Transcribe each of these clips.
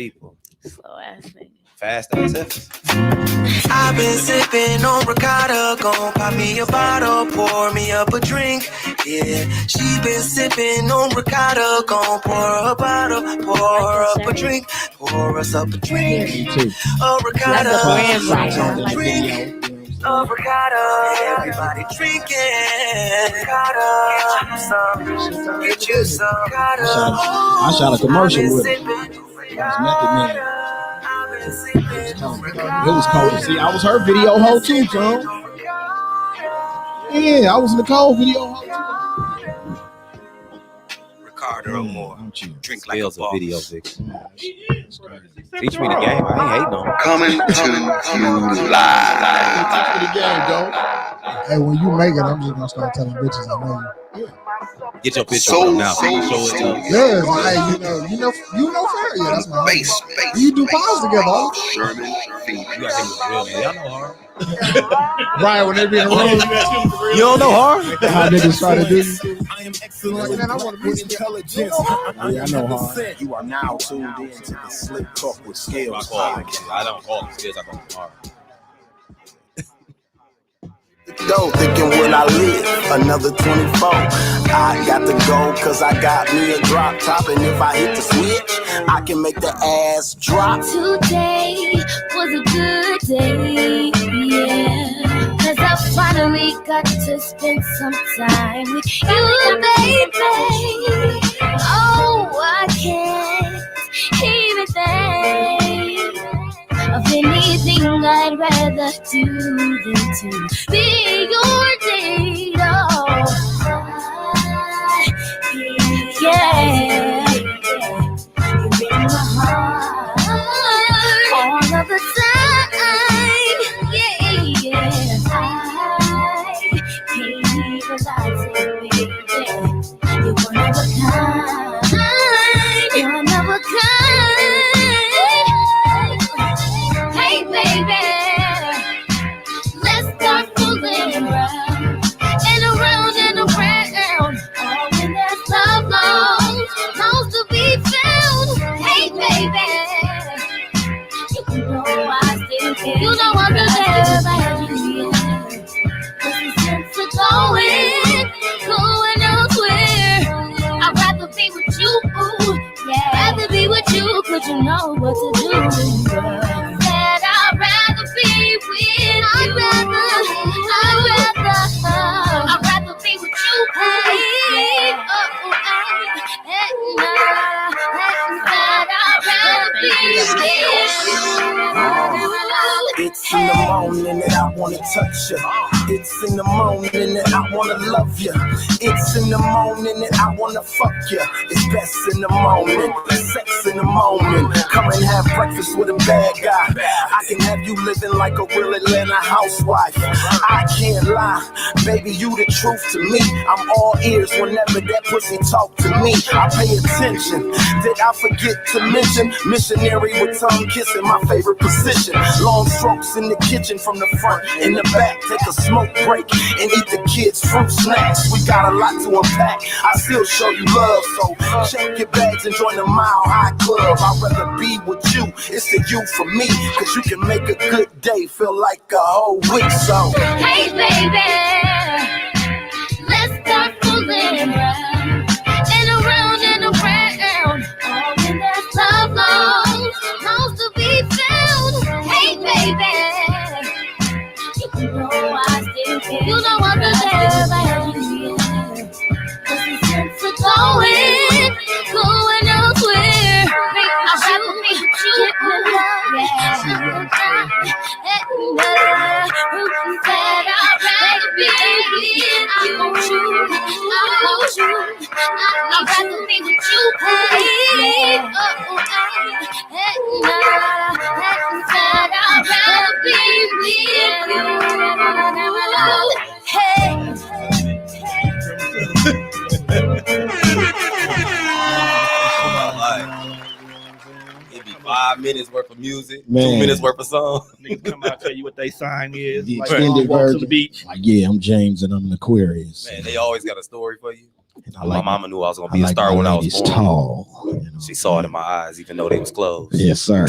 people. Slow ass nigga. Fast ass hips. I've been sipping on ricotta, gon' pop me a bottle, pour me up a drink. Yeah, she been sipping on ricotta, gon' pour her a bottle, pour her up a drink, pour us up a drink. A ricotta, drink. A ricotta, everybody drinking. Ricotta, get you some ricotta. I shot a commercial with it. It was cold. See, I was her video hoe too, John. Yeah, I was Nicole video hoe too. Ricardo or more. Drink like a boss. Video fix. Teach me the game. I ain't hating on it. Coming to you live. Teach me the game, though. Hey, when you make it, I'm just gonna start telling bitches I know you. Get your picture up now. Show it to them. Yeah, hey, you know, fair. Yeah, that's my Base. You do piles together, huh? Sherman, You gotta think it's real, man. Y'all know her. Brian, when they be in the room, You don't know her? how niggas try to do. I am excellent. Man, I want to be Intelligence. Yeah, I know her. You are now tuned in to the Slick Talk with Scales. I don't call them skills. I call them hard. Though thinking will I live another 24? I got to go cause I got me a drop top, and if I hit the switch I can make the ass drop. Today was a good day, yeah, cause I finally got to spend some time with you, baby. Oh, I can't even think of anything I'd rather do than to be your date. Oh, yeah. You're in my heart all of the time. Yeah. I can't even lie to you, baby. You're one of a kind. You're one of a kind. Hey, baby, let's start fooling around and around and around. Oh, when there's love lost to be found. Hey, baby, you know I still care. You know I'm the best about you, yeah. 'Cause the sense of going elsewhere. I'd rather be with you, ooh, yeah. Rather be with you, 'cause you know what to do, girl. That I'd rather be with. I'd rather be with you, hey. It's in the morning that I wanna touch you. It's in the morning that I wanna love you. It's in the morning that I wanna fuck you. It's best in the moment, sex in the moment. Come and have breakfast with a bad guy. I can have you living like a real Atlanta housewife. I can't lie, baby, you the truth to me. I'm all ears whenever that pussy talk to me. I pay attention. Did I forget to mention missionary with tongue kissing, my favorite position. Long strokes in the kitchen from the front and the back. Take a smoke break and eat the kids' fruit snacks. We got a lot to unpack. I still show you love, so check your bags and join the Mile High Club. I'd rather be with you. It's the you for me, 'cause you can make a good day feel like a whole week. So hey, baby, let's start fooling around and around and around. Oh, when there's love lost to be found. Hey, baby, you know I still care. You know I'm the best about you, yeah. 'Cause the sense of going elsewhere. I'd rather be with you, yeah. I'd rather be with you. I want you. I'd rather be with you, hey. I'd rather be with you, hey. It'd be 5 minutes worth of music, Man. 2 minutes worth of song. Niggas come out, tell you what they sign is. The Like, extended walk to version. the beach. Like, yeah, I'm James and I'm an Aquarius. Man, they always got a story for you. And I My like mama knew I was gonna I be a like star my when I was ladies born. tall. You know? She saw it in my eyes, even though they was closed. Yes, sir.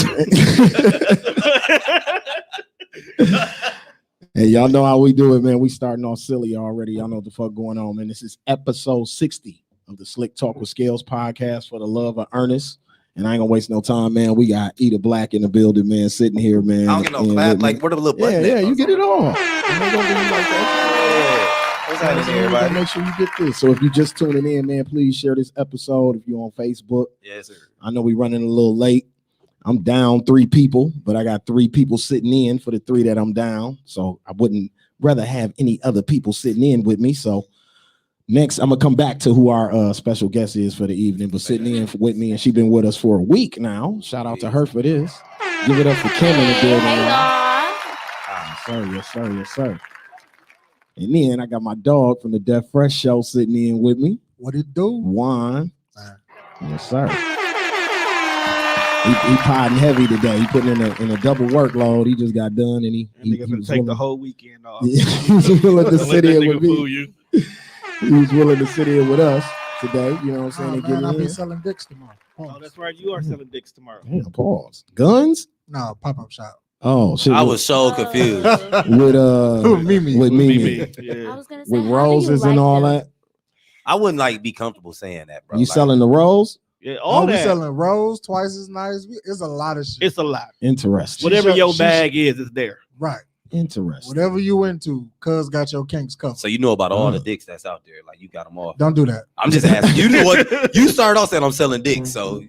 Hey, y'all know how we do it, man. We starting off silly already. Y'all know what the fuck going on, man. This is episode 60 of the Slick Talk with SCALEZ podcast for the love of Ernest. And I ain't gonna waste no time, man. We got Eda Black in the building, man, sitting here, man. I don't get no clap. Like, what are the little buttons? Yeah, you get it all. What's happening, everybody? Make sure you get this. So if you just tuning in, man, please share this episode if you're on Facebook. Yes, sir. I know we running a little late. I'm down 3 people, but I got 3 people sitting in for the 3 that I'm down. So I wouldn't rather have any other people sitting in with me. So next, I'm gonna come back to who our special guest is for the evening, but sitting in with me, and she's been with us for a week now. Shout out to her for this. Give it up for Kim in the building. Yes, sir. Yes, sir. Yes, sir. And then I got my dog from the Death Fresh show sitting in with me. What it do? Juan. Yes, sir. He potting heavy today. He putting in a double workload. He just got done, and he was take the whole weekend off. He was willing to sit in with me. He was willing to sit in with us today. You know what I'm saying? I'll be selling dicks tomorrow. Pause. Oh, that's right. You are selling dicks tomorrow. Damn, pause. Guns? No, pop-up shop. Oh shit! I was so confused with Mimi. Yeah. I was gonna say, with roses and all that. I wouldn't like be comfortable saying that, bro. You selling the rose? Yeah, all we that. selling rose twice as nice. It's a lot of shit. It's a lot. Interesting. Whatever your bag is, it's there. Right. Interesting. Whatever you into, cuz got your kinks covered. So you know about all the dicks that's out there, like you got them all. Don't do that. I'm just asking. You know what? You started off saying I'm selling dicks, so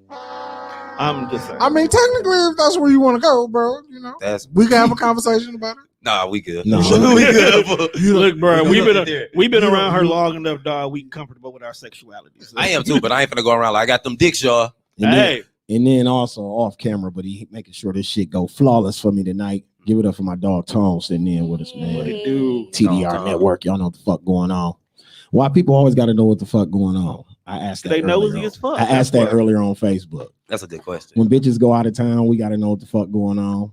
I'm just saying. I mean, technically, if that's where you want to go, bro, you know, we can have a conversation about it. Nah, we good. No, we good. Look, bro, we've been around her long enough, dog. We comfortable with our sexuality. So. I am too, but I ain't finna go around like I got them dicks, y'all. And then also off camera, but he making sure this shit go flawless for me tonight. Give it up for my dog Tone sitting in with us, man. What it do? TDR Network, y'all know what the fuck going on. Why people always got to know what the fuck going on? I asked that. They nosy as fuck. I asked that earlier on Facebook. That's a good question. When bitches go out of town, we got to know what the fuck going on.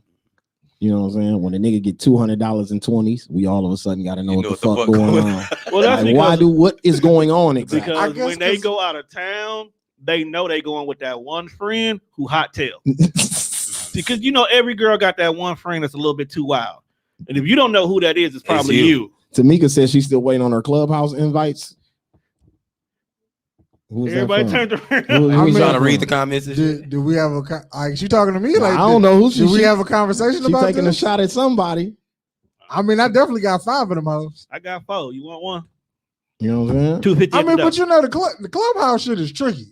You know what I'm saying? When a nigga get $200 in 20s, we all of a sudden got to know what the fuck going on. Well, that's like, what is going on exactly? Because when they go out of town, they know they going with that one friend who hot tail. Because you know every girl got that one friend that's a little bit too wild. And if you don't know who that is, it's probably you. Tamika says she's still waiting on her Clubhouse invites. Everybody turned around. I'm trying to read the comments. Do we have a she talking to me? Like, I don't know who she. Do we have a conversation about taking a shot at somebody? I mean, I definitely got 5 of them hoes. I got 4. You want one? You know what I'm saying? 250. I mean, but you know the Clubhouse shit is tricky.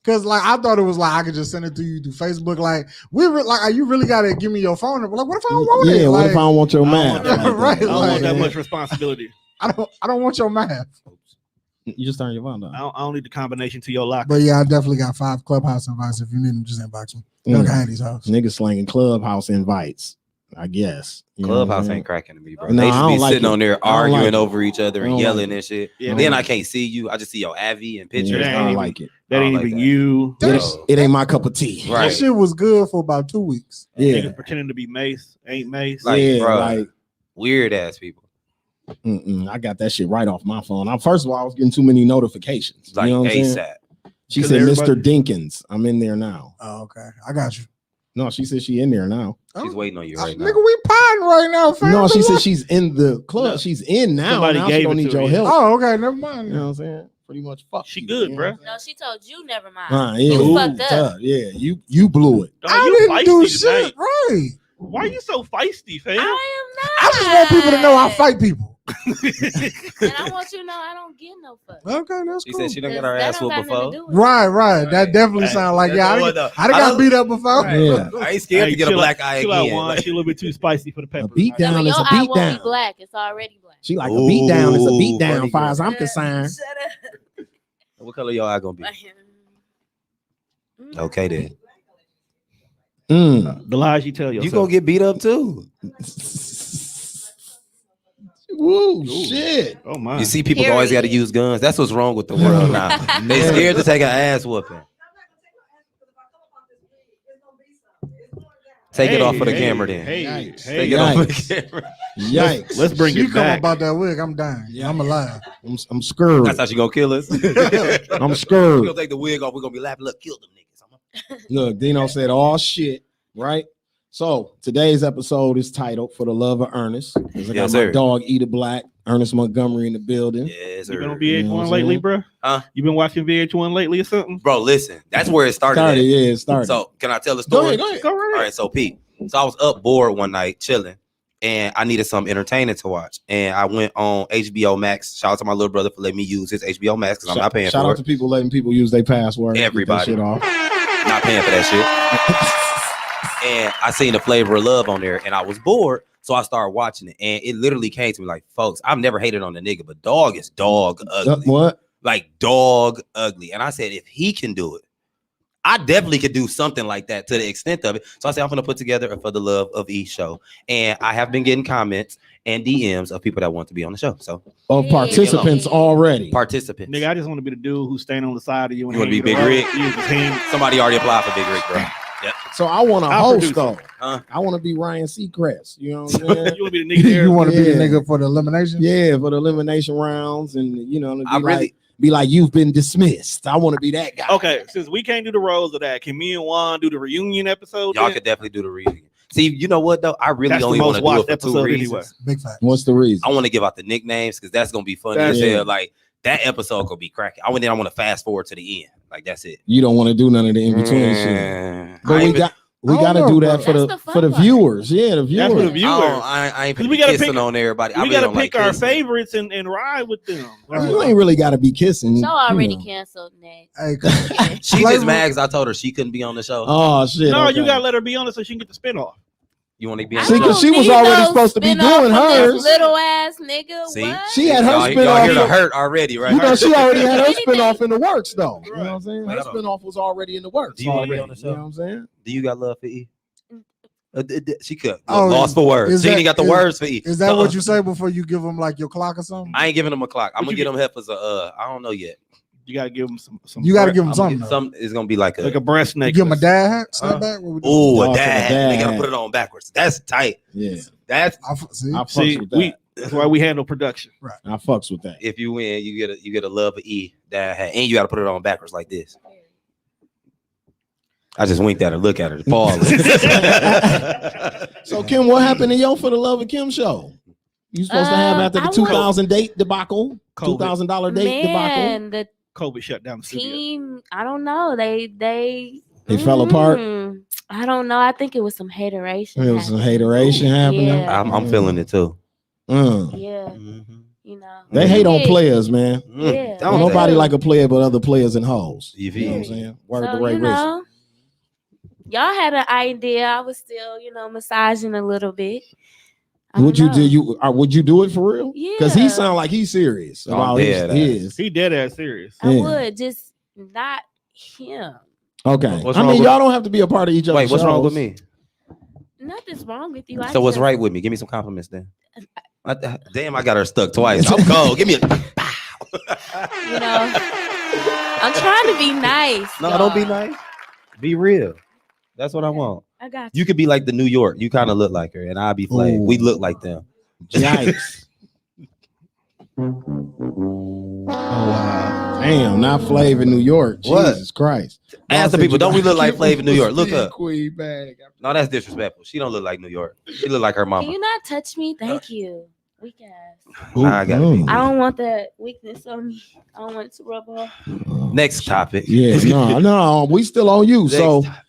Cause like I thought it was like I could just send it to you through Facebook. Like you really gotta give me your phone number. Like, what if I don't want it? Yeah, like, what if I don't want your math? Right. I don't want that much responsibility. I don't want your math. You just turn your phone down. I don't need the combination to your locker. But yeah, I definitely got 5 Clubhouse invites. If you need them, just inbox me. Y'all can have these hoes. Niggas slanging Clubhouse invites, I guess. Clubhouse ain't cracking to me, bro. No, they just be like sitting on there arguing over each other and yelling and shit. Yeah, then I can't see you. I just see your Avi and pictures. I don't like it. That ain't even you. It ain't my cup of tea. Right. That shit was good for about 2 weeks. Yeah. Niggas pretending to be Mace. Ain't Mace. Like, bro, like weird ass people. I got that shit right off my phone. First of all, I was getting too many notifications. Like, you know what I'm ASAP. She said, Mr. Dinkins, I'm in there now. Oh, okay. I got you. No, she said she in there now. She's waiting on you right now. Nigga, we potting right now, fam. No, she said she's in the club. No. She's in now. Somebody now gave she don't it need to your her. help. Oh, okay. Never mind. You know what I'm saying? Pretty much fuck. She good, bro. No, she told you never mind. Yeah. You fucked up. Yeah, you blew it. I didn't do shit right. Why are you so feisty, fam? I am not. I just want people to know I fight people. And I want you to know I don't get no fuck. Okay, that's She cool. said she done got her ass whooped before. Right. That definitely sounds like I got beat up before. Yeah. I ain't scared to get a black eye again. She a little bit too spicy for the pepper. A beat down is a your beat eye won't down. be black. It's already black. She like a beat down is a beat down, as far as I'm concerned. Shut up. What color your eye gonna be? Okay then. The lies you tell yourself. You gonna get beat up too. Woo, shit. Oh my. You see, people always got to use guns. That's what's wrong with the world now. They scared to take an ass whooping. Take it off for the camera then. Yikes. Take it off for the camera. Yikes. Let's bring She it come back. about that wig. I'm dying. Yeah. I'm alive. I'm scared. That's how she gonna kill us. I'm We're scared. gonna take the wig off. We're gonna be laughing. Look, kill them niggas. Look, Dino said all shit, right? So today's episode is titled "For the Love of Ernest." 'Cause I got Yes, my sir. dog Eater Black, Ernest Montgomery in the building. Yes, You been on sir. VH1 You know what I'm lately, saying? bro? Huh? You been watching VH1 lately or something? Bro, listen, that's where it started. Started, at. yeah, it started. So can I tell the go story? ahead, go ahead. Go right All right, so Pete. So I was up bored one night chilling, and I needed some entertaining to watch. And I went on HBO Max. Shout out to my little brother for letting me use his HBO Max because I'm not paying Shout for out it. to people letting people use their password. Get that Everybody. shit off. Not paying for that shit. And I seen the Flavor of Love on there, and I was bored, so I started watching it. And it literally came to me like, folks, I've never hated on the nigga, but dog is dog ugly. What? Like dog ugly. And I said, if he can do it, I definitely could do something like that to the extent of it. So I said, I'm going to put together a For the Love of E show. And I have been getting comments and DMs of people that want to be on the show. So Of participants already. participants. Nigga, I just want to be the dude who's standing on the side of you. You wanna be Big Rick? Rick? Somebody already applied for Big Rick, bro. Yep. So I want to I'll host produce though. Huh? I want to be Ryan Seacrest. You know what I'm saying? You want to be the nigga there? You want to be the Yeah. nigga for the elimination? Yeah, for the elimination rounds, and you know, to I be really- like, be like, you've been dismissed. I want to be that guy. Okay, since we can't do the roles of that, can me and Juan do the reunion episode? Y'all then? could definitely do the reunion. See, you know what though? I really That's the only most want to do it watched for two episode reasons. anyway. Big fact. What's the reason? I want to give out the nicknames because that's gonna be funny That's as it. hell. Like that episode could be cracking. I want to fast forward to the end. Like that's it. You don't want to do none of the in between shit. I But ain't we I got to don't do know, that bro. for the That's the for the fun part. viewers. Yeah, the viewers. That's for the been- viewers. I ain't 'Cause been we gotta kissing pick- on everybody. I We really got to don't like pick our kissing. favorites and ride with them. You ain't really got to be kissing. Show already you know. canceled next. Hey, She Flavor- just mad 'cause I told her she couldn't be on the show. Oh shit! No, okay. you got to let her be on it so she can get the spinoff. You want to be on See, the 'cause show? she was already supposed to be doing hers. Little ass nigga. See? What? She had her Y'all hear the spinoff. hurt already, right? You know, she already had her Anything. spinoff in the works, though. You know what I'm saying? Her Right. Hold on. spinoff was already in the works. Do you wanna be already, on the show? You know what I'm saying? Do you got love for E? She could. Oh, Lost for words. is She ain't that- even got the is- words for E. is that what you say before you give them like your clock or something? I ain't giving them a clock. I'm What gonna you get them heifers I don't know yet. You got to give them some. You got to give them I'm something. gonna get though. some. It's gonna be like like a a. breast You necklace. give them a dad hat, snapback. What we doing? Oh, Oh, a for the dad. They gotta dad. put it on backwards. That's tight. Yeah, That's See? I fucks See, with that. that's why we handle production. I fucks with that. if you win, you get a love of E dad hat, and you gotta put it on backwards like this. I just winked at her. Look at her. Pause. So Kim, what happened to your For the Love of Kim show? You supposed to have after the I 2000 date debacle, COVID. $2,000 date debacle. Man, the COVID shut down the studio. team. I don't know. They They fell apart. I don't know. I think it was some hateration. There was some happening. hateration happening. Yeah. I'm feeling it too. Yeah, Mm-hmm. you know. They hate on Yeah. players, man. Yeah. Don't Nobody they? like a player but other players and hoes. You You know feel what I'm me? saying? Word So, to Ray you Rizzo. know, y'all had an idea. I was still, massaging a little bit. I Would don't you do know. would you do it for real? Because he Yeah. sound like he's serious I'm about dead his. He dead ass serious. I Yeah. would just not him. Okay. What's I wrong mean, with- y'all don't have to be a part of each other's Wait, what's wrong with shows. me? Nothing's wrong with you. I So what's just- right with me? Give me some compliments then. Damn, I got her stuck twice. I'm cold. Give me a. You know, I'm trying to be nice. No, don't be y'all. nice. Be real. That's what I want. I got you. You could be like the New York. You kind of look like her, and I'll be Flav. Ooh. We look like them. Yikes. Oh wow. Damn, not Flav in New York. What? Jesus Christ. Ask the people, don't we look like Flav in New York? Look up. Queen bag. No, that's disrespectful. She don't look like New York. She look like her Can mama. you not touch me? Thank you. Weak ass. Nah, I gotta be. I don't want that weakness on me. I don't want it to rub off. Next topic. Yeah, no, we still on you. Next So topic.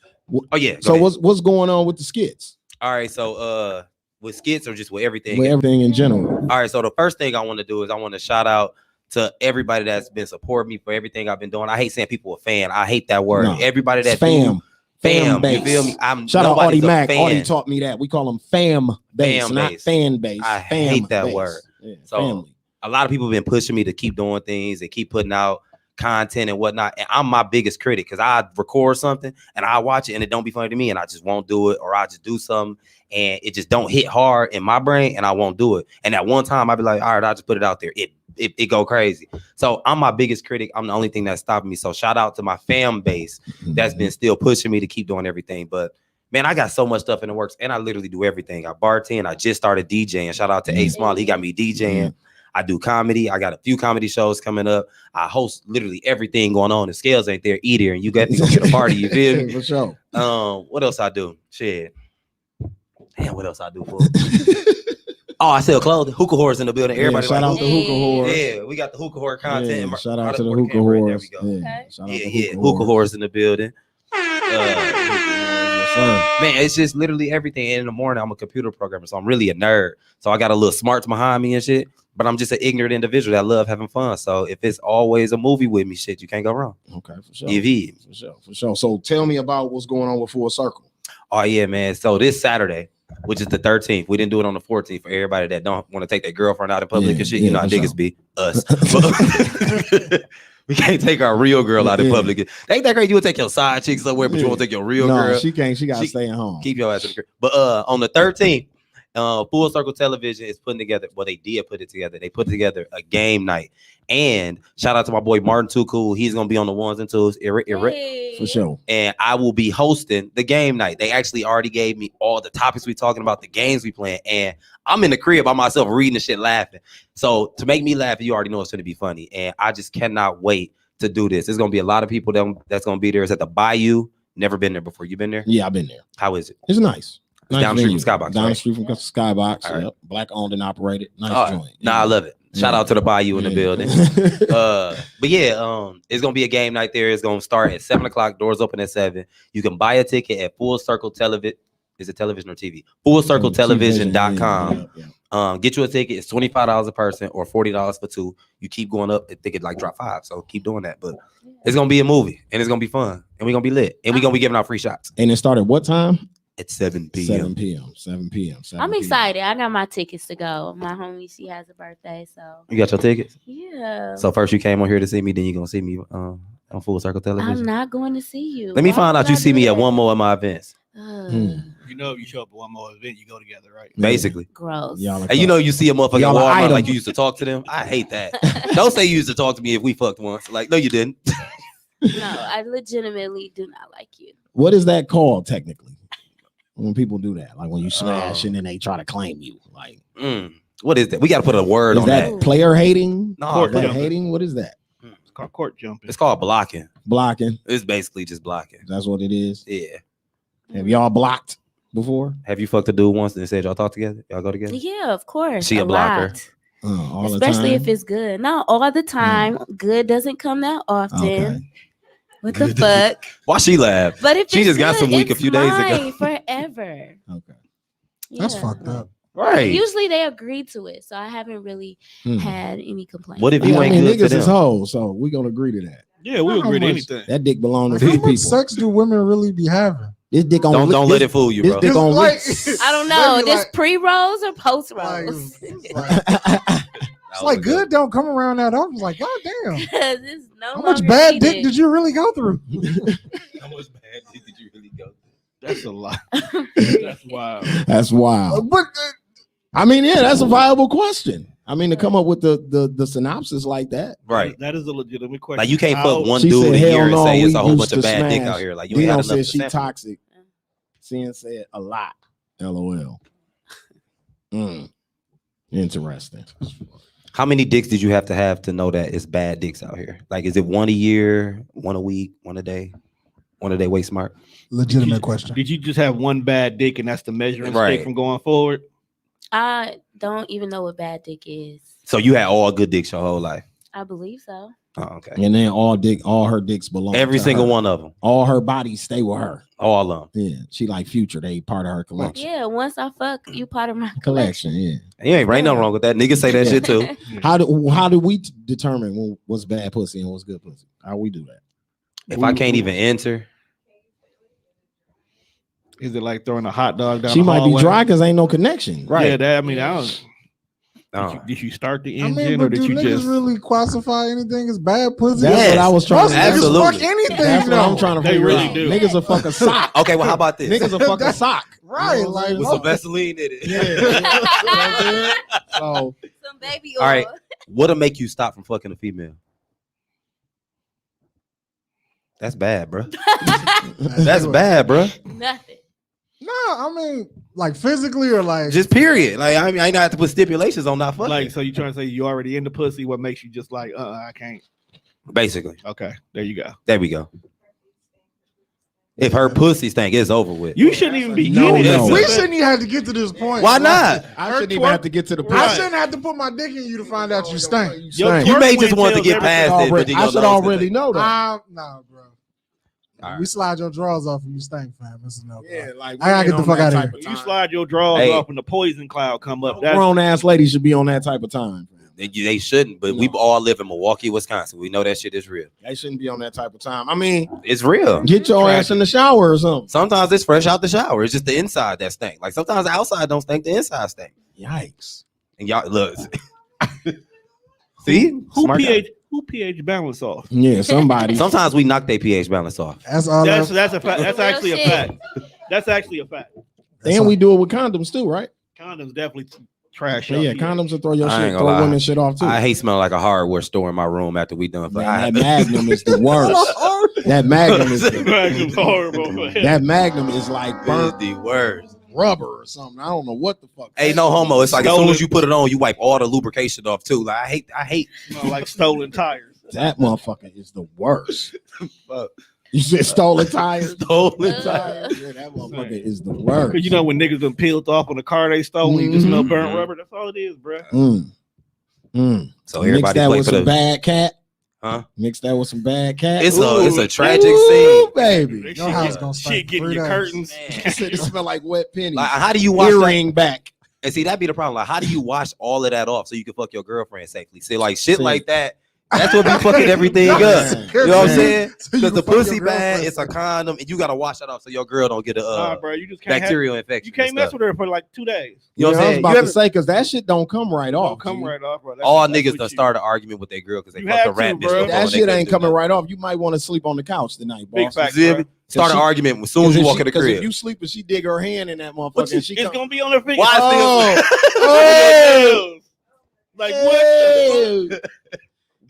Oh yeah. so Go ahead. what's going on with the skits? All right. So with skits or just with everything. With everything in general. All right. So the first thing I want to do is I want to shout out to everybody that's been supporting me for everything I've been doing. I hate saying people a fan. I hate that word. No, Everybody It's that fam. fam. You base. feel me? I'm Shout out Audie nobody's a Mack. fan. Audie taught me that. We call them fam base, Fam not base. fan base. I Fam hate that base. word. Yeah, So, family. A lot of people have been pushing me to keep doing things and keep putting out content and whatnot. And I'm my biggest critic because I record something and I watch it and it don't be funny to me and I just won't do it, or I just do something and it just don't hit hard in my brain and I won't do it. And at one time I'd be like, all right, I'll just put it out there. It go crazy. So I'm my biggest critic. I'm the only thing that's stopping me. So shout out to my fan base that's been still pushing me to keep doing everything. But Man, I got so much stuff in the works, and I literally do everything. I bartend. I just started DJing. Shout out to A Small. He got me DJing. I do comedy. I got a few comedy shows coming up. I host literally everything going on. If SCALEZ ain't there, eat here, and you got to go get a party. You feel me? For sure. What else I do? Shit. Damn, what else I do for? Oh, I sell clothing. Hookah whores in the building. Everybody shout like, out to hookah whores. Yeah, we got the hookah whore content. Yeah, shout out to the hookah whores. There we go. Yeah, shout out to Hookah whores in the building. Man, it's just literally everything. And in the morning, I'm a computer programmer, so I'm really a nerd. So I got a little smarts behind me and shit. But I'm just an ignorant individual that love having fun. So if it's always a movie with me, shit, you can't go wrong. Okay, for sure. For sure. So tell me about what's going on with Full Circle. Oh yeah, man. So this Saturday, which is the 13th, we didn't do it on the 14th for everybody that don't want to take their girlfriend out in public and shit. You know how niggas be us. We can't take our real girl out in public. Ain't that great? You would take your side chick somewhere, but you won't take your real girl. She can't. She gotta stay at home. Keep your ass in the crib. But on the 13th, Full Circle Television is putting together. Well, they did put it together. They put together a game night. And shout out to my boy Martin Too Cool. He's gonna be on the ones and twos. For sure. And I will be hosting the game night. They actually already gave me all the topics we talking about, the games we playing, and I'm in the crib by myself reading the shit, laughing. So to make me laugh, you already know it's gonna be funny, and I just cannot wait to do this. There's gonna be a lot of people that's gonna be there. It's at the Bayou. Never been there before. You been there? Yeah, I've been there. How is it? It's nice. Down the street from Skybox. Down the street from Skybox. Right. Yep. Black owned and operated. Nice joint. Nah, I love it. Shout out to the Bayou in the building. But yeah, it's gonna be a game night there. It's gonna start at 7:00. Doors open at 7. You can buy a ticket at Full Circle Television. Is it television or TV? FullCircleTelevision.com. Get you a ticket. It's $25 a person or $40 for two. You keep going up. I think it like drop 5. So keep doing that. But it's gonna be a movie and it's gonna be fun and we're gonna be lit and we're gonna be giving out free shots. And it started what time? At 7 p.m. 7 p.m. I'm excited. I got my tickets to go. My homie, she has a birthday, so You got your tickets? yeah. So first you came on here to see me, then you're gonna see me on Full Circle Television. I'm not going to see you. Let me Why find would out you I see do me at that? one more of my events. You know, if you show up at one more event, you go together, right? Basically. Gross. And you know, you see a motherfucker at Y'all are Walmart items. like you used to talk to them. I hate that. Don't say you used to talk to me if we fucked once. Like, no, you didn't. No, I legitimately do not like you. What is that called technically? When people do that, like when you smash and then they try to claim you, like what is that? We got to put a word is on that. player hating? No, player no. hating. What is that? It's called court jumping. It's called blocking. Blocking. It's basically just blocking. That's what it is. Yeah. Have y'all blocked before? Have you fucked a dude once and said y'all talk together? Y'all go together? Yeah, of course. She a blocker. lot. All Especially the if it's good. Not all the time. Good doesn't come that often. Okay. What the fuck? Why she laugh? But if She it's just got good, some week a it's few days ago. mine forever. Okay. That's Yeah. fucked up. Right. Usually they agree to it, so I haven't really had any complaints. What if you Yeah, I ain't mean, good to niggas is them? hoes, so we gonna agree to that. Yeah, we How agree to much? anything. That dick belongs Like, to how two much people. sex do women really be having? This dick on Don't let it fool you, this bro. dick It's on like- I don't know. Maybe This like- pre-rolls or Like, post-rolls? it's like good don't come around that often. It's like, God damn. This no How much longer bad needed. dick did you really go through? How much bad dick did you really go? That's a lot. That's wild. That's wild. But I mean, yeah, that's a viable question. I mean, to come up with the synopsis like that. Right. That is a legitimate question. Like you can't How- fuck one She dude said, a "Hell year and no, say it's we a whole used bunch of to bad dick smash." out here. Like you Dino ain't had enough said she to sample. toxic. Cien said a lot. LOL. Interesting. How many dicks did you have to know that it's bad dicks out here? Like, is it one a year, one a week, one a day, one a day? Way smart. legitimate question. Did you just have one bad dick and that's the measuring Right. stick from going forward? I don't even know what bad dick is. So you had all good dicks your whole life. I believe so. Oh, okay. And then all her dicks belong. Every to single her. one of them. All her bodies stay with her. All of them. Yeah, she like Future. They part of her collection. Yeah, once I fuck, you part of my Collection. Yeah. Yeah, ain't nothing wrong with that. Niggas say that shit too. How do we determine what's bad pussy and what's good pussy? How we do that? If I can't even enter, Is it like throwing a hot dog down She the might be hallway? dry because ain't no connection. right? Yeah, that I mean, I don't. No. Did you start the I engine mean, or but did do you niggas just? really classify anything as bad pussy? That's Yes. what I was trying Most to niggas Absolutely. fuck anything. That's what though. I'm trying to They figure really out. do. Niggas will fuck a sock. Okay, well, how about this? Niggas will fuck a sock. Right, You know what like, I'm With saying? some Vaseline in it. Yeah. So Some baby All oil. right. What'll make you stop from fucking a female? That's bad, bro. That's bad, bro. Nothing. No, I mean, like physically or like Just period. Like I mean, I ain't have to put stipulations on not fucking. Like, so you trying to say you already in the pussy? What makes you just like, I can't? Basically. Okay, there you go. There we go. If her pussy stink, it's over with. You shouldn't even be No, getting no. it. we shouldn't even have to get to this point. Why not? I shouldn't even have to get to the point. I shouldn't have to put my dick in you to find out you stink. Your Stink. You may twerk just want to tells get past everything. it, but then I your should nose already is know that. Nah, bro. All We right. slide your drawers off and you stink, fam. This is no. Yeah, like I gotta get the fuck out of here. You slide your drawers Hey. off and the poison cloud come up. That's Grown ass ladies should be on that type of time. They shouldn't, but we all live in Milwaukee, Wisconsin. We know that shit is real. They shouldn't be on that type of time. I mean, It's real. get your ass in the shower or something. Sometimes it's fresh out the shower. It's just the inside that stink. Like sometimes the outside don't stink, the inside stink. Yikes. And y'all look. See? who Smart guy. pH balance off. Yeah, somebody. Sometimes we knock their pH balance off. That's all. That's a fact. That's Real actually a shit. fact. That's actually a fact. And we do it with condoms too, right? Condoms definitely trash. But up yeah, here. condoms will throw your I ain't shit, gonna throw lie. women shit off too. I hate smelling like a hardware store in my room after we done. Man, that Magnum is the worst. That Magnum is Magnum's horrible. that Magnum is like burnt the worst. rubber or something. I don't know what the fuck. Hey, no homo. It's like as soon as you put it on, you wipe all the lubrication off too. Like I hate. Smell like stolen tires. That motherfucker is the worst. You said stolen tires? Stolen tires. Yeah, that motherfucker is the worst. Cause you know when niggas done peeled off on the car they stole, you just smell burnt Mhm. rubber. That's all it is, bro. So Mix everybody that play with for some the. bad cat. Huh? Mix that with some bad cat. It's a tragic Ooh, scene. baby. That Your house shit, gonna stink shit getting 3 your days. curtains. It smell like wet pennies. Like, how do you wash that? Earring back? And see, that'd be the problem. Like, how do you wash all of that off so you can fuck your girlfriend safely? See, like shit like that. That's what be fucking everything up. You know what I'm saying? So you Because the can fuck your pussy bad, girlfriend it's a condom, and you gotta wash that off so your girl don't get Nah, a bro, you just can't bacterial infection. You can't and mess stuff. with her for like 2 days. You know what I'm I was saying? about You to ever- say because that shit don't come right off. Don't come G. right off, bro. That's- all that's niggas what done you- start an argument with their girl because they You fucked had a rat to, bitch bro. before That and they shit couldn't ain't do coming nothing. right off. You might want to sleep on the couch tonight, boss. Big fact, See, bro. start an she- argument as soon as you walk in the Because if crib. you sleep and she dig her hand in that But motherfucker, and she it's come, gonna be on her finger. Why oh, Like what?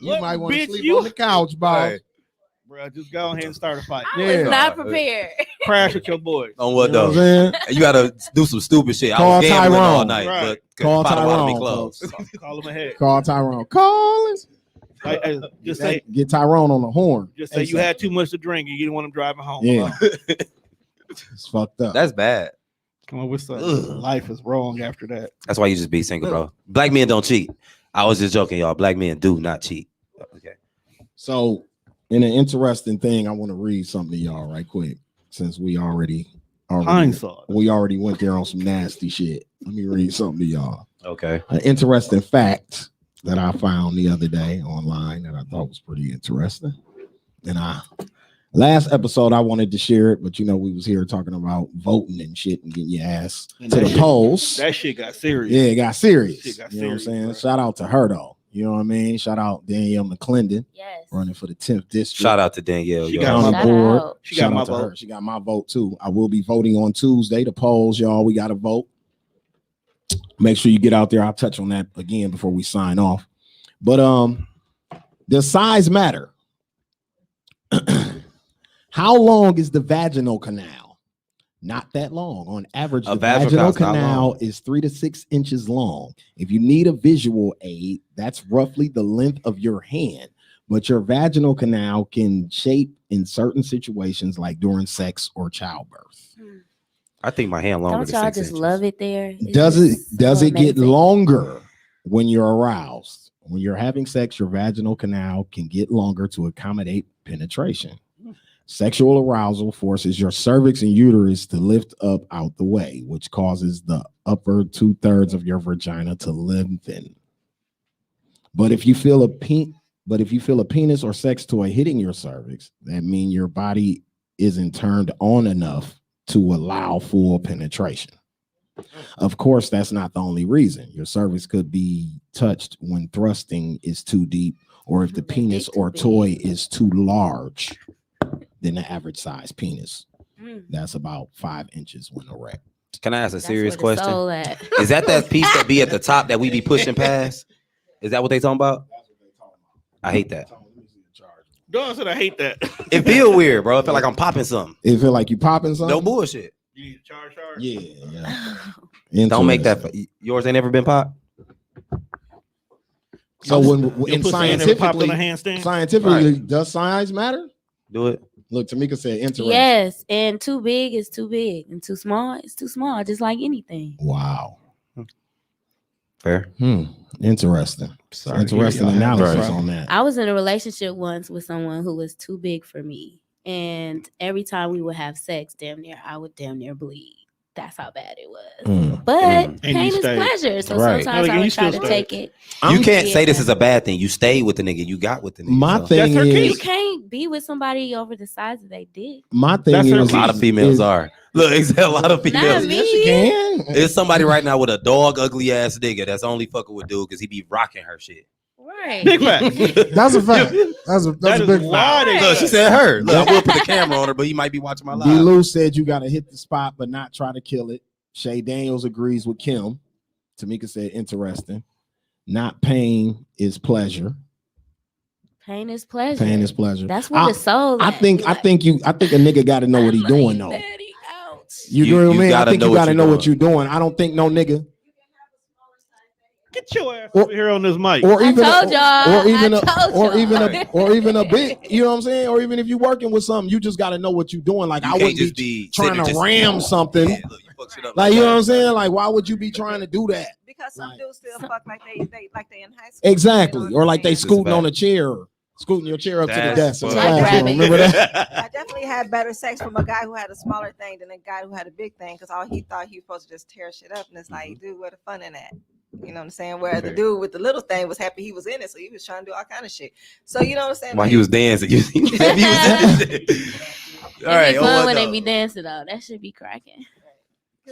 you What, might want to bitch, sleep you- on the couch, boss. Right. Bro, just go ahead and start a fight. I Yeah. was not prepared. Crash with your boys. On what You know though? what I'm saying? You gotta do some stupid shit. I Call was gambling all Tyrone. night, Right. but Call bottle water be Tyrone, closed. folks. Call him ahead. Call Tyrone. Call us. Hey, just say, Get Tyrone on the horn. just say you had too much to drink and you didn't want him driving home. Yeah. It's fucked up. That's bad. Come on, what's up? Ugh. Life is wrong after that. That's why you just be single, bro. Black men don't cheat. I was just joking, y'all. Black men do not cheat. Okay. So, in an interesting thing, I want to read something to y'all right quick, since we already Hindsight. went there on some nasty shit. Let me read something to y'all. Okay. An interesting fact that I found the other day online that I thought was pretty interesting. And last episode I wanted to share it, but you know we was here talking about voting and shit and getting your ass And to that the shit- polls. That shit got serious. Yeah, it got serious. Shit got You know what I'm serious, saying? bro. Shout out to her though. You know what I mean? Shout out Danielle McClendon Yes. running for the 10th district. Shout out to Danielle. She y'all. got on my the board. out. She got Shout my out to vote. her. She got my vote too. I will be voting on Tuesday. The polls, y'all. We got to vote. Make sure you get out there. I'll touch on that again before we sign off. But does size matter? How long is the vaginal canal? Not that long. On average, A the vaginal vaginal canal's not canal long. is 3 to 6 inches long. If you need a visual aid, that's roughly the length of your hand. But your vaginal canal can shape in certain situations, like during sex or childbirth. I think my hand longer Don't than y'all 6 just inches. love it there? It's Does just it does so it get amazing. longer when you're aroused? When you're having sex, your vaginal canal can get longer to accommodate penetration. Sexual arousal forces your cervix and uterus to lift up out the way, which causes the upper 2/3 of your vagina to lengthen. But if you feel a penis or sex toy hitting your cervix, that means your body isn't turned on enough to allow full penetration. Of course, that's not the only reason. Your cervix could be touched when thrusting is too deep, or if the penis or toy is too large than the average size penis. That's about 5 inches when erect. Can I ask a That's serious where the question? soul at. Is that piece that be at the top that we be pushing past? Is that what they talking about? I hate that. Dawn said I hate that. It feel weird, bro. I feel like I'm popping something. It feel like you popping something? No bullshit. You need to charge. Yeah. Don't make that. Yours ain't ever been pop. So when Your in pussy ain't never popped on a scientifically, handstand. does size matter? Do it. Look, Tamika said interesting. Yes, and too big is too big, and too small is too small. Just like anything. Wow. Fair. Interesting. Sorry. Interesting analysis on that. I was in a relationship once with someone who was too big for me, and every time we would have sex, I would damn near bleed. That's how bad it was. But pain is pleasure. So sometimes I would try to take it. You can't say this is a bad thing. You stayed with the nigga. You got with the nigga. My thing is, you can't be with somebody over the size of their dick. My thing is, a lot of females are. Look, a lot of females. Not me. Yes, you can. There's somebody right now with a dog ugly ass nigga that's only fucking with dude because he be rocking her shit. Right. Big fact. That's a fact. That's a big fact. Look, she said her. Look, I will put the camera on her, but he might be watching my live. D-Lou said you got to hit the spot, but not try to kill it. Shay Daniels agrees with Kim. Tamika said interesting. Not pain is pleasure. Pain is pleasure. Pain is pleasure. That's what the soul. I think a nigga got to know what he's doing though. You agree with me? I think you got to know what you're doing. I don't think no nigga. Get your ass over here on this mic. Or even or even a bit. You know what I'm saying? Or even if you're working with something, you just got to know what you're doing. Like I wouldn't just be trying to ram something. Yeah, look, you fucked it up. Like you know what I'm saying? Like why would you be trying to do that? Because some dudes still fuck like they in high school. Exactly. Or like they scooting on a chair. Scooting your chair up to the desk. funny. Remember that? I definitely had better sex from a guy who had a smaller thing than a guy who had a big thing because all he thought he was supposed to just tear shit up. And it's like, dude, where the fun in that? You know what I'm saying? Where the dude with the little thing was happy he was in it, so he was trying to do all kind of shit. So you know what I'm saying? While he was dancing, he was in this shit. All right, fun when they be dancing though. That should be cracking.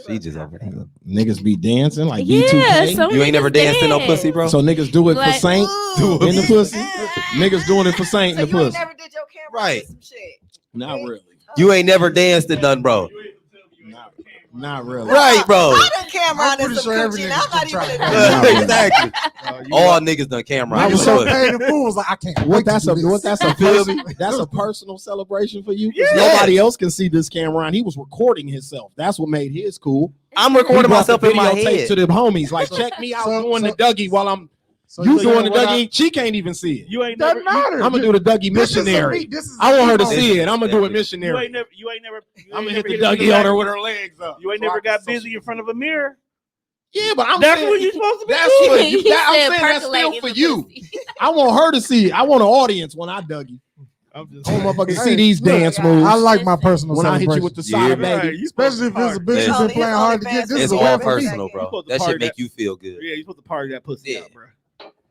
She just over there. Niggas be dancing like Yeah, B2K. some You ain't never danced in no pussy, bro. So niggas do it for Like, Saint in the pussy. Niggas doing it for Saint in the So you ain't pussy. never did your camera Right. some shit. Not really. You ain't never danced in nothing, bro. Not really. Right, bro. I done camera I'm on this pretty some sure every coochie, and nigga I'm not should even try in Exactly. All niggas done camera. I on was their so pussy. paid in full. Was like, I can't. What wait to that's do a this. what that's a personal celebration for you. 'Cause nobody else can see this camera on. He was recording himself. That's what made his cool. I'm recording myself in my Videotape head. to the homies. Like, check me out doing the Dougie while I'm you doing the Dougie. She can't even see it. You ain't never. Doesn't matter. I'm gonna do the Dougie This is a missionary. beat. This is I want her to a beat. see it. I'm gonna do it You missionary. ain't never. You ain't never. I'm gonna never hit the it in Dougie on back. her with her legs up. You ain't never got busy in front of a mirror. Yeah, but I'm That's saying, what you're supposed to be that's doing. what you, He that, I'm said saying that's percolate still in for the you. pussy. I want her to see it. I want an audience when I Dougie. I'm just I want motherfuckers to Hey, see these look, dance moves. I like my personal When I hit you celebration. with the side Yeah, baby. right. You Especially if it's a bitch Yeah. who's been playing hard to get. This It's is a all win for me. personal, bro. supposed to That party shit make that- you feel good. Yeah, you supposed to party that pussy Yeah. out, bro.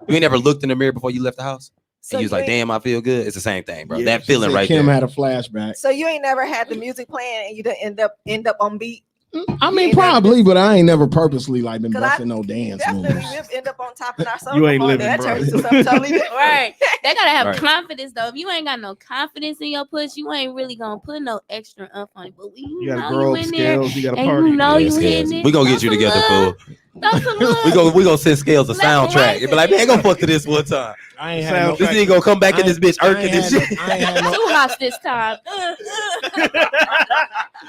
You ain't never looked in the mirror before you left the house? So And you was like, damn, I feel good. It's the same thing, bro. Yeah, That she feeling Said right Kim there. had a flashback. So you ain't never had the music playing and you didn't end up on beat. I mean, Yeah, probably, but I ain't never purposely like been 'Cause I busting no dance Definitely moves. end up on top of our song. You ain't living, That bro. turns into something totally different. Right. They gotta have Right. confidence though. If you ain't got no confidence in your puss, you ain't really gonna put no extra up on it. But when You you gotta know grow you up in there scales. You gotta and party. you know Yeah, you Scales. hitting it. We gonna throw get you some together, love, fool. throw some love. We gonna send Scales a Left and soundtrack. right. And be like, man, go fuck to this one time. I ain't Sound had no. This nigga gonna come back in this bitch I irking ain't and had no- shit. I ain't had no. Too hot this time.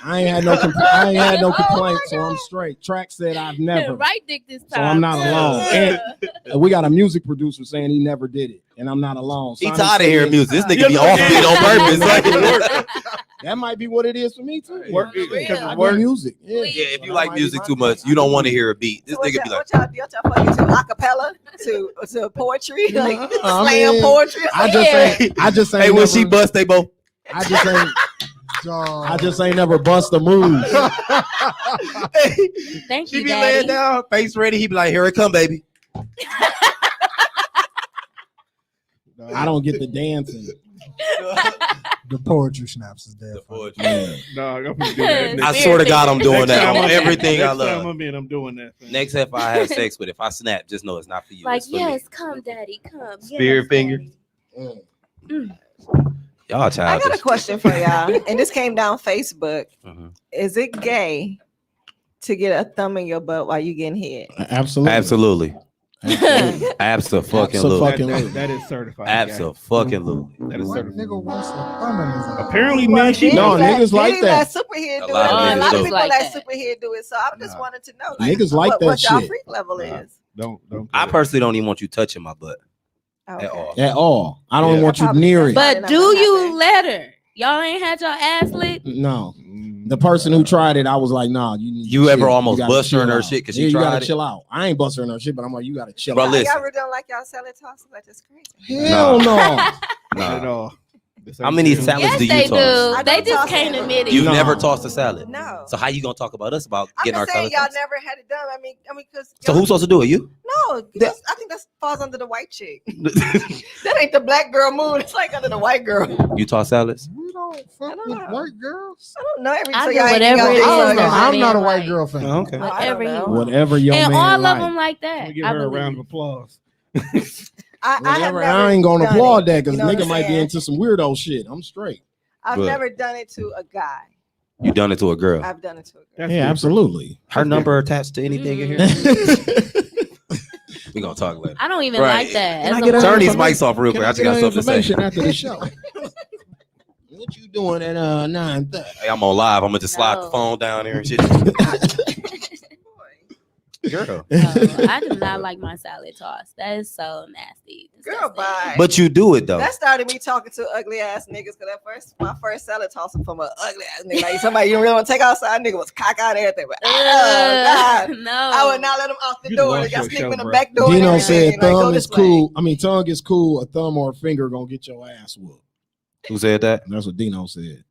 I ain't had no. I ain't had no complaints, so I'm straight. Track said I've never. Right dick this time. So I'm not alone. And we got a music producer saying he never did it, and I'm not alone. He Sonic tired of hearing said music. This nigga be off beat on purpose. Like, that might be what it is for me too. Work For real. because I it's do work. music. Yeah. yeah, if you like music too much, you don't want to hear a beat. This So what nigga be like, y'all fucking to acapella to poetry, like I slam mean, poetry. I just ain't. hey, when never, she bust, they both. I just ain't. Dog. I just ain't never bust a move. Thank She you, be Daddy. laying down, face ready. He be like, here it come, baby. I don't get the dancing. The poetry snaps is dead. Dog, I'm gonna do that. I swear to God, I'm doing Next that time on I'm- everything I next time love. I'm in, I'm doing that. fam. Next if I have sex with, if I snap, just know it's not for you. Like, It's for yes, me. come, Daddy, come. Spirit yes, finger. Daddy. Y'all I childish. got a question for y'all, and this came down Facebook. Mhm. Is it gay to get a thumb in your butt while you getting hit? Absolutely. Absolutely. Absolutely. That is certified. Absolutely. That is What certified. nigga wants a thumb in his eye? Apparently, man, she No, niggas like that. Superhead A do lot it. of A niggas lot of do. people Like that that. superhead do it. So I just wanted to know, like, Niggas like what that y'all shit. freak level is. Don't. I personally don't even want you touching my butt Okay. at all. At all. I don't Yeah. want you Probably near it. that's But not do gonna you happen. let her? Y'all ain't had your ass licked? No. The person who tried it, I was like, nah, you need to You ever chill. almost You gotta bust her in chill her out. shit 'cause Yeah, she you tried gotta it? chill out. I ain't busting her shit, but I'm like, you gotta chill Bro, out. listen. Y'all really don't like y'all salad tosses? Like that's crazy. Hell no. Not at Nah. all. This How ain't many good. salads Yes, do you they toss? do. I They don't just toss can't it. admit it. You've No. never tossed a salad. No. So how you gonna talk about us about I'm getting our just saying salad y'all tossed? never had it done. I mean, because So who's supposed to do it? You? no, I think that falls under the white chick. That ain't the black girl mood. It's like under the white girl. You toss salads? We don't fuck I don't with know. white girls. I don't know every. I so do y'all ain't- whatever y'all it do is. I don't so- know. my I'm not a man white like. girl fan. Oh, okay. I don't Whatever he know. wants. Whatever your And man all like. of them like Let that. me give I her a believe. round of applause. I have Whatever. never I ain't gonna done applaud it. that because You know what nigga I'm might be saying? into some weirdo shit. I'm straight. I've But- never done it to a guy. You done it to a girl? I've done it to a girl. That's Yeah, different. absolutely. Her number attached to anything in here? We gonna talk later. I don't even Right. like that. Can I As a get her Turn these information? mics off real Can quick. I I just get got her something to say. information after the show? What you doing at 9:30? Hey, I'm on live. I'm gonna just slide the No. phone down there and shit. Girl. I do not like my salad toss. That is so nasty. Girl, Disgusting. bye. But you do it though. That started me talking to ugly ass niggas because my first salad tossing from an ugly ass nigga. Like somebody you really want to take outside, nigga was cock out everything. But God, No. I would not let him out the You door. lost Y'all your sneak him show, in the bro. back door. and Dino everything. said Like, go thumb this is way. cool. I mean, tongue is cool. A thumb or a finger gonna get your ass whooped. Who said that? That's what Dino said.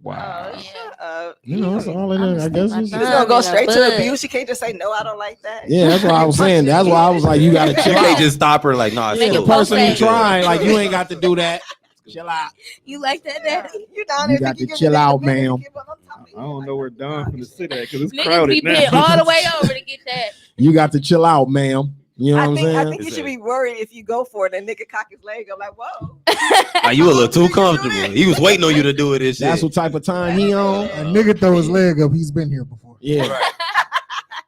Wow. Shut up. You know, that's all it I'm is. I gonna guess stick it's my You just thumb gonna go in a straight to bud. abuse. You can't just say no. I don't like that. yeah, that's what I was saying. That's why I was like, you gotta You chill can't out. just stop her like, nah, it's Yeah, Make the it cool. person who perfect. tried, like, you ain't got to do that. Chill out. You like that, Daddy? You down You there? got think to give chill me the out, business, ma'am. keep on top of you. I don't know where Don finna sit at because it's Niggas crowded be now. bent all the way over to get that. You got to chill out, ma'am. You know what I'm I saying? think you should be worried if you go for it and nigga cock his leg. I'm like, whoa. Like, you a little too comfortable. He was waiting on you to do it and shit. That's what type of time he on. A nigga throw his leg up. He's been here before. Yeah.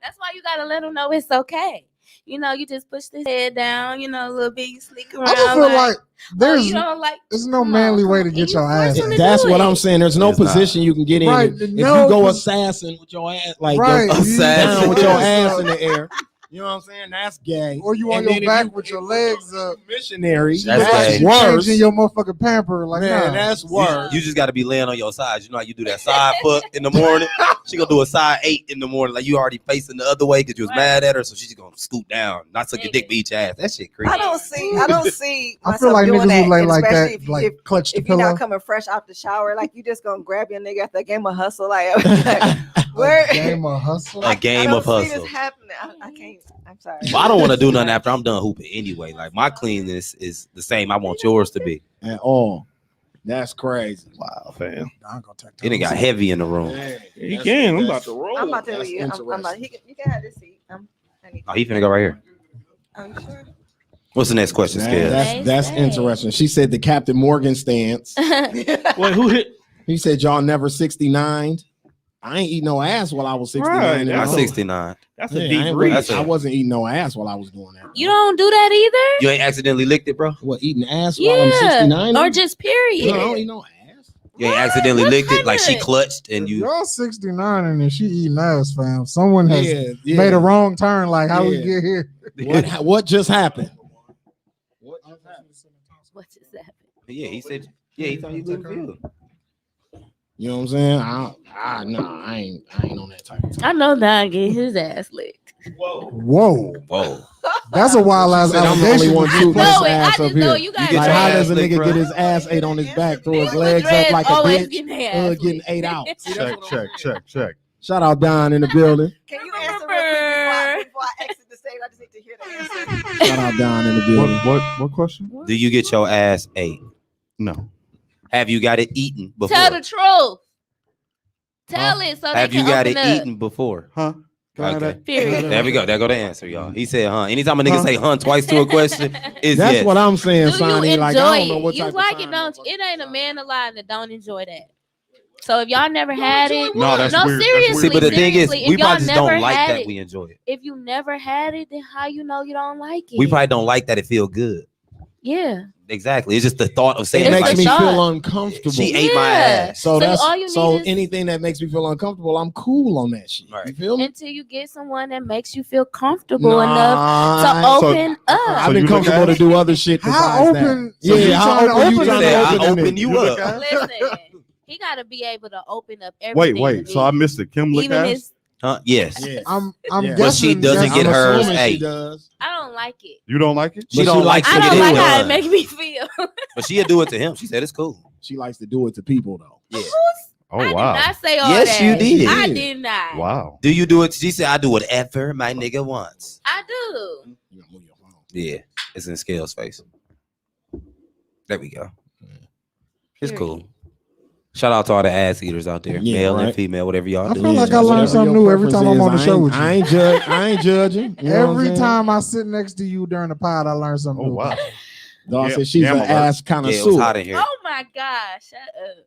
That's why you gotta let them know it's okay. You know, you just push the head down, you know, a little bit, you sneak around. I just feel like oh, there's you don't like there's no come manly on, way come to on. get You your ass. force him to That's do what it. I'm saying. There's no It's not. position you can get in. Right, If no, you go 'cause- assassin with your ass, like Right, go you- down with your ass in Yeah. the air. You know what I'm saying? That's gay. Or you on And your then if back you- with your legs up. Missionary. That's That's gay. worse. Changing your motherfucking pamper. Like, Man, nah. that's worse. You just got to be laying on your side. You know how you do that side foot in the morning? She gonna do a side 8 in the morning. Like, you already facing the other way because you was mad at her. So she's gonna scoot down. Not suck your dick, but eat your ass. That shit creepy. I don't see I feel myself like doing niggas that, who lay like especially that, if, like if, clutch the if you're pillow. not coming fresh out the shower, like you just gonna grab your nigga after a game of hustle, like where A game of hustle. A game I of don't see hustle. this happening. I can't. I'm sorry. Well, I don't want to do nothing after I'm done hooping anyway. Like, my cleanness is the same I want yours to be. At all. That's crazy. Wow, fam. It ain't got heavy in the room. He can. I'm about to roll. I'm about to tell That's you. I'm about, interesting. you can have this seat. Oh, he finna go right here. Are you sure? What's the next question, Scale? That's interesting. She said the Captain Morgan stance. Wait, who hit? He said y'all never 69. I ain't eat no ass while I was 69. Right, at I'm all. 69. That's Yeah, a I, deep ain't reach. really- I wasn't eating no ass while I was doing that. You don't do that either? You ain't accidentally licked it, bro? What, eating ass while I'm 69? Or just period. No, I don't eat no ass. You ain't accidentally licked it? Like, she clutched and If you... y'all 69 and then she eating ass, fam. Someone has Yeah. made a wrong turn. Like, how we Yeah. get here? What just happened? What just happened? Yeah, he said... Yeah, he thought you looked good. You know what I'm saying? I ain't on that type of time. I know Don get his ass licked. Whoa. Whoa. That's a wild ass Said I'm the only allegation. one shooting No, his I ass just up know here. you guys. get Like, your how ass does a licked, nigga bro. get his ass ate on his back, throw his People legs dreads up like a always bitch, getting their ass getting licked. ate out? Check. Shout out Don in the building. Can you answer real quick before I exit the stage? I just need to hear the answer. Shout out Don in the building. What question? Do you get your ass ate? No. Have you got it eaten before? Tell the truth. Tell it so Have they you can got open it up. eaten before? Huh? Okay. Period. There we go. There go the answer, y'all. He said, huh. Anytime a nigga say huh twice to a question, is That's yes. what I'm saying, Do you Sonny. enjoy Like, I don't know it? what You type like of it, time don't you? It ain't a man alive that don't enjoy that. So if y'all never had it, No, that's no, weird. That's seriously. See, but the thing is, seriously, we if y'all probably just never don't like had that it- we enjoy it. If you never had it, then how you know you don't like it? We probably don't like that it feel good. Yeah. Exactly. It's just the thought of saying It It's makes a me shot. feel uncomfortable. she ate my Yeah. ass. So that's all you need so is- anything that makes me feel uncomfortable, I'm cool on that shit. Right. You feel me? Until you get someone that makes you feel comfortable enough to Nah, open up. I've So been you look comfortable to ass? do other shit besides How open? that. So you Yeah, how trying to open you open trying it? Say, to I open open me? you look up. at- Listen, he got to be able to open up everything. Wait. So I missed it. Kim lick even ass? his. Huh? Yes. Yes. I'm Yeah. guessing. But she doesn't that's- get I'm hers. assuming Hey. she does. I don't like it. You don't like it? She But don't she like likes to I get don't it like how it done. makes me feel. But she'll do it to him. She said it's cool. She likes to do it to people though. Yeah. Oh I wow. did not say all Yes, that. you did. I did not. Wow. Do you do it? She said, I do whatever my nigga wants. I do. You gonna move your phone. Yeah. It's in Scale's face. There we go. It's cool. Shout out to all the ass eaters out there, Yeah, male and right. female, whatever y'all I do. feel like I Whatever learn something your new every time preference I'm on the is, show with you. I ain't judging. You know what I'm Every saying? time I sit next to you during the pod, I learn something Oh new. wow. Dog Yeah, said she's yeah, an I'm alert. ass kind of Yeah, it was hot in here. Oh my gosh. Shut up.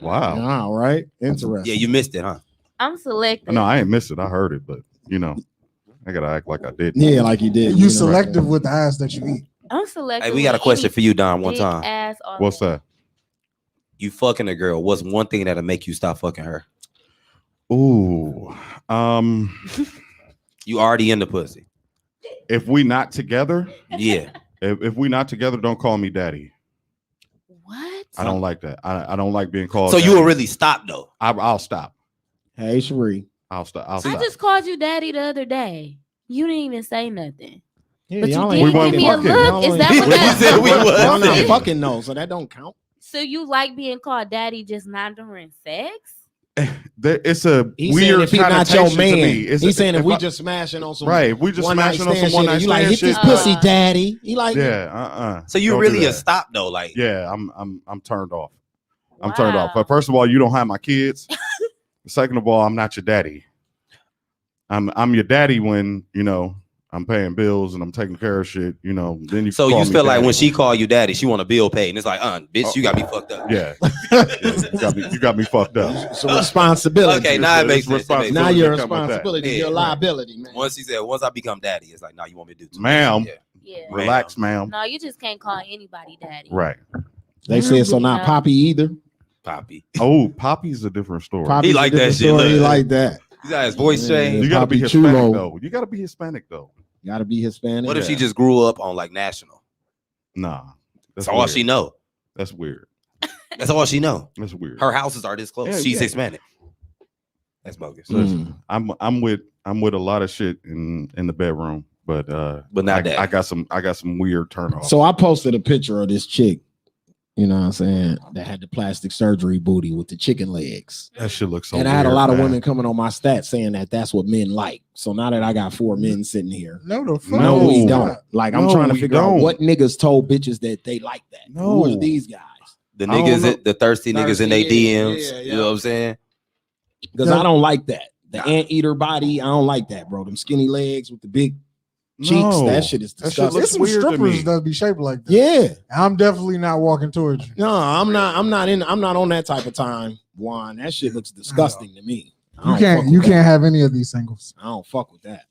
Wow. All right. Interesting. Yeah, you missed it, huh? I'm selective. No, I ain't missed it. I heard it, but I gotta act like I did. Yeah, like you did. You know. selective with the ass that you eat. I'm selective. Hey, we got a with question any for you, Don, one big time. Ass all What's that. that? You fucking a girl. What's one thing that'll make you stop fucking her? Ooh. You already in the pussy. If we not together, Yeah. if we not together, don't call me daddy. What? I don't like that. I don't like being called. So you daddy. will really stop though. I'll stop. Hey, Cherie. I'll stop. I'll I stop. just called you daddy the other day. You didn't even say nothing. Yeah, But you y'all did ain't give me a fucking. look. Y'all Is ain't- that what You said we was. Y'all not Is- fucking no, so that don't count. So you like being called daddy just not during sex? It's a He's weird saying if he's not your connotation to man, me. he's saying if we I- just smashing on some right, if we just one night smashing on stand some one shit, night and you like stand hit shit. this Uh, pussy, daddy. He like Yeah, So you Don't do really a that. stop though, like Yeah, I'm turned off. I'm turned off. Wow. But first of all, you don't have my kids. Second of all, I'm not your daddy. I'm your daddy when I'm paying bills and I'm taking care of shit. Then you. so call you me feel like daddy. when she call you daddy, she want a bill paid, and it's like, bitch, you got me fucked up. Yeah, you got me fucked up. it's a responsibility. Okay, now it makes It's sense. It makes Now sense. your Come with that. responsibility, Yeah, your right. liability, man. Once he said, once I become daddy, it's like, now you want me to do too Ma'am. much. Yeah. Yeah. Relax, ma'am. No, you just can't call anybody daddy. Right. They said so. Not No. Poppy either. Poppy. Oh, Poppy's a different story. Poppy's He like a different that shit, story. He look. like that. You got his voice Yeah. changed. You gotta be Poppy Hispanic Chulo. though. You gotta be Hispanic though. Got to be Hispanic. What if she Yeah. just grew up on like national? Nah, That's all she know. That's weird. That's all she know. That's weird. Her houses are this close. Yeah, She's yeah. Hispanic. That's bogus. Listen, I'm with a lot of shit in the bedroom, but not that. I got some weird turnoffs. So I posted a picture of this chick, you know what I'm saying, that had the plastic surgery booty with the chicken legs. that shit looks so. And I had a weird, lot of man. women coming on my stats saying that that's what men like. So now that I got 4 men sitting here, No, the fuck. no, we No. don't. Like I'm No, trying to we figure out don't. what niggas told bitches that they like that. Who No. are these guys? The I don't niggas, know. the thirsty niggas in their Thirsty, yeah, DMs. yeah, You know what I'm saying? Because Yeah. I don't like that. The anteater body, I don't like that, bro. Them skinny legs with the big cheeks, No. that shit is That shit disgusting. looks There's some weird to strippers me. that be shaped like that. Yeah. I'm definitely not walking towards you. No, I'm not on that type of time, Juan. That shit looks disgusting to me. I You don't can't. fuck You with can't that. have any of these singles. I don't fuck with that.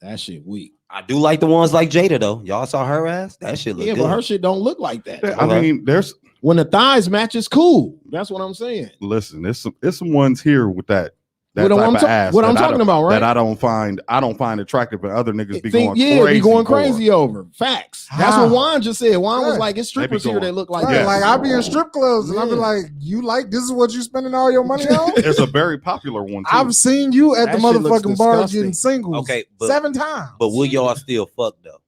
That shit weak. I do like the ones like Jada though. Y'all saw her ass? That shit look Yeah, good. but her shit don't look like that. I mean, there's When the thighs match, it's cool. That's what I'm saying. listen, there's some ones here with that What type I'm of ta- ass. what that I'm I talking don't- about, right? That I don't find attractive, and other niggas be Think- going yeah, crazy. be going for. crazy over. Facts. That's How? what Juan just said. Juan was Right. like, it's strippers They be here going- that look like Right, that. like I be in strip clubs and I be Yeah. like, you like this is what you spending all your money on? It's a very popular one too. I've seen you at That the shit looks motherfucking bar disgusting. getting singles. Okay, but 7 times. but will y'all still fuck though?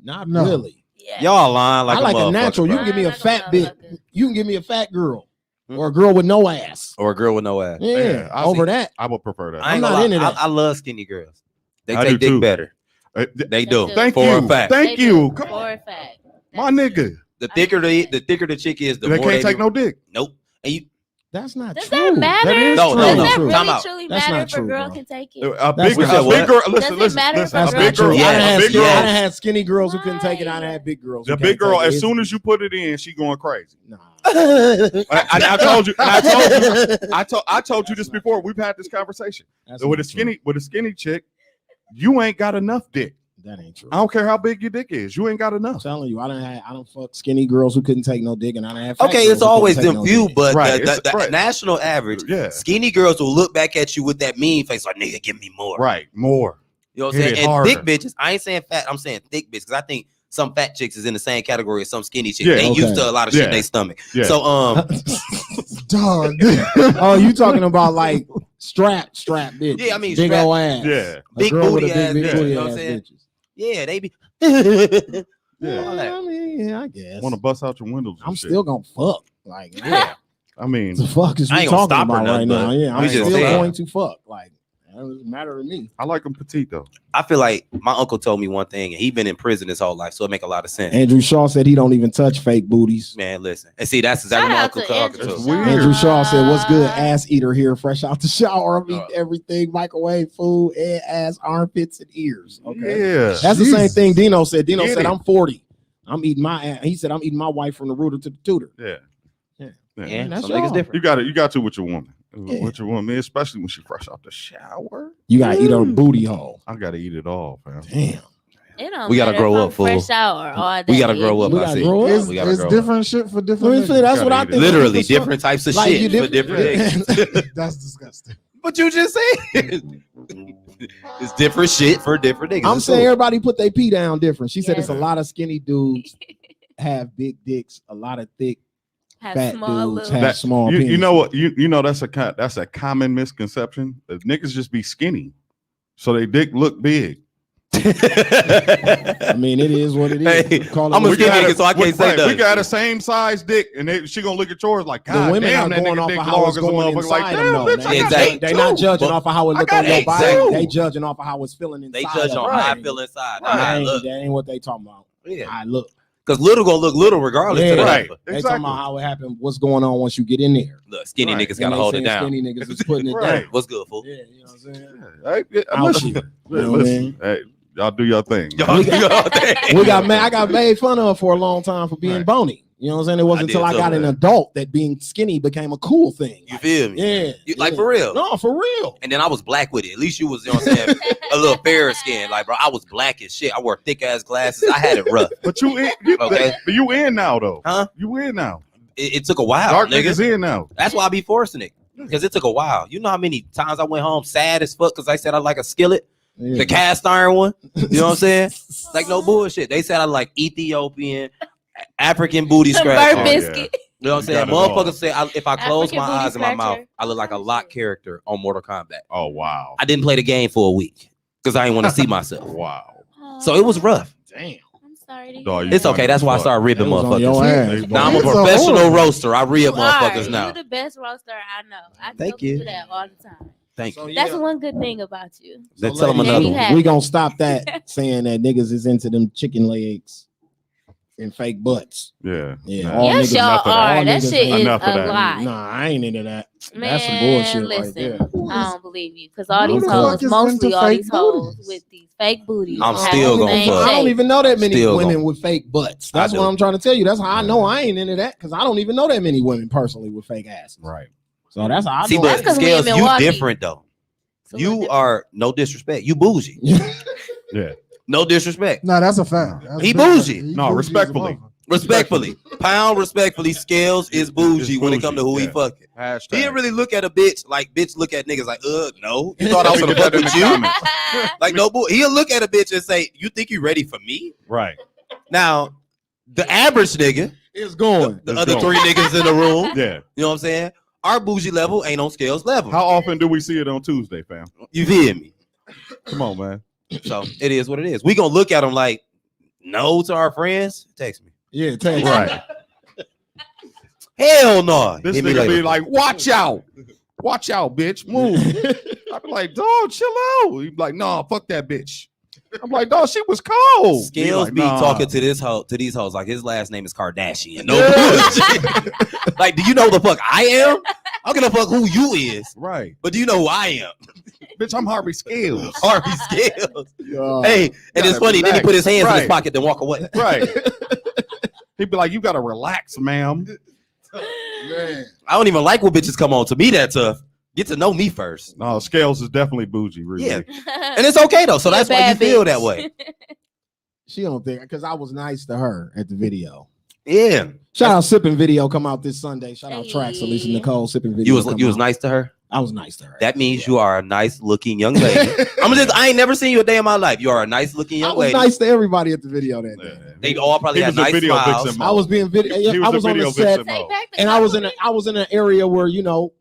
Not No. really. Yeah. Y'all lying like I like a motherfucker, natural. You bro. can give me a Like a fat bitch. motherfucker. You can give me a fat girl Hmm. or a girl with no ass. Or a girl with no ass. Yeah, Yeah, I over see. that. I would prefer that. I ain't I'm gonna not lie. into that. I love skinny girls. They I take do dick too. better. Th- They do. do. Thank For you. a fact. Thank They you. do, Come on, for a fact. my nigga. The thicker the thicker the chick is, the They more can't they take no dick. Nope. And you That's not Does true. that matter? That is No, true. no, Does no. that Time really out. truly That's matter not if a true, girl bro. can take it? A big Which that girl. what? Listen, Does it listen, matter listen. if A a big girl- girl. Yes. I done A had, big skinny, girl. I done had skinny girls who couldn't take it. I done Why? had big girls. The who big can't girl. take it. As It's- soon as you put it in, she going crazy. Nah. I told you. And I told you this before. We've had this conversation. That's With not a skinny chick, you ain't got enough dick. That ain't true. I don't care how big your dick is. You ain't got I'm enough. telling you, I don't fuck skinny girls who couldn't take no dick, and I done have fat Okay, girls it's who couldn't always take them no few, dick. but Right, the it's- right. national average, Yeah. skinny girls will look back at you with that mean face, like nigga, give me more. Right. More. You know what I'm Hit saying? it And harder. thick bitches, I ain't saying fat, I'm saying thick bitches, because I think some fat chicks is in the same category as some skinny chicks. Yeah, They okay. used to a lot of shit in Yeah. their stomach. Yeah. So Dog. Oh, you talking about like strap bitch? Yeah, I mean, big strap- old ass. Yeah. A Big girl with booty a ass big bitches, booty you know what ass I'm saying? bitches. yeah, they be Yeah. all that. I mean, yeah, I guess. Want to bust out your windows? and I'm shit. still gonna fuck. Like, Yeah. I mean, the fuck is I we ain't gonna talking stop her about right nothing, now? but Yeah, we I'm just still saying. going to fuck. Like, it doesn't matter to me. I like them petite though. I feel like my uncle told me one thing, and he been in prison his whole life, so it make a lot of sense. Andrew Shaw said he don't even touch fake booties. Man, listen, and see, that's exactly Shout my out uncle to talking Andrew to. Shaw. Weird. Andrew Shaw said, "What's good, ass eater here, fresh out the shower. I'm eating everything, microwave food, head, ass, armpits, and ears." Okay, Yeah. that's the same thing Dino said. Dino Get said, it. "I'm 40. I'm eating my ass." He said, "I'm eating my wife from the rooter to the tutor." Yeah. Yeah. Yeah, that's some niggas y'all. different. You got to with your woman. Yeah. With your woman, especially when she fresh out the shower. You gotta eat her booty hole. I gotta eat it all, fam. Damn. It don't We gotta matter grow if up, I'm fool. fresh out or all day. We gotta grow up. We I gotta see. grow up. It's, We gotta it's grow up. different shit for different Let me feel niggas. that's what I Gotta eat think. it. Literally People different types of like shit you for different niggas. That's disgusting. But you just said it's different shit for different niggas. I'm It's saying cool. everybody put their pee down different. She said Yes. it's a lot of skinny dudes have big dicks, a lot of thick Have fat small dudes little. have small You penises. know what? You know that's a common misconception. That niggas just be skinny, so they dick look big. I mean, it is what it is. Hey, Call it I'm a what it skinny is. nigga, so I can't say We nothing. got a same size dick, and she gonna look at yours like, The God women damn, are that going nigga off dick of how long it's as a going motherfucker. inside Like, them, damn, though. bitch, They I got Exactly. dick They not too. judging But off of how it I look got on your dick body. too. They judging off of how it's feeling inside. They judge of on them. how I feel inside, not how That I ain't, look. that ain't what they talking about. Yeah. I look. Because little gonna look little regardless. Yeah, to the right. heifer. They talking Exactly. about how it happened. What's going on once you get in there? Look, skinny Right. niggas And gotta they hold it saying down. Skinny niggas is putting it Right. down. What's good, fool? Yeah, you know what I'm saying. I'm Out listen, here. You know what I listen. mean? Hey, y'all do your thing. Y'all do your thing. We got I got made fun of for a long time for being Right. bony. You know what I'm saying? It wasn't I until did I too, got an man. adult that being skinny became a cool thing. You feel me? Yeah. You, like yeah. for real. No, for real. And then I was black with it. At least you was, you know what I'm saying, a little fairer skin. Like, bro, I was black as shit. I wore thick ass glasses. I had it rough. But you Okay. you in now though. Huh? You in now. It took a while, Dark nigga. niggas in now. That's why I be forcing it. Because it took a while. You know how many times I went home sad as fuck because I said I like a skillet? Yeah. The cast iron one. You know what I'm saying? Like no bullshit. They said I like Ethiopian, African booty scratcher. Burnt yeah. biscuit. You know what I'm saying? Got it all. Motherfuckers say if I close African my booty eyes and my mouth, scratcher. I look like a lock character on Mortal Kombat. Oh wow. I didn't play the game for a week because I didn't want to see myself. Wow. So it was rough. Damn. I'm sorry to Dog, hear you It's okay. That's why I started ribbing That was on your motherfuckers. ass. Now I'm a It's a professional horrible- roaster. I rib You motherfuckers are. now. You the best roaster I know. I tell Thank you. people that all the time. Thank So, you. That's yeah. one good thing about you. So, Let's tell them ladies, There another you one. have we it. gonna stop that saying that niggas is into them chicken legs and fake butts. Yeah. Yeah, Nah. all Yes, niggas- y'all enough of that. are. All That niggas shit ain't is enough of a that. lie. Nah, I ain't into that. Man, That's some bullshit right listen, there. I don't believe you because all Who these the hoes, fuck is mostly into all fake these hoes booties? with these fake booties. I'm have still the gonna same fuck. I don't shape. even know that many Still women gonna- with fake butts. That's I what do. I'm trying to tell you. That's how I know I ain't into that because I don't even know that many women personally with fake asses. Right. So that's how I See, know. That's but 'cause we in Scales, you Milwaukee. different though. It's a little You different. are no disrespect. You bougie. Yeah. No disrespect. No, that's a fact. That's He a big fact. bougie. He No, bougie as a respectfully. motherfucker. Respectfully. Pound respectfully. Scales is bougie when it comes to who he yeah. fucking. Hashtag. He didn't really look at a bitch like bitch look at niggas like, no. You thought I was Let gonna me get fuck that in with the you? comments. Like no bull. He'll look at a bitch and say, you think you ready for me? Right. Now, the average nigga, It's going. the It's other going. three niggas in the room, Yeah. you know what I'm saying? Our bougie level ain't on Scales level. How often do we see it on Tuesday, fam? You feel me? Come on, man. So it is what it is. We gonna look at them like, no to our friends. Text me. Yeah, tell you. Right. Hell no. This Hit me nigga later. be like, watch out. Watch out, bitch. Move. I be like, dog, chill out. He be like, nah, fuck that bitch. I'm like, dog, she was cold. He Scales like, be nah. talking to these hoes like his last name is Kardashian. No Yeah. bullshit. Like, do you know who the fuck I am? I don't give a fuck who you is. Right. But do you know who I am? Bitch, I'm Harvey Scales. Harvey Scales. Hey, and it's funny. Then he put his hands in his pocket, then walk away. Right. He'd be like, you gotta relax, ma'am. Man. I don't even like when bitches come on to me that tough. Get to know me first. No, Scales is definitely bougie, really. Yeah. And it's okay though. So that's why you feel that way. She don't think because I was nice to her at the video. Yeah. Shout out Sipping video come out this Sunday. Shout out Tracks, Alicia Nicole Sipping video. You was nice to her? I was nice to her. That means you are a nice looking young lady. I ain't never seen you a day in my life. You are a nice looking young lady. I was nice to everybody at the video that day. They all probably had nice smiles. I was being video. I was on the set, and I was in an area where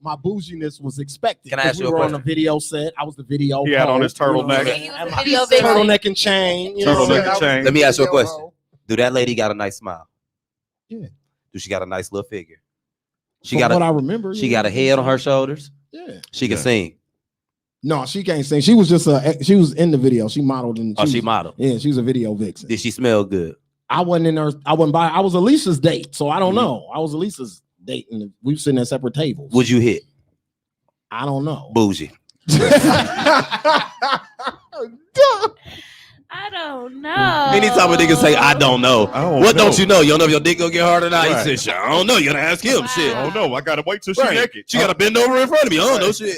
my bouginess was expected. Can I ask you a were question? on a video set. I was the video. He had on his turtleneck. Turtleneck and chain. Turtleneck and chain. Let me ask you a question. Do that lady got a nice smile? Yeah. Do she got a nice little figure? She From got what I remember. She got a head on her shoulders. Yeah. She can sing. No, she can't sing. She was just she was in the video. She modeled in. She modeled. Yeah, she was a video vixen. Did she smell good? I wasn't in her. I wasn't by. I was Alicia's date, so I don't know. I was Alicia's date, and we were sitting at separate tables. Would you hit? I don't know. Bougie. I don't know. Anytime a nigga say, I don't know. What don't you know? You don't know if your dick gonna get hard or not. Right. He said, I don't know. You gotta ask him. Shit. I don't know. I gotta wait till she Right. naked. She gotta bend over in front of me. I don't know shit.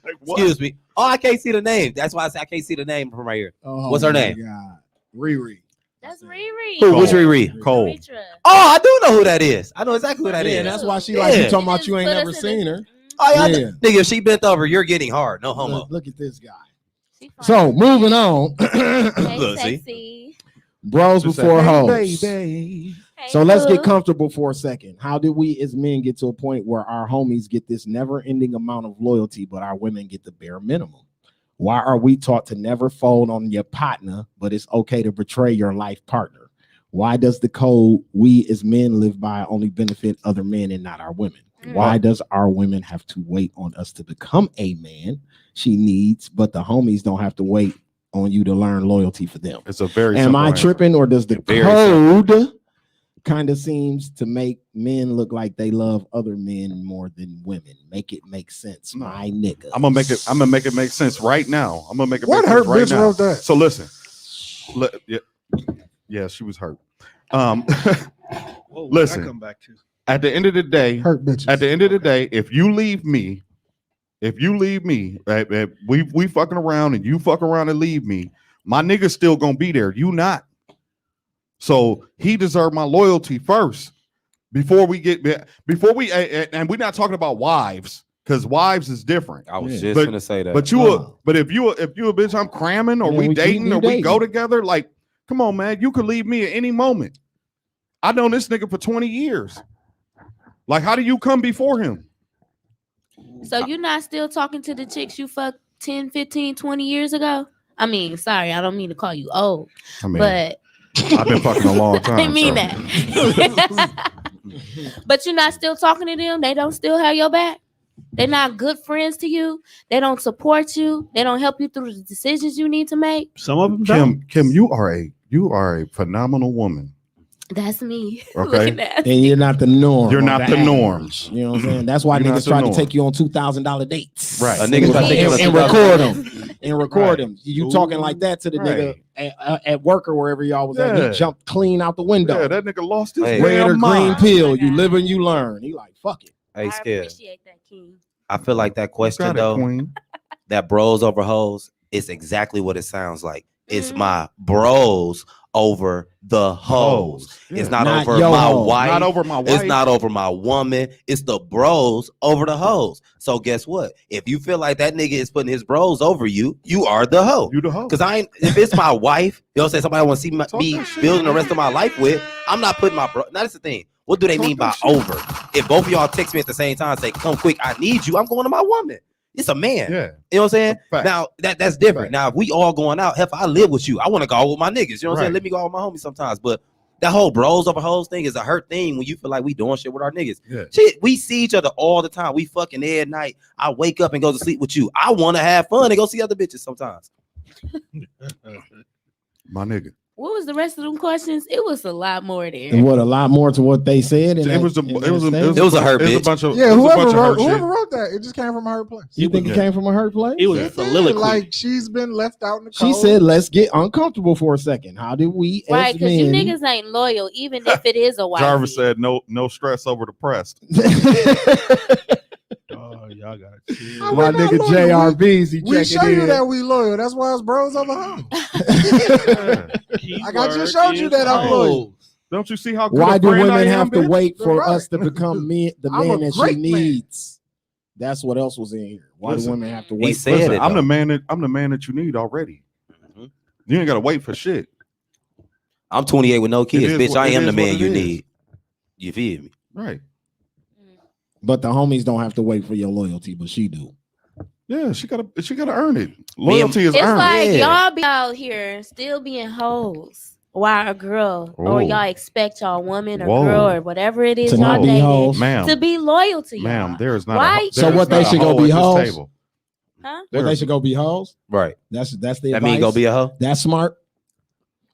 Excuse me. Oh, I can't see the name. That's why I say I can't see the name from right here. Oh, what's her my name? God. Riri. That's Riri. Who? What's Riri? Cole. Ritra. Oh, I do know who that is. I know exactly who that is. Yeah, that's why she like you talking about you ain't Put us never in seen her. Oh, yeah. Yeah. Nigga, if she bent over, you're getting hard. No homo. Look at this guy. She fine. So moving on. Hey, Look, see? sexy. Bros Just before say, hoes. Hey, So let's boo. get comfortable for a second. How did we as men get to a point where our homies get this never-ending amount of loyalty, but our women get the bare minimum? Why are we taught to never fold on your partner, but it's okay to betray your life partner? Why does the code we as men live by only benefit other men and not our women? Why does our women have to wait on us to become a man she needs, but the homies don't have to wait on you to learn loyalty for them? It's a very Am simple I answer. tripping, or does the Very code kind of seems to make men look like they love other men more than women? Make it make sense, No. my nigga. I'm gonna make it make sense right now. I'm gonna make it What make hurt sense right bitch now. wrote that? So listen. Yeah, she was hurt. Whoa, Listen. I come back to. At the end of the day, Hurt bitches. at the end of the day, if you leave me, we fucking around and you fuck around and leave me, my nigga's still gonna be there. You not. So he deserved my loyalty first before we and we're not talking about wives, because wives is different. I was Yeah. just gonna say that. But if you a bitch I'm cramming, or Yeah, we we dating, or we dating. go together, like, come on, man, you could leave me at any moment. I known this nigga for 20 years. Like, how do you come before him? So you're not still talking to the chicks you fucked 10, 15, 20 years ago? I mean, sorry, I don't mean to call you old, I mean, but I've been fucking a long time. I mean so. that. But you're not still talking to them? They don't still have your back? They're not good friends to you? They don't support you? They don't help you through the decisions you need to make? Some of them don't. Kim, you are a phenomenal woman. That's me. Okay. Look at that. And you're not the norm. You're or not the norm. average. You know what I'm saying? That's why You're not niggas the try to norm. take you on $2,000 dates. Right. A nigga try to take you on and $2,000 record them. And record Right. them. You talking like that to the Right. nigga at work or wherever y'all was at. Yeah. He jumped clean out the window. Yeah, that nigga lost his Hey. Red or damn green mind. pill. Oh my You God. live and you learn. He like, fuck it. Hey, I Scared. appreciate that, King. I feel like that question Got it, though, queen. that bros over hoes, is exactly what it sounds like. It's Mhm. my bros over the hoes. Yeah. It's not, Not over your my hoe. wife. Not over my wife. It's not over my woman. It's the bros over the hoes. So guess what? If you feel like that nigga is putting his bros over you, you are the hoe. You the hoe. Because if it's my wife, you know what I'm saying, somebody I want to see Talk me that shit. building the rest of my life with, I'm not putting my bro. Now that's the thing. What do they Talk mean by that shit. over? If both of y'all text me at the same time and say, come quick, I need you, I'm going to my woman. It's a man. Yeah. You know what I'm saying? Fact. Now that's different. Fact. Now if we all going out, if I live with you, I want to go out with my niggas. You know what I'm saying? Right. Let me go out with my homies sometimes. But that whole bros over hoes thing is a hurt thing when you feel like we doing shit with our niggas. Yeah. Shit, we see each other all the time. We fucking every night. I wake up and go to sleep with you. I want to have fun and go see other bitches sometimes. My nigga. What was the rest of them questions? It was a lot more there. And what a lot more to what they said. It was a hurt It was a bitch. Bunch of, Yeah, it was a bunch whoever of hurt wrote that, it just came from a hurt place. You think it came from a hurt place? It was a soliloquy. Like she's been left out in the She cold. said, "Let's get uncomfortable for a second. How did we, Right, as because you men?" niggas ain't loyal, even if it is a wife. Jarvis said, "No stress over the pressed." Oh, y'all got How My we not nigga loyal? JRBs, We show you that we loyal. That's why it's bros over home. Like I just showed you that I'm loyal. Don't you see how good Why a do friend I women am, have to bitch? wait for Right. us to become men, the I'm man a that she great man. needs? That's what else was in here. Why Listen, do women have to He wait? said Listen, it. I'm though. the man that you need already. Mhm. You ain't gotta wait for shit. I'm 28 with no kids, is bitch. what- I it am the is what man it you is. need. You feel me? Right. But the homies don't have to wait for your loyalty, but she do. Yeah, she gotta earn it. Loyalty is It's earned. like Yeah. y'all be out here still being hoes. While a girl Whoa. or y'all expect y'all woman or Whoa. girl or whatever it is To y'all not be dating hoes. Ma'am. to be loyal to y'all. Ma'am, there is not Why? So what they should go be hoes? Table. Huh? Well, they should go be hoes. Right. That's the That advice. mean go be a hoe. That's smart.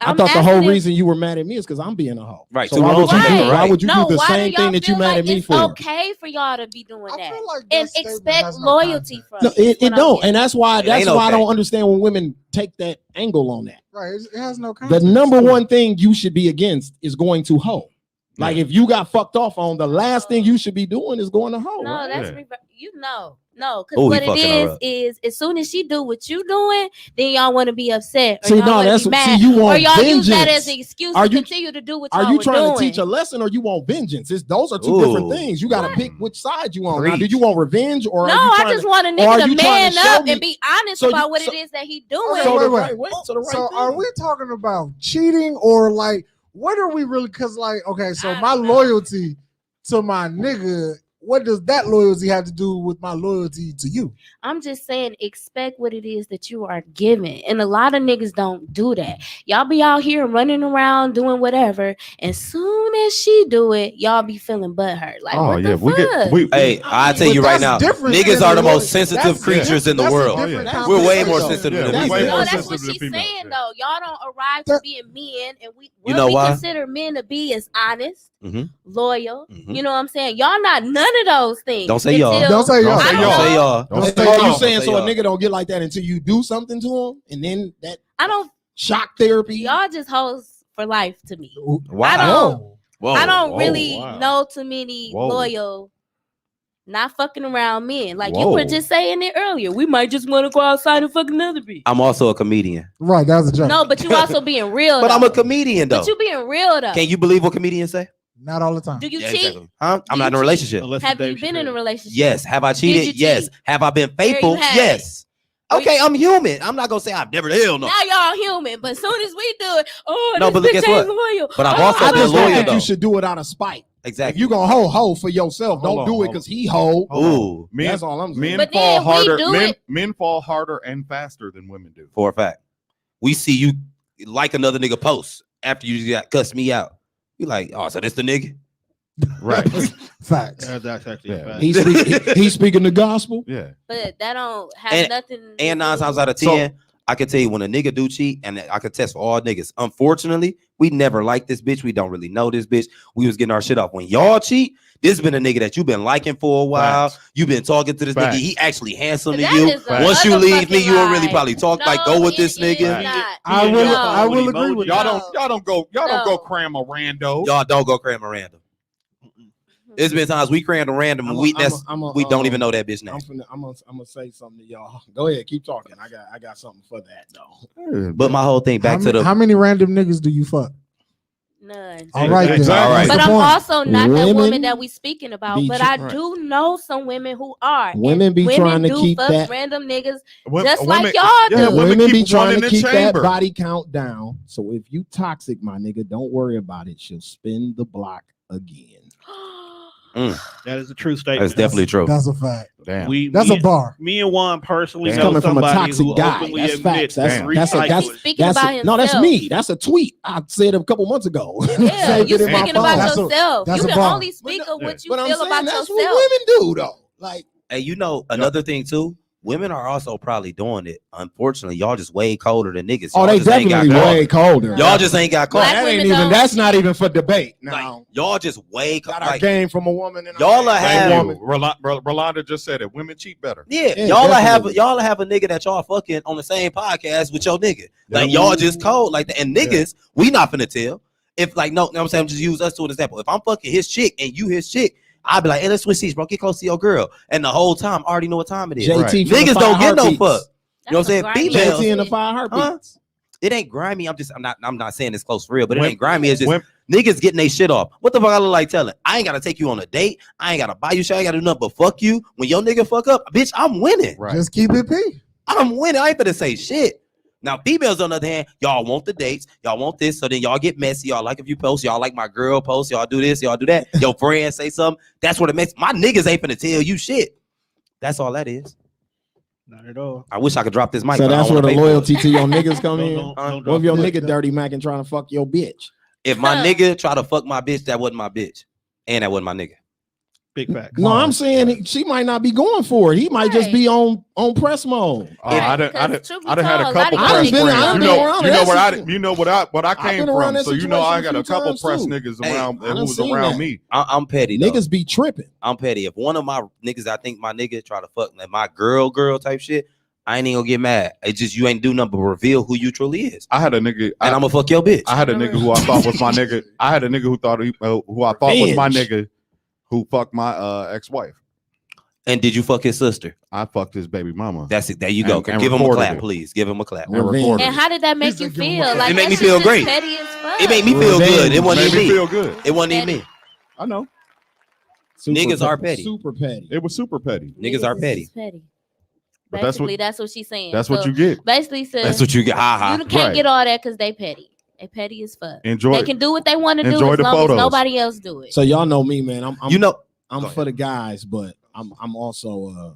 I I'm thought the whole asking if- reason you were mad at me is because I'm being a hoe. Right. So Two why wrongs would you don't do, make a why right. would you do the why same do y'all thing that you feel mad like at me it's for? okay for y'all to be doing I that feel like that and statement expect has no loyalty context. from No, you, is it what I'm don't, getting and that's why It ain't I okay. don't understand when women take that angle on that. Right. It has no The context. number one thing you should be against is going to hoe. Like if you got fucked off on, the last thing you should be doing is going to hoe. No, right? that's Yeah. no, because Ooh, he what it fucking her up. is as soon as she do what you doing, then y'all want to be upset. Or See, y'all no, wanna that's be mad, see, you or want y'all use that vengeance. as an excuse Are to you- continue to do what Are y'all you were trying doing. to teach a lesson or you want vengeance? Those are two different Ooh. things. You got to pick which side you want. Now, do Preach. you want revenge or No, are you I trying just to, want a or nigga are to you trying man to show up me- and be honest so you- about what so- it is that he doing. Okay, so wait, the wait. right way, so the right So thing. are we talking about cheating or like what are we really? Because like okay, so I my don't know. loyalty to my nigga, what does that loyalty have to do with my loyalty to you? I'm just saying, expect what it is that you are giving. And a lot of niggas don't do that. Y'all be out here running around doing whatever. And soon as she do it, y'all be feeling butthurt. Like, Oh what yeah, the we fuck? get we Hey, I tell But you right that's now, different niggas than are the loyalty. most sensitive That's creatures in the that's a world. different That's We're way more conversation. sensitive Yeah, than we these way No, more niggas. that's what sensitive she's than females. saying though. Y'all don't arrive That- to being men, and what know we why? consider men to be is honest, Mhm. loyal. Mhm. You know what I'm saying? Y'all not none of those things. Don't say y'all. until- Don't say y'all. Don't say I don't y'all. Don't say know. y'all. Don't So say you y'all. saying Don't say so a y'all. nigga don't get like that until you do something to him, and then that I don't. shock therapy. Y'all just hoes for life to me. Wow. I don't. Whoa. I don't whoa, really wow. know too many Whoa. loyal, not fucking around men. Like you Whoa. were just saying it earlier. We might just want to go outside and fuck another bitch. I'm also a comedian, Right, that was a joke. No, but you also being real. but I'm a though. comedian though. But you being real though. Can you believe what comedians say? Not all the time. Do you Yeah, cheat? exactly. Huh? I'm Do not in you a cheat? relationship. Unless Have it's you Dave been in a Chappelle. relationship? Yes. Have I cheated? you Yes. cheat? Have I been There you faithful? have Yes. Okay, I'm human. I'm not gonna say I've never hell no. Now y'all human, but as soon as we do it, oh, No, this but look, bitch guess ain't what? loyal. But I've Oh, also I been just don't loyal, think though. you should do it out of spite. If Exactly. you gonna hoe for yourself, Hold don't on, do it hold because he hoe. Ooh, Men, That's all I'm saying. men But fall then we harder. do Men, it- men fall harder and faster than women do. for a fact. We see you like another nigga post after you got cussed me out. You like, oh, so this the nigga? Right. Facts. That's actually Yeah. a fact. He's speaking the gospel. Yeah. But that don't have And- nothing. to And 9 do- times out of 10, I can tell you when a nigga do cheat, and I can test for all niggas. Unfortunately, we never like this bitch. We don't really know this bitch. We was getting our shit off. When y'all cheat, this been a nigga that you've been liking for a while. Facts. You've been talking to this Facts. nigga. He actually handsome to That you. is the Once you leave me, motherfucking you don't really lie. probably talk like No, go with it this is nigga. not. I will. No. I will agree with Y'all that. don't go No. cram a rando. Y'all don't go cram a random. There's been times we crammed a random and we don't even know that bitch name. I'm gonna say something to y'all. Go ahead, keep talking. I got something for that though. But my whole thing back to the How many random niggas do you fuck? None. All right, then. Exactly. All right. What's But the I'm point? also not that Women woman that we speaking about. be But che- I right. do know some women who are. And Women be trying to do keep fuck that- random niggas Women- just women- like y'all yeah, do. women Women be keep trying one in to the keep chamber. that body count down. So if you toxic, my nigga, don't worry about it. She'll spin the block again. That is a true statement. That's definitely true. That's a fact. Damn. That's a bar. Me and Juan personally Damn. know Coming from a somebody toxic who guy. openly That's admits facts. Damn. That's recycling. He's speaking about no, that's himself. me. That's a tweet I said a couple months ago. Yeah, Saved you it in my speaking phone. about That's a- yourself. that's You a can bar. only speak of what you But I'm feel saying about that's yourself. what women do though. Like Hey, you know another thing too. women are also probably doing it. Unfortunately, y'all just way colder than niggas. Oh, Y'all they just ain't got definitely caught. way colder. Y'all just ain't got caught. Black That ain't women even. don't That's not even for debate. Now Like, y'all just way got like, our game from a woman. And y'all are have Thank you. Rolanda just said it. Women cheat better. yeah, Yeah, y'all definitely. have a nigga that y'all fucking on the same podcast with your nigga. Like y'all just cold like that. And niggas, we not finna tell. If like no, I'm saying just use us to an example. If I'm fucking his chick and you his chick, I'll be like, hey, let's switch seats, bro. Get close to your girl. And the whole time I already know what time it is. JT Right. from the Niggas don't 5 get no heartbeats. fuck. You know what I'm saying? That's a Females, JT in the 5 heartbeats. Huh? It ain't grimy. I'm not saying it's close for real, but it When- ain't grimy. It's just when- niggas getting their shit off. What the fuck I look like telling? I ain't gotta take you on a date. I ain't gotta buy you shit. I ain't gotta do nothing but fuck you. When your nigga fuck up, bitch, I'm winning. Right. Just keep it P. I'm winning. I ain't finna say shit. Now, females on the other hand, y'all want the dates, y'all want this, so then y'all get messy. Y'all like if you post, y'all like my girl post, y'all do this, y'all do that. Your friends say something. That's what it makes. My niggas ain't finna tell you shit. That's all that is. Not at all. I wish I could drop this mic. So but I that's don't where the wanna pay for it. loyalty to your niggas come in. Don't What if drop your it. nigga dirty Mac and trying to fuck your bitch? If my nigga try to fuck my bitch, that wasn't my bitch, and that wasn't my nigga. Big facts. No, I'm saying she might not be going for it. He might just be on press mode. I done had a truth be couple told, a lot press of friends. I've been around You know what I I've came been around from. that So you know I situation got a a few couple times, press too. niggas Hey, around I who done was seen around that. me. I'm petty though. Niggas be tripping. I'm petty. If one of my niggas, I think my nigga try to fuck like my girl type shit, I ain't even gonna get mad. It's just you ain't do nothing but reveal who you truly is. I had a nigga, And I'm gonna fuck your bitch. I had a nigga who I thought was my nigga. I had a nigga who I thought was my Revenge. nigga, who fucked my ex-wife. And did you fuck his sister? I fucked his baby mama. That's it. There you go. And Give him a recorded clap, it. please. Give him a clap. And recorded And it. how did that make He you said, give him feel? a- Like It made that me shit feel just great. petty as fuck. It made me feel good. It wasn't Made even me me. feel good. It wasn't even me. I know. Niggas are petty. Super petty. It was super petty. Niggas are is petty. just petty. But that's Basically, what- that's what she's saying. That's what So, you get. Basically, says That's what you get. Ha ha. you can't Right. get all that because they petty. They petty as fuck. Enjoy. They can do what they want to do Enjoy as the long photos. as nobody else do it. So y'all know me, man. I'm You know, I'm Go for the guys, but I'm also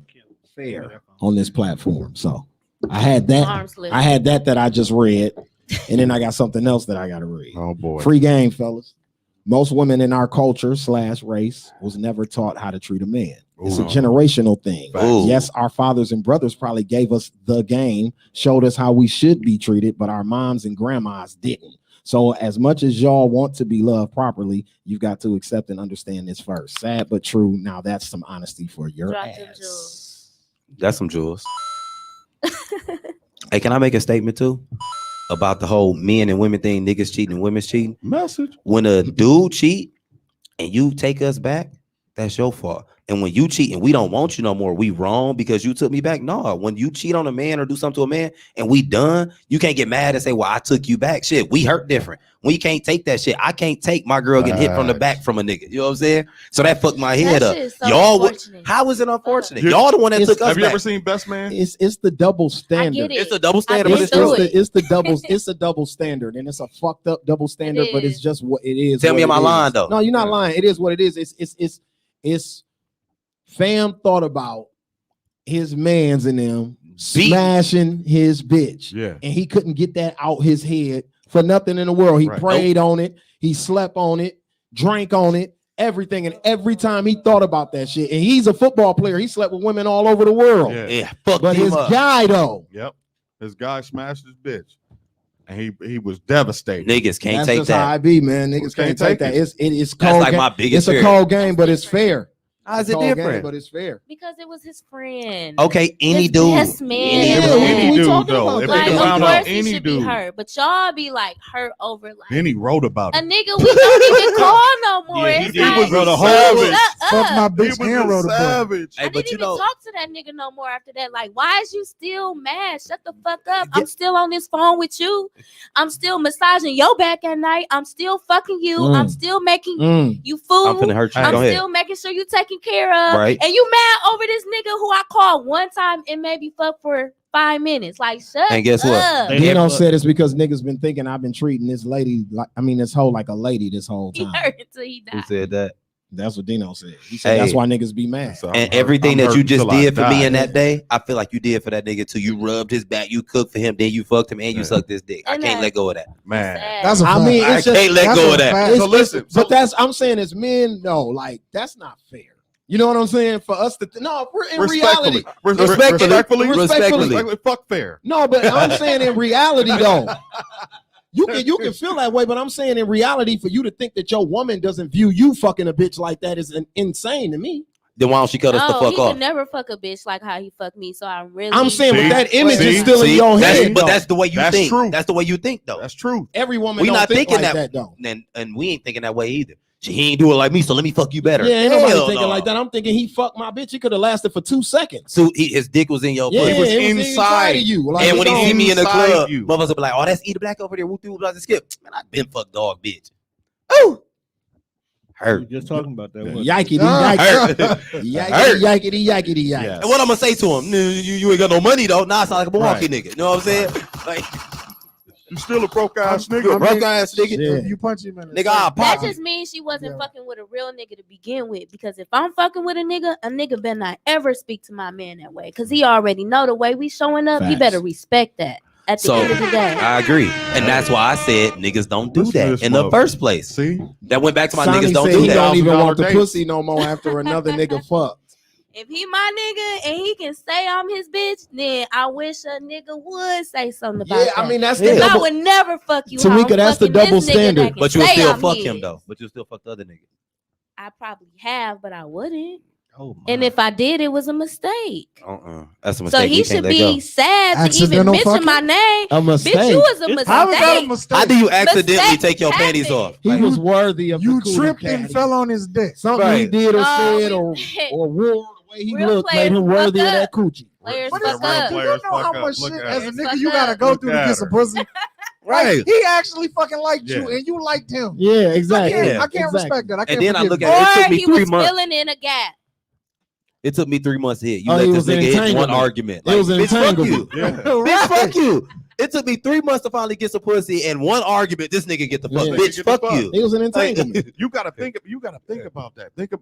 fair on this platform. So I had Arms that. lifted. I had that I just read, and then I got something else that I got to read. Oh boy. Free game, fellas. Most women in our culture / race was never taught how to treat a man. It's a Ooh. generational thing. Ooh. Yes, our fathers and brothers probably gave us the game, showed us how we should be treated, but our moms and grandmas didn't. So as much as y'all want to be loved properly, you've got to accept and understand this first. Sad but true. Now that's some honesty for your Drop them ass. jewels. that's some jewels. Hey, can I make a statement too about the whole men and women thing? Niggas cheating and women's cheating. Message. When a dude cheat and you take us back, that's your fault. And when you cheat and we don't want you no more, we wrong because you took me back. No, when you cheat on a man or do something to a man and we done, you can't get mad and say, well, I took you back. Shit, we hurt different. We can't take that shit. I can't take my girl getting hit from the back from a nigga. You know what I'm saying? So that fucked my head That up. shit is so Y'all would, unfortunate. how is it unfortunate? You- Y'all the one that took us Have you back. ever seen Best Man? It's the double I standard. get it. It's a double standard, I've but been it's through true. it. It's a double standard, and it's a fucked up double standard, but it's is. just what it is. Tell me, what am I it is. lying though? No, you're not lying. It is what it is. It's fam thought about his mans and them smashing his bitch. Yeah. And he couldn't get that out his head for nothing in the world. He Right. prayed on it, he slept on it, drank on it, everything. And every time he thought about that shit, and he's a football player, he slept with women all over the world. Yeah. Yeah, fuck But him his up. guy though, Yep. His guy smashed his bitch, and he was devastated. Niggas can't that's take just how I that. be, man. Niggas can't take that. it. It's That's cold like game. my biggest It's a fear. cold game, but it's fair. How's It's it a cold game, different? but it's fair. Because it was his friend. Okay, any His dude. best man. Any Yeah, dude. we Any dude, talking though. about If that. they Like, can of found out course he any should be dude, hurt, but y'all be like hurt over like then he wrote about a it. nigga we don't even call no more. Yeah, he It's did. like, He was a shut savage. Fuck my up. He bitch and was wrote a a book. savage. Hey, I but didn't you even know, talk to that nigga no more after that. Like, why is you still mad? Shut the fuck up. I'm still on this phone with you. I'm still massaging your back at night. I'm still fucking you. I'm still making you food. I'm finna hurt you. I'm Go ahead. still making sure you taken care of. Right. And you mad over this nigga who I called one time and maybe fuck for 5 minutes. Like, shut And guess what? up. They- Dino have- said it's because niggas been thinking I've been treating this lady this hoe like a lady this whole He time. hurt until he Who died. said that? That's what Dino said. He said that's Hey. why niggas be mad. So And I'm everything hurt that you just until I did for me die. in that day, I feel like you did for that nigga too. You rubbed his back, you cooked for him, then you fucked him, and you Yeah. sucked his dick. I And can't that- let go of that. Man. Sad. That's a I fact. mean, I it's just can't let that's go a of that. fact. it's- So listen, but I'm saying as men, no, like that's not fair. You know what I'm saying? For us to no, we're in reality. Respectfully. Fuck fair. No, but I'm saying in reality though. You can feel that way, but I'm saying in reality, for you to think that your woman doesn't view you fucking a bitch like that is insane to me. Then why don't she cut us the fuck he off? could never fuck a bitch like how he fucked me. So I'm saying with that image is still in your head. But that's the way you That's think. true. That's the way you think, though. That's true. Every woman We don't not think thinking like that though. And we ain't thinking that way either. He ain't do it like me, so let me fuck you better. Yeah, ain't Hell nobody thinking no. like that. I'm thinking he fucked my bitch. He could have lasted for 2 seconds. So his dick was in your Yeah, pussy. it was inside of you. Like, And when he see me in the inside club, you. motherfuckers will be like, "Oh, that's Eat Black over there." Woo through blah skip. Man, I been fucked dog, bitch. Oh, hurt. We just talking about that. Yikety yakety. Yes. And what I'm gonna say to him? You ain't got no money though. Nah, I sound like a Milwaukee nigga. You know what I'm saying? Like, you still a broke ass nigga. broke ass nigga. If you punch him in the Nigga, I'll That pop just means she wasn't fucking with a real nigga to begin with. Because if I'm fucking with a nigga better not ever speak to my man that way. Because he already know the way we showing up. He Facts. better respect that. At the end of the day. I agree, and that's why I said niggas don't do Listen to that this in the motherfucker. first place. See, that went back to my Sonny niggas don't said do he that. don't even want the dates. pussy no more after another nigga fuck. If he my nigga and he can say I'm his bitch, then I wish a nigga would say something about Yeah, that. I mean that's the 'Cause I double. would never fuck you. Tamika, how I'm that's the fucking this double nigga that standard. can But you would say still I'm fuck his. him though. But you still fuck the other nigga. I probably have, but I wouldn't. Oh my. And if I did, it was a mistake. That's a mistake. So he we should can't let go. be sad to even Accidental mention fucking? my name. A mistake. Bitch, you was a mistake. How is that a mistake? How do you accidentally Mistakes take your panties happen. off? He Like, was worthy of You the cootie tripped caddy. and fell on his dick. Something he Right. did or No, said we- or wore the way he Real looked made him players worthy of fuck that up. coochie. Players But fuck it's like, up. do you Players know fuck how up. much Look shit at as a her. nigga you gotta go Look through to at get some her. pussy? Right. Like, he actually fucking liked you Yeah. and you liked him. Yeah, exactly. I can't Exactly. respect that. I can't And then I forgive look you. at it. It took Or me he 3 was months. filling in a gap. It took me 3 months to hit. You Oh, let he this was an nigga hit one entanglement. argument. It was an bitch, fuck you. entanglement. Yeah. Bitch, fuck you. It took me 3 months to finally get some pussy, and one argument, this nigga get the fuck. Yeah. Bitch, Get the fuck fuck. you. It was an entanglement. You gotta think. You gotta think about that. Think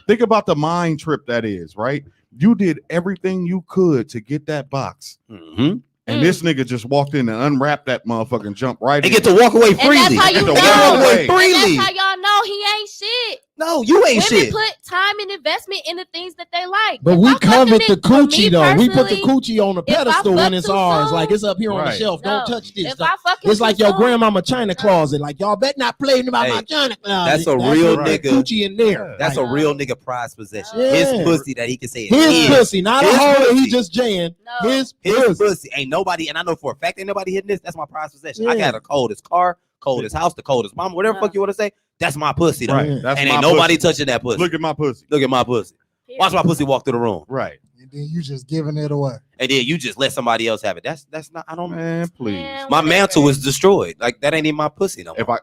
Think about the mind trip that is. Right. You did everything you could to get that box, Mhm. and this nigga just walked in and unwrapped that motherfucking jump right. And in. get to walk away And freely. that's how you Get know. to Get to walk away And And freely. that's how y'all know he ain't shit. No, you ain't Women shit. put time and investment in the things that they like. But If we I fucking covered it- the for me coochie though. We put the personally, coochie on the if I pedestal when fuck it's too ours. soon- Like it's up here on the Right. shelf. Don't No. touch this. If I fucking It's like your too grandmama China closet. Like y'all bet not play about my Hey, China closet. that's a real the nigga. coochie in there. That's Like, a real nigga prize possession. Yeah. His pussy that he can say is his pussy, not His a hoe that he pussy. just jaying. No. His His pussy. pussy. Ain't nobody, and I know for a fact ain't nobody hitting this. That's my prize possession. I Yeah. got the coldest car, coldest house, the coldest mama, whatever the fuck you want to say. That's my pussy though. Right. Yeah. That's And my ain't nobody pussy. touching that pussy. Look at my pussy. Look at my pussy. Watch my pussy walk through the room. Right. And then you just giving it away. And then you just let somebody else have it. That's not, I don't, Man, please. Man, my whatever. mantle is destroyed. Like that ain't even my pussy no more. If I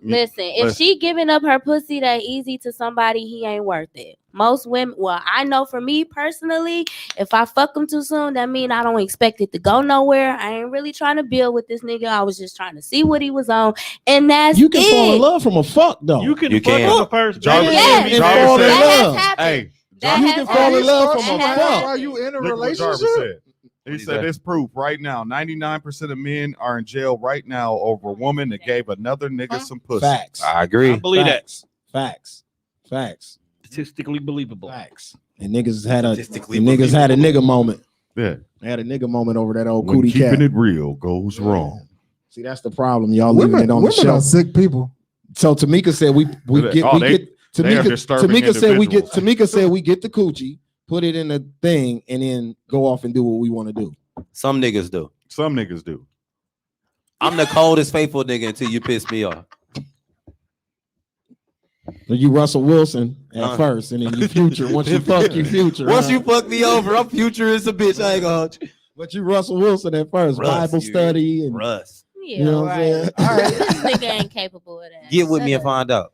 Listen, if Listen. she giving up her pussy that easy to somebody, he ain't worth it. Most women, well, I know for me personally, if I fuck him too soon, that mean I don't expect it to go nowhere. I ain't really trying to build with this nigga. I was just trying to see what he was on, and that's You can it. fall in love from a fuck though. You can You fuck can. on the first Jarvis- date. Yes, and Jarvis fall in said- that has love. happened. hey, That You has can fall in happened. love Start from a That has fuck happened. while you in a look what Jarvis relationship. said. He What'd he said say? it's proof right now. 99% of men are in jail right now over a woman that gave another nigga some pussy. Facts. I agree. I believe Facts. Facts. Facts. that. Statistically believable. Facts. And niggas had a Statistically nigga moment. Yeah. They had a nigga moment over that old When cootie keeping cat. it real goes wrong. See, that's the problem. Y'all leaving it on the Women are shelf. sick people. So Tamika said we get Oh, they are disturbing Tamika said we get individuals. Tamika said we get the coochie, put it in a thing, and then go off and do what we want to do. Some niggas do. Some niggas do. I'm the coldest faithful nigga until you piss me off. So you Russell Wilson at Uh. first, and then you Future. Once you fuck, you Future. Once huh? you fuck me over, I'm future as a bitch. I ain't gonna hold you. But you Russell Wilson at first, Russ, Bible you- study and Russ. Yeah, You know what I'm right. saying? All right. This nigga ain't capable of that. Get with Shut me and up. find out.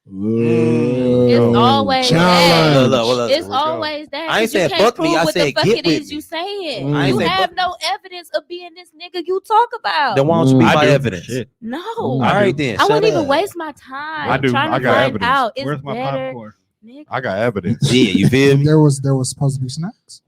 It's always challenge. Look, It's always that. I ain't 'cause you saying can't fuck me, prove I what said the fuck get it with is me. you saying. I ain't You say have fuck- no evidence of being this nigga you talk about. Then why don't you be I my do. evidence? Shit. No. All right then. I wouldn't shut even up. waste my time I do. trying to I got find evidence. out. It's Where's my better. popcorn? Nigga. I got evidence. Yeah, you feel me? There was supposed to be snacks.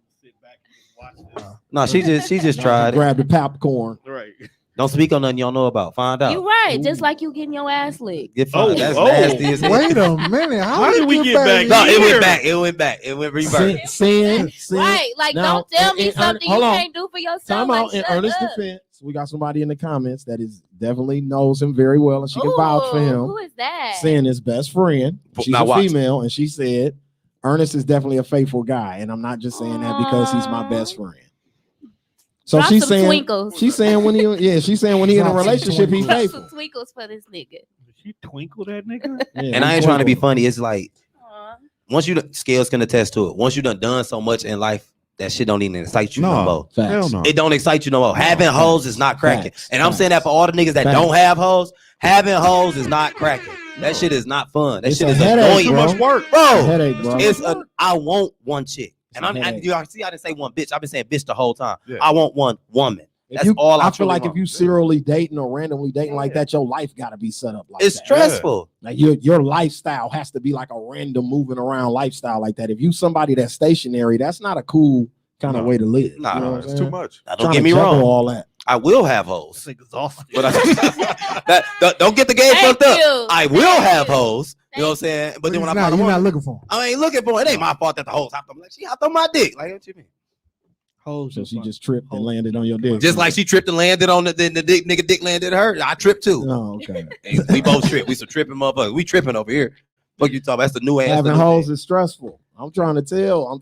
No, she just tried it. grab the popcorn. Right. Don't speak on nothing you don't know about. Find out. You right, just like you getting your ass licked. Get fired. That's Oh. nasty as hell. Wait a minute. How did we get back? No, it here? went back. It went back. It went reverse. Sin. Right, like Now, don't tell me and something hold you on. can't do for yourself. Time Like, out in shut Ernest's up. defense. We got somebody in the comments that is definitely knows him very well, and she can vouch for Ooh, him. Who is that? Saying his best friend. She's Now a watch. female, and she said Ernest is definitely a faithful guy, and I'm not just saying that because he's my best friend. So Drop she's some saying, twinkles. she's saying when he, she's saying when he in a Drop some relationship, he's Drop faithful. some twinkles for this nigga. She twinkle that nigga. Yeah, And I he ain't trying to be twinkle. funny. It's like Aw. once you Scales can attest to it. Once you done so much in life, that shit don't even excite you no more. Facts. Hell no. It don't excite you no more. Having hoes is not cracking. Facts. And I'm saying that for all the niggas that Facts. don't have hoes. Having hoes is not cracking. That shit is not fun. That It's shit a is headache, annoying. Too bro. much work. Bro, Headache, bro. it's I want one chick. And It's a I'm headache. you see, I didn't say one bitch. I've been saying bitch the whole time. Yeah. I want one woman. If That's you, all I I feel truly like want. if you serially dating or randomly dating like Yeah. that, your life got to be set up like It's that. stressful. Like your lifestyle has to be like a random moving around lifestyle like that. If you somebody that's stationary, that's not a cool kind of No. way to live. Nah, you know what I'm It's saying? too much. Now, don't Trying get to me juggle wrong. all that. I will have hoes. It's exhausting. But don't get the game Thank fucked up. you. I will Thank have you. hoes. You know what I'm saying? But then when I find a you're not woman, looking for 'em. I ain't looking for it. It ain't my fault that the hoes hopped on. Like she hopped on my dick. Like what you mean? So she just tripped and landed on your dick. Just like she tripped and landed on the dick nigga dick landed her. I tripped too. Oh, okay. Hey, we both tripped. We some tripping motherfuckers. We tripping over here. Fuck you talking about? That's the new ass. Having hoes is stressful. I'm trying to tell a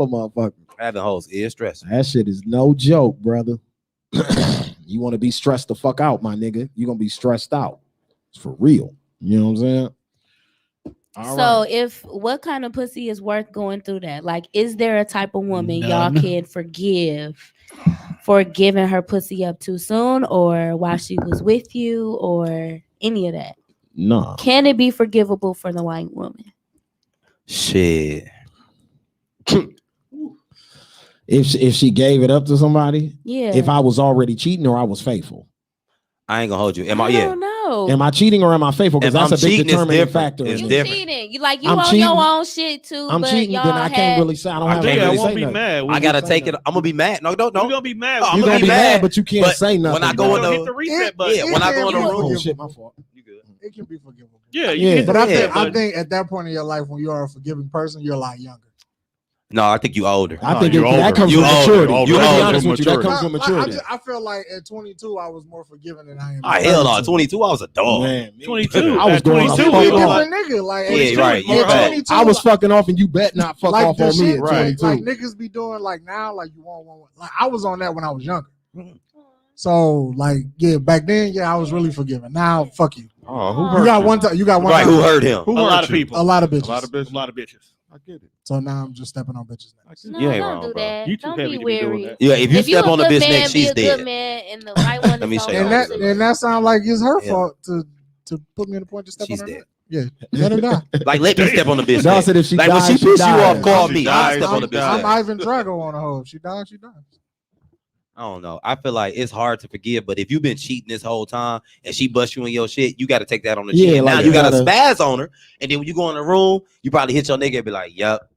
motherfucker. Having hoes is stressful. That shit is no joke, brother. You want to be stressed the fuck out, my nigga. You're gonna be stressed out. It's for real. You know what I'm saying? All So right. if what kind of pussy is worth going through that? Like, is there a type of woman None. y'all can forgive for giving her pussy up too soon, or while she was with you, or any of that? No. Can it be forgivable for the white woman? Shit. If she gave it up to somebody, Yeah. if I was already cheating or I was faithful. I ain't gonna hold you. Am I? I Yeah. don't know. Am I cheating or am I faithful? Because If that's I'm a big cheating, it's determining different. factor. It's in You this. different. cheating. You like you I'm on cheating. your own shit too. I'm but cheating, y'all then I can't had- really say I don't have Yeah, to I really won't say be nothing. mad. I gotta take it. I'm gonna be mad. No, don't. We're gonna be mad. I'm You're gonna gonna be be mad, mad, but you can't but say nothing. when I bro. go We're in gonna the hit the reset It- button. yeah, when I go in the can be room, Oh shit, my fault. you good. It can be forgivable. Yeah, Yeah. hit the But I reset think button. at that point in your life when you are a forgiving person, you're a lot younger. No, I think you older. I No, think you that older. comes You with older. maturity. You I'm gonna be older. honest with you. That Maturity. comes with maturity. I feel like at 22 I was more forgiving than I am. Ah, at hell no. 32. 22, I was a dog. Man, 22. I was At going 22, off we fuck was off. like, Different nigga. Like, Yeah, at right. more You're right. 22, I was fucking off, and you bet not fuck like off the on me shit at Right. 22. like niggas be doing like now, like you want one. Like I was on that when I was younger. So like yeah, back then yeah, I was really forgiving. Now fuck you. Oh, who You hurt got you? one time. You got one Right, time. who hurt him? Who a hurt lot of you? people. A lot of A bitches. lot of bitches. A lot of bitches. I get it. So now I'm just stepping on bitches. Next. No, You ain't don't wrong, do bro. that. You too Don't heavy be to be doing weary. that. Yeah, if you If you step a on the good bitch man, next, be she's a good dead. man, and the right one Let me is show you gonna how And to hold do you. that and that sound like it's her Yeah. fault to put me in the point to step She's on her. dead. neck. Yeah, let her die. Like, let me step on the bitch Dawg next. said if she Like, when dies, she she piss you dies. off, call She me. dies, I'll step on she the bitch dies. I'm next. Ivan Drago on a hoe. If she dies, she dies. I don't know. I feel like it's hard to forgive, but if you've been cheating this whole time and she busts you in your shit, you got to take that on the Yeah, chin. like Now you you got to gotta- spaz on her, and then when you go in the room, you probably hit your nigga and be like, "Yup,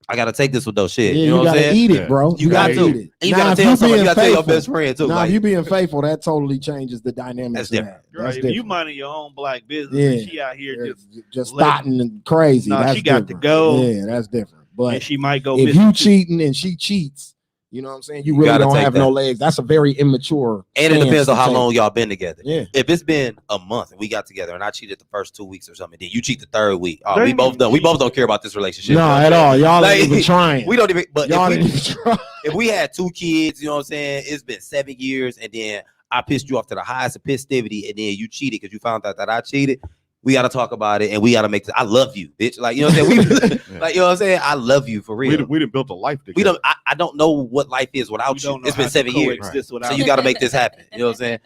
I got to take this with those shit." Yeah, you know what I'm gotta saying? eat Yeah. it, bro. You got gotta to. eat it. And you Now, got if to tell somebody. being You got to tell your faithful- best friend too. Now, Like, if you being faithful, that totally changes the dynamics. That's of different. that. Right. That's If you different. minding your own black business, Yeah. and she out here Just let- thotting and crazy. No, that's she got to different. go. Yeah, that's different. But and she might go. if missing you too. cheating and she cheats, you know what I'm saying? You You really gotta don't take have that. no legs. That's a very immature. and it stance depends on to how take. long y'all been together. Yeah. If it's been a month and we got together and I cheated the first 2 weeks or something, then you cheat the third week. Oh, They we ain't both even done. We cheat. both don't care about this relationship. No, at all. Y'all Like, ain't even trying. We don't even. But Y'all if didn't we, even try. if we had 2 kids, you know what I'm saying? It's been 7 years, and then I pissed you off to the highest of festivity, and then you cheated because you found out that I cheated. We got to talk about it, and we got to make this. I love you, bitch. Like, you know what I'm saying? We, like, you know what I'm saying? I love you for real. We done built a life together. We don't. I don't know what life is You without you. don't know It's how been to 7 years, coexist without so you it. got to make this happen. You know what I'm saying?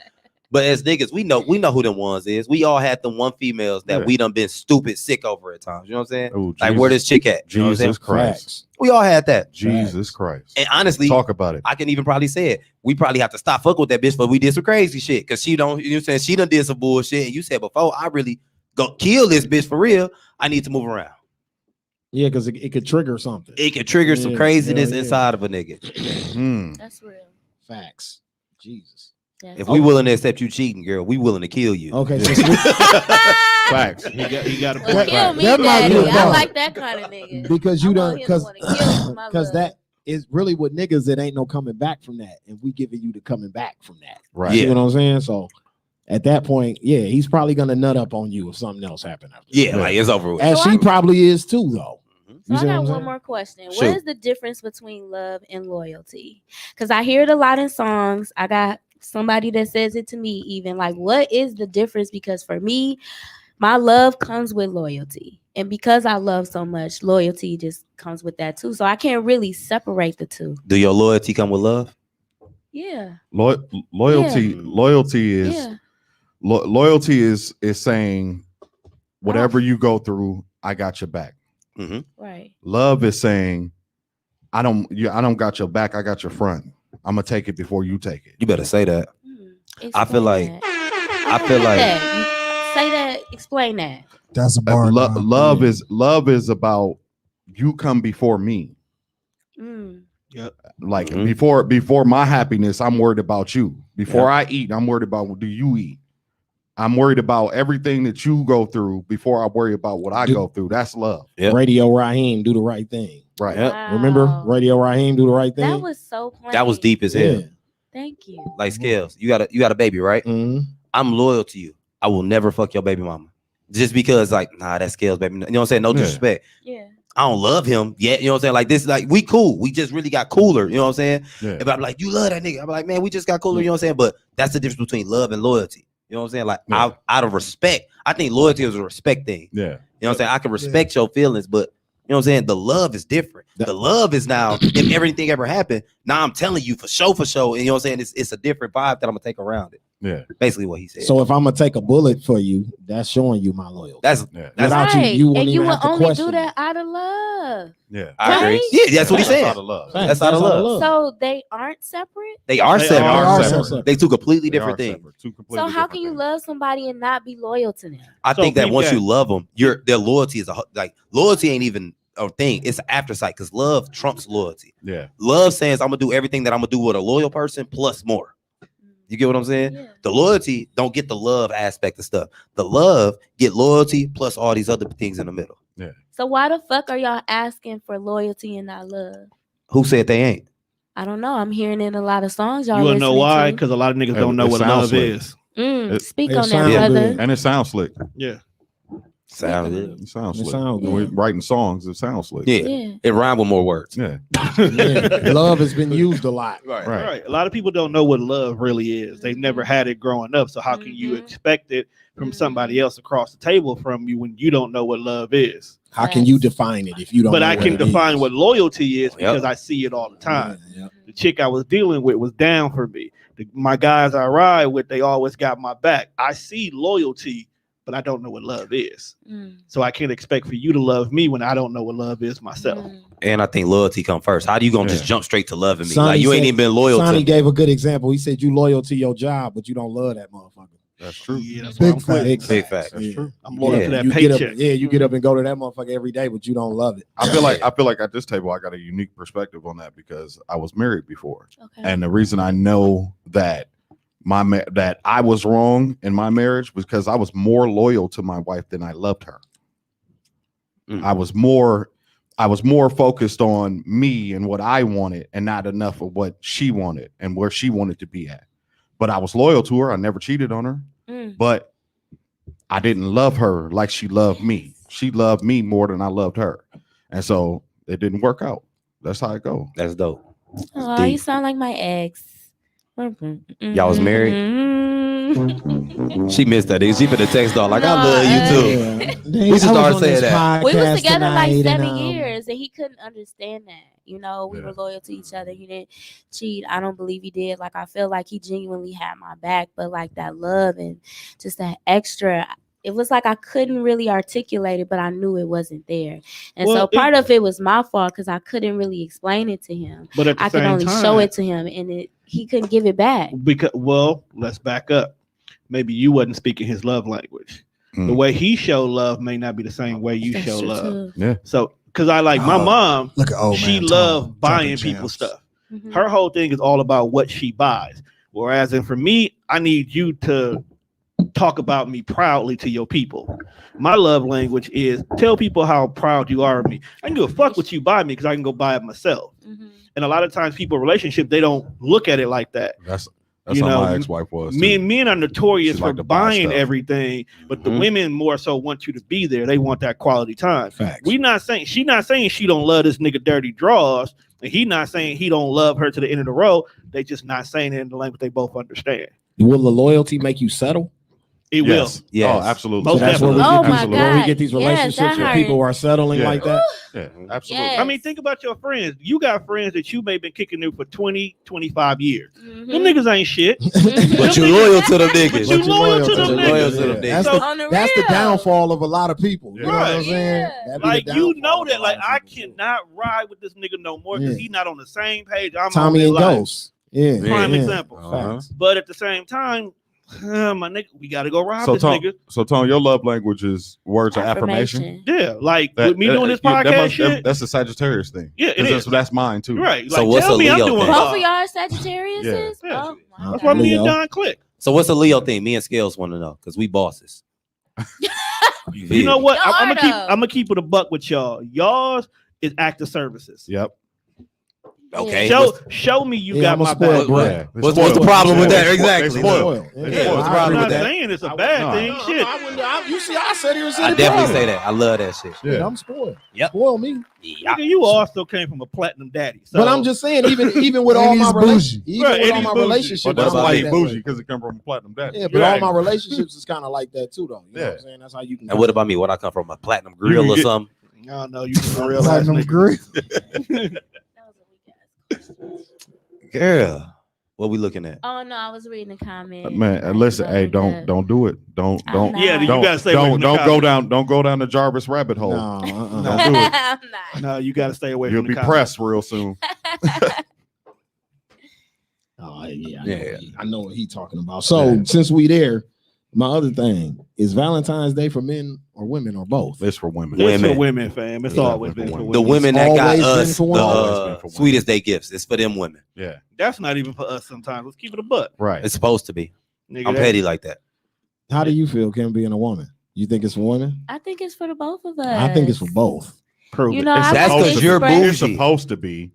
But as niggas, we know who them ones is. We all had them one females that Yeah. we done been stupid sick over at times. You know what I'm saying? Oh, Like, where this chick at? You know what I'm saying? Jesus Christ. Facts. We all had that. Jesus Christ. And honestly, Talk about it. I can even probably say it. We probably have to stop fucking with that bitch, but we did some crazy shit because she don't. You know what I'm saying? She done did some bullshit, and you said before I really go kill this bitch for real, I need to move around. Yeah, because it could trigger something. It can trigger some Yeah, craziness hell yeah. inside of a nigga. Hmm. That's real. Facts. Jesus. If we willing to accept you cheating, girl, we willing to kill you. Okay. Facts. He got Well, kill me, That might be daddy. a I bar. like that kind of nigga. Because you I don't, want him to wanna kill my love. that is really what niggas that ain't no coming back from that, and we giving you the coming back from that. Right. You Yeah. know what I'm saying? So at that point, yeah, he's probably gonna nut up on you if something else happened after. Yeah, like it's over with. As So she I- probably is too, though. So You I see what got I'm one saying? more question. Shoot. What is the difference between love and loyalty? Because I hear it a lot in songs. I got somebody that says it to me even. Like, what is the difference? Because for me, my love comes with loyalty. And because I love so much, loyalty just comes with that too. So I can't really separate the two. Do your loyalty come with love? Yeah. Loyalty Yeah. loyalty is Yeah. loyalty is saying whatever you go through, I got your back. Mm-hmm. Right. Love is saying I don't got your back, I got your front. I'm gonna take it before you take it. You better say that. I feel Explain like that. I feel like Say that. Explain that. That's a bar. Love is about you come before me. Yep. Like before my happiness, I'm worried about you. Before I eat, I'm worried about do you eat. I'm worried about everything that you go through before I worry about what I go through. That's love. Yep. Radio Raheem, do the right thing. Right. Wow. Remember Radio Raheem, do the right thing. That was so plain. that was deep as hell. Yeah. Thank you. Like Scales, you got a baby, right? Mm-hmm. I'm loyal to you. I will never fuck your baby mama. Just because, like, nah, that's Scales, baby. You know what I'm saying? No disrespect. Yeah. I don't love him yet. You know what I'm saying? Like this, like we cool. We just really got cooler. You know what I'm saying? Yeah. If I'm like, you love that nigga, I'm like, man, we just got cooler. You know what I'm saying? But that's the difference between love and loyalty. You know what I'm saying? Like out of respect, I think loyalty is a respect thing. Yeah. You know what I'm saying? I can respect your feelings, but you know what I'm saying? The love is different. The love is now, if everything ever happened, now I'm telling you for sure. And you know what I'm saying? It's a different vibe that I'm gonna take around it. Yeah. Basically what he said. So if I'm gonna take a bullet for you, that's showing you my loyalty. That's without Right. you wouldn't And you even would have to only question do that out of love. Yeah. I agree. Right? Yeah, that's what he said. Out of love. That's out of love. So they aren't separate. They are They separate. are separate. They two completely They different are things. separate. Two completely So how different can you things. love somebody and not be loyal to them? I So think that peep once that. you love them, their loyalty is like loyalty ain't even a thing. It's an aftersight because love trumps loyalty. Yeah. Love says I'm gonna do everything that I'm gonna do with a loyal person plus more. You get what I'm saying? Yeah. The loyalty don't get the love aspect of stuff. The love get loyalty plus all these other things in the middle. Yeah. So why the fuck are y'all asking for loyalty and not love? Who said they ain't? I don't know. I'm hearing it in a lot of songs. Y'all You wanna know listening why? to. Because a lot of niggas It- don't know it what sounds love slick. is. Speak it on that, sound brother. good. And it sounds slick. Yeah. Sound good. It sounds It slick. sound good. When we're writing songs, it sounds slick. Yeah. Yeah. It rhyme with more words. Yeah. Yeah. Love has been used a lot. Right. Right. A lot of people don't know what love really is. They've never had it growing up. So how can you expect it from somebody else across the table from you when you don't know what love is? How can you define it if you don't? But know I what can it define is? what loyalty is Yep. because I see it all the time. Yeah. The chick I was dealing with was down for me. My guys I ride with, they always got my back. I see loyalty, but I don't know what love is. So I can't expect for you to love me when I don't know what love is myself. And I think loyalty come first. How do you gonna just jump straight to loving me? Sonny Like you ain't said- even been loyal Sonny to me. gave a good example. He said you loyal to your job, but you don't love that motherfucker. That's true. Yeah, that's Big why I'm quitting. fact. Big fact. That's true. I'm loyal to that you get up, paycheck. you get up and go to that motherfucker every day, but you don't love it. I feel like at this table I got a unique perspective on that because I was married before. Okay. And the reason I know that that I was wrong in my marriage was because I was more loyal to my wife than I loved her. I was more focused on me and what I wanted and not enough of what she wanted and where she wanted to be at. But I was loyal to her. I never cheated on her. But I didn't love her like she loved me. She loved me more than I loved her. And so it didn't work out. That's how it go. That's dope. Oh, you sound like my ex. Y'all was married? She missed that. She put the text on like, I love you too. We should start saying that. We was together like tonight 7 and, years, and he couldn't understand that. You know, we were loyal to each other. He didn't cheat. I don't believe he did. Like, I feel like he genuinely had my back, but like that love and just that extra, it was like I couldn't really articulate it, but I knew it wasn't there. And Well, so part of it was my fault because I couldn't really explain it to him. But at the I could same only time, show it to him, and he couldn't give it back. Because let's back up. Maybe you wasn't speaking his love language. The way he showed love may not be the same way you That's show true, love. too. Yeah. So, because I like my mom, Look at old she man loved Tom, buying talking people champs. stuff. Mhm. Her whole thing is all about what she buys. Whereas, and for me, I need you to talk about me proudly to your people. My love language is tell people how proud you are of me. I can go fuck what you buy me because I can go buy it myself. And a lot of times, people relationship they don't look at it like that. That's You how know, my ex-wife was. Men are notorious She for liked to buy buying stuff. everything, but the women more so want you to be there. They want that quality time. Facts. She's not saying she don't love this nigga dirty draws, and he not saying he don't love her to the end of the road. They just not saying it in the language they both understand. Will the loyalty make you settle? It will. Yes. Oh, absolutely. Most So that's where we definitely. get these, where we get these relationships where people are settling like that. Yeah, absolutely. I mean, think about your friends. You got friends that you may have been kicking in for 20, 25 years. Them niggas ain't shit. But you loyal to them niggas. But you loyal to them That's niggas. that's the downfall of a lot of people. You know what I'm saying? That'd be Like the you downfall know that, like I cannot ride with this nigga no more because he's not on the same page. I'm Tommy on and life. Ghost. Yeah. Prime Yeah. example. Facts. But at the same time, my nigga, we gotta go rob So this Tone, nigga. so Tone, your love language is words of affirmation. Yeah, like That- with me doing this that podcast must- shit. that's a Sagittarius thing. Yeah, it 'Cause is. that's mine too. Right. So Like, what's tell a me I'm Leo doing thing? Both hard. of y'all are Sagittarius? Yeah. Oh, my That's why God. me and Don click. So what's a Leo thing? Me and Scales want to know because we bosses. You know what? Y'all I'm are gonna keep it a buck with y'all. Y'all's is active services. Yep. Okay. Show me you Yeah, got I'm a my spoiled back. brat. What's the problem with that? Exactly. Spoiled. Yeah, What's the I'm problem not with that? saying it's a bad thing. Shit. You see, I said here. I definitely say that. I love that shit. Yeah, I'm spoiled. Yep. Spoil me. Yeah. Nigga, you also came from a platinum daddy. So. But I'm just saying, even with And all my he's relationships, bougie. even Right, with and all he's my bougie. relationships, But that's I'm why like he's that bougie way. because it come from a platinum daddy. Yeah, but Right. all my relationships is kind of like that too, though. You know what I'm saying? That's how you can. And what about me? What I come from? A platinum grill or get- something? No, you a real ass Platinum nigga. grill. Girl, what we looking at? Oh no, I was reading the comment. Man, listen, hey, don't do it. Don't. Yeah, you Don't, gotta stay away from the don't go comments. down. Don't go down the Jarvis rabbit hole. No, Don't do it. I'm not. No, you gotta stay away You'll from be the comments. pressed real soon. Oh yeah, Yeah. I know what he talking about. So since we there, my other thing is Valentine's Day for men or women or both. It's for women. It's for Women. women, fam. It's Yeah, always for been for women. women. The women that got Always been us for the women. Always been for women. sweetest day gifts. It's for them women. Yeah. That's not even for us sometimes. Let's keep it a buck. Right. It's supposed to be. Nigga, I'm that- petty like that. How do you feel, Kim, being a woman? You think it's for women? I think it's for the both of us. I think it's for both. Prove You it. know, It's I That's like 'cause to you're express- It's bougie. supposed to be,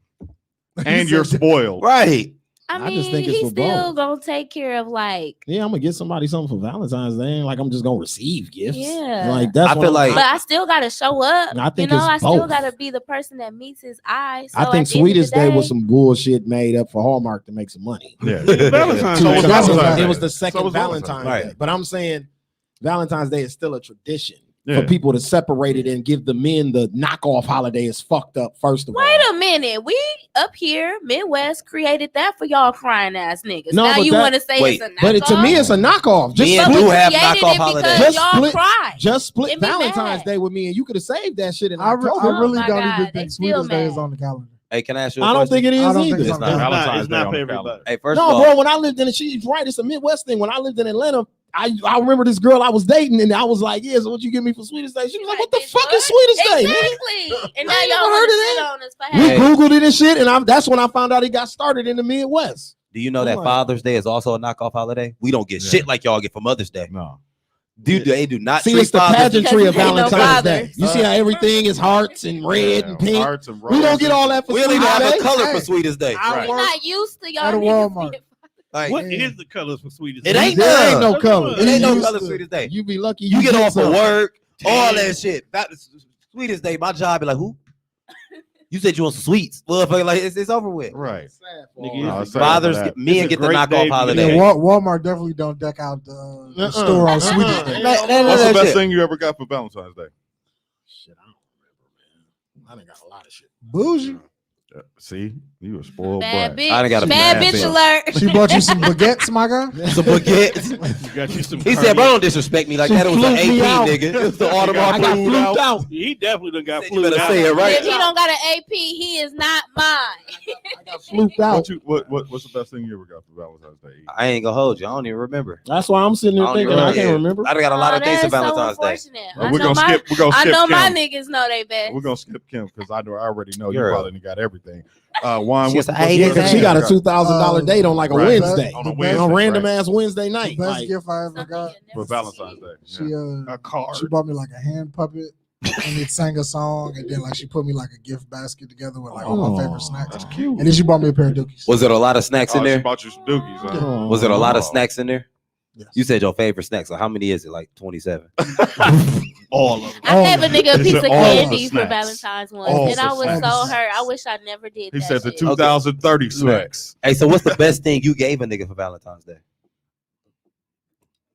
and you're spoiled. Right. I I just mean, think it's he's for still both. gonna take care of like. Yeah, I'm gonna get somebody something for Valentine's Day. Ain't like I'm just gonna receive gifts. Yeah. Like that's I what feel I'm- like- But I still gotta show up. I think you know, it's I still both. gotta be the person that meets his eyes. So I think at the end of Sweetest the Day was some bullshit made up for Hallmark to make some money. Yeah. Valentine's So Day. was It Valentine's Day. was the So second was Valentine's Valentine's Day. Day. But I'm saying Valentine's Day is still a tradition Yeah. for people to separate it and give the men the knockoff holiday is fucked up, first of all. Wait a minute. We up here, Midwest, created that for y'all crying ass niggas. No, now but you that- want to say wait, it's a knockoff? But to me, it's a knockoff. Just Men But do we have created knockoff it holidays. because Just y'all split- cried. Just split It be Valentine's mad. Day with me, and you could have saved that shit in I October. really my don't God, even they think still Sweetest Day is mad. on the calendar. Hey, can I ask you a I don't question? think it is I don't think either. it's It's on not the calendar. Valentine's It's Day not on for the everybody. calendar. Hey, first No, of all, bro, when I lived in she's right, it's a Midwest thing. When I lived in Atlanta, I remember this girl I was dating, and I was like, yeah, so what you give me for Sweetest Day? She was like, what the Bitch, fuck what? is Sweetest Day? nigga? Exactly. And now I ain't y'all never want heard to of sit that. on us for We Hey. Googled it and shit, and that's when I found out he got started in the Midwest. do you know that Come on. Father's Day is also a knockoff holiday? We don't get shit like y'all get for Mother's Day. No. Dude, they do not See, treat it's the Father's pageantry of Because ain't no Valentine's Day. fathers. You see how everything is hearts and red and pink? Hearts and We don't get all that for We don't even Sweetest have Day. a color Hey. for Sweetest Day. I We're work not used to y'all at a niggas Walmart. being- Like, What is the colors for Sweetest It Day? ain't There ain't none. no color. It ain't no used color to- Sweetest Day. You be lucky You get off of some. work, all that shit. That Sweetest Day, my job be like, who? You said you want some sweets. Well, like it's over with. Right. Nigga, No, it's it's a- sad Fathers, for that. men It's a get the great knockoff day. Yeah, holiday. Walmart definitely don't deck out the store on Sweetest Day. That- that- What's that the best shit. thing you ever got for Valentine's Day? Shit, I don't remember, man. I done got a lot of shit. Bougie. See, you a spoiled Bad brat. bitch. I done got a Bad bad bitch bitch. alert. She bought you some baguettes, my guy. Some baguettes. You got you some He said, bro, don't disrespect me like that. It was an Fluked me AP, out. nigga. It was the I Audemars got Piguet fluked out. He definitely done got You flew better out. say it right. If he don't got an AP, he is not mine. I got fluked out. What's the best thing you ever got for Valentine's Day? I ain't gonna hold you. I don't even remember. That's why I'm sitting I there don't even thinking I remember. can't remember. I done got a lot of dates that's for Valentine's so Day. unfortunate. Well, I we're know gonna my, skip. We're gonna I skip know my Kim. niggas know they best. We're gonna skip Kim because I already know you Girl. probably got everything. Juan. She was what's- like, Yeah, Hey, because she got a $2,000 date on like a Right. Wednesday, On a The best- Wednesday, on a random right. ass Wednesday night. The best Like, gift I ever got. For Valentine's Day. She Yeah. A card. She bought me like a hand puppet and it sang a song, and then like she put me like a gift basket together with like all my favorite snacks. That's cute. And then she bought me a pair of dookies. Was it a lot of snacks in She there? bought you some dookies. Huh? oh. Was it a lot of snacks in there? Yes. You said your favorite snack. So how many is it? Like 27. All of them. I gave a nigga a He piece said of all the candy for snacks. Valentine's once, All and the I was snacks. so hurt. I wish I never did He that said the shit. 2030 snacks. Hey, so what's the best thing you gave a nigga for Valentine's Day?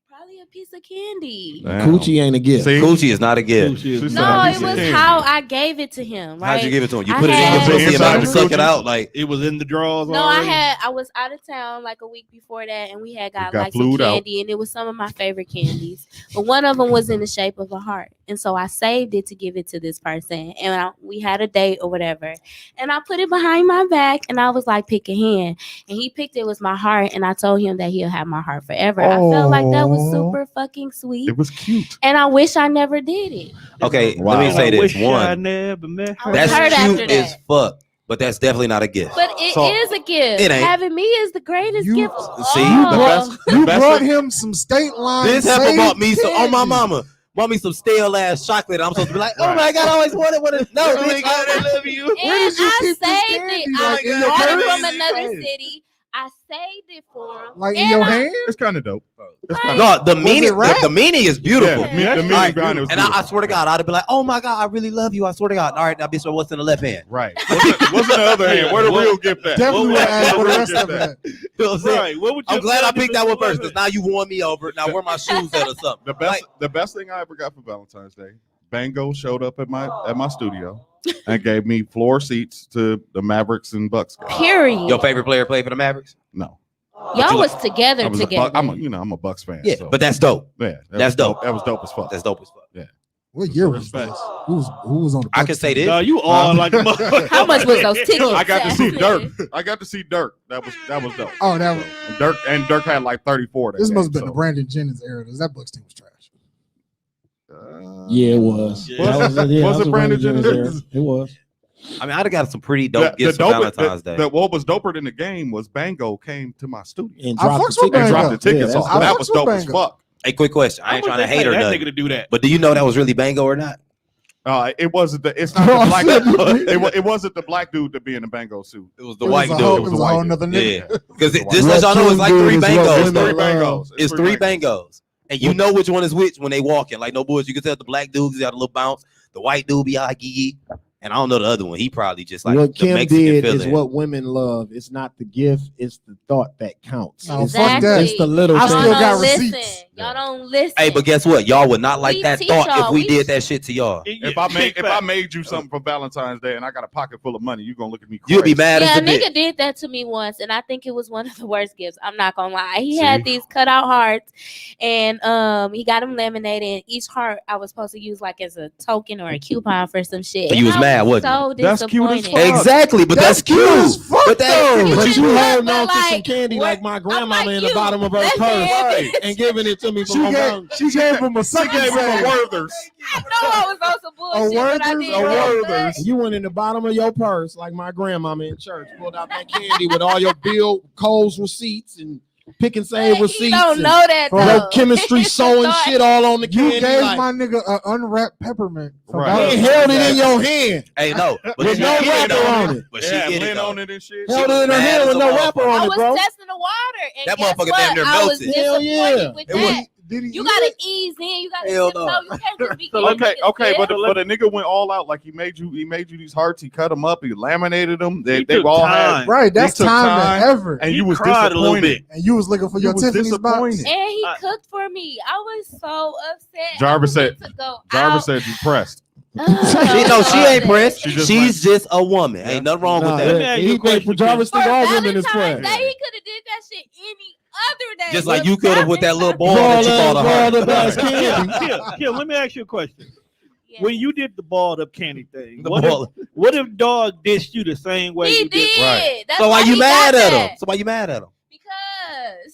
Probably a piece of candy. Damn. Coochie ain't a gift. See? Coochie is not a gift. She said No, a it piece of was candy. how I gave it to him. Right? How'd you give it to him? You I put it in had- your Was it pussy and inside let him the suck it coochie? out? Like, It was in the drawers. No, already? I was out of town like a week before that, and we had got got like some flued out. candy, and it was some of my favorite candies. But one of them was in the shape of a heart, and so I saved it to give it to this person. And we had a date or whatever, and I put it behind my back, and I was like, "Pick a hand," and he picked it was my heart, and I told him that he'll have my heart forever. I felt like that was super fucking sweet, It was cute. and I wish I never did it. okay, Wow. let me say I this. wish I One, never met I her. was hurt that's after cute that. as fuck, but that's definitely not a gift. But it is So- a gift. It ain't. Having me is the greatest You- gift. See, Oh. You best brought thing- him some State Line. This heifer saved bought me some on my candy. mama. Bought me some stale ass chocolate. I'm supposed to be like, oh my god, I always wanted one. No, bitch, I love you. And Where did you I keep this saved candy? it. Like, I in your bought it purse? from another Right. city. I saved it for him. Like in And your I- hand? It's kind of dope. It's Right. kinda No, the meaning, it wrapped? the meaning is beautiful. Yeah, the meaning Alright, behind it was and I beautiful. swear to God, I'd have been like, oh my God, I really love you. I swear to God. All right, now, bitch, what's in the left hand? Right. What's in the other hand? Where the real gift at? Definitely would What- ask for the real rest gift of at? it. You know what I'm saying? Right. What would you I'm glad I tell picked that one people first because now you won me over. Now where my shoes at or something. The best thing I ever got for Valentine's Day, Bango showed up at my studio and gave me floor seats to the Mavericks and Bucks game. Period. Your favorite player play for the Mavericks? No. Y'all was together I was together. I'm a Bucks fan. Yeah, so, but that's dope. yeah, that's was dope. That was dope as fuck. That's dope as fuck. Yeah. What year was this? Who was on the I Bucks can say team? this. No, you all like a motherfucker. How much was those tickets? I got to see at? Dirk. I got to see Dirk. That was dope. Oh, that was, And Dirk had like 34. That this game, must have been so. the Brandon Jennings era. That Bucks team was trash. Yeah, it was. Yeah. That Was yeah, it that was Brandon Jennings Jennings? era. It was. I mean, I'd have got some pretty dope gifts for Valentine's Day. What was doper than the game was Bango came to my studio And I dropped fucks the with tickets. and dropped the Bango. tickets Yeah, off. I That fucks was with dope as Bango. fuck. Hey, quick question. I How ain't much trying to they hate pay or that nothing. nigga to do that? But do you know that was really Bango or not? It wasn't it's not the black it wasn't the black dude that be in the Bango suit. It was the It white was a dude. whole, It was it was the a whole white nother Yeah, nigga. because It was just the let y'all know it's like three What King Bangos. did is though. what women love. It's three Bangos, and you know which one is which when they walking. Like no boys, you can tell the black dude got a little bounce. The white dude be like gee, and I don't know the other one. He probably just like what the Kim Mexican did is feeling. what women love. It's not the gift, it's the thought that counts. No, It's, fuck that. it's the little I Y'all still things. got don't listen. receipts. Y'all don't listen. Hey, but guess what? Y'all would not like We that teach thought if y'all. we We- did that shit to y'all. If I made you something for Valentine's Day and I got a pocket full of money, you gonna look at me crazy. You'd be mad Yeah, as a a bitch. nigga did that to me once, and I think it was one of the worst gifts. I'm not gonna lie. He See? had these cutout hearts, and he got them laminated. And each heart I was supposed to use like as a token or a coupon for some shit. So And you was I mad, wasn't so That's cute as disappointed. fuck. Exactly, but that's cute. as fuck, But that, though. But you But holding on to some like, candy what- like my grandmama like in the you. bottom of her Listen. purse and giving it to me She from gave him a sucker. gave him a Werther's. I know I was on some bullshit, but I Werther's, did a that. Werther's. You went in the bottom of your purse like my grandmama in church, pulled out that candy with all your bill, Kohl's receipts and pick and save He receipts. don't and know that Bro, though. your chemistry sewing Thought- shit all on the You candy. gave like, my nigga an unwrapped peppermint. for Right. he Valentine's held it Day. in your hand. hey, no, but With she no get it, wrapper though. on it. But she Yeah, get it lint though. on it and shit. Held it in her mad hand as with a no motherfucker. wrapper on I it, was bro. testing the water, and That guess motherfucker what? damn near I was melted. Hell disappointed yeah. with It was- that. Did he You eat gotta it? ease in. You gotta Hell dip no. toe. You can't just be giving Okay, niggas okay, gifts. but a nigga went all out. Like he made you these hearts. He cut them up. He laminated them. They He took all time. had. Right, that's took time time. and effort. And He you was cried a little disappointed. bit. And you was looking for You your was Tiffany's box. disappointed. And he I- cooked for me. I was so upset. Jarvis I was said- meant to go Jarvis out. said you pressed. She ain't pressed. She just She's just a woman. Yeah. Ain't nothing wrong Nah, with Let that. me ask you he a question, think Jarvis For think all women is Valentine's pressed. Day, he could have did that shit any other day. Just like But you could have with that little ball Valentine's that you called a heart. Balled up ass candy. Kim, let me ask you a question. Yeah. When you did the balled up candy thing, The what ball. if dog dissed you the same way He you did. Right. That's So why you he mad got at that. him? So why you mad at him? Because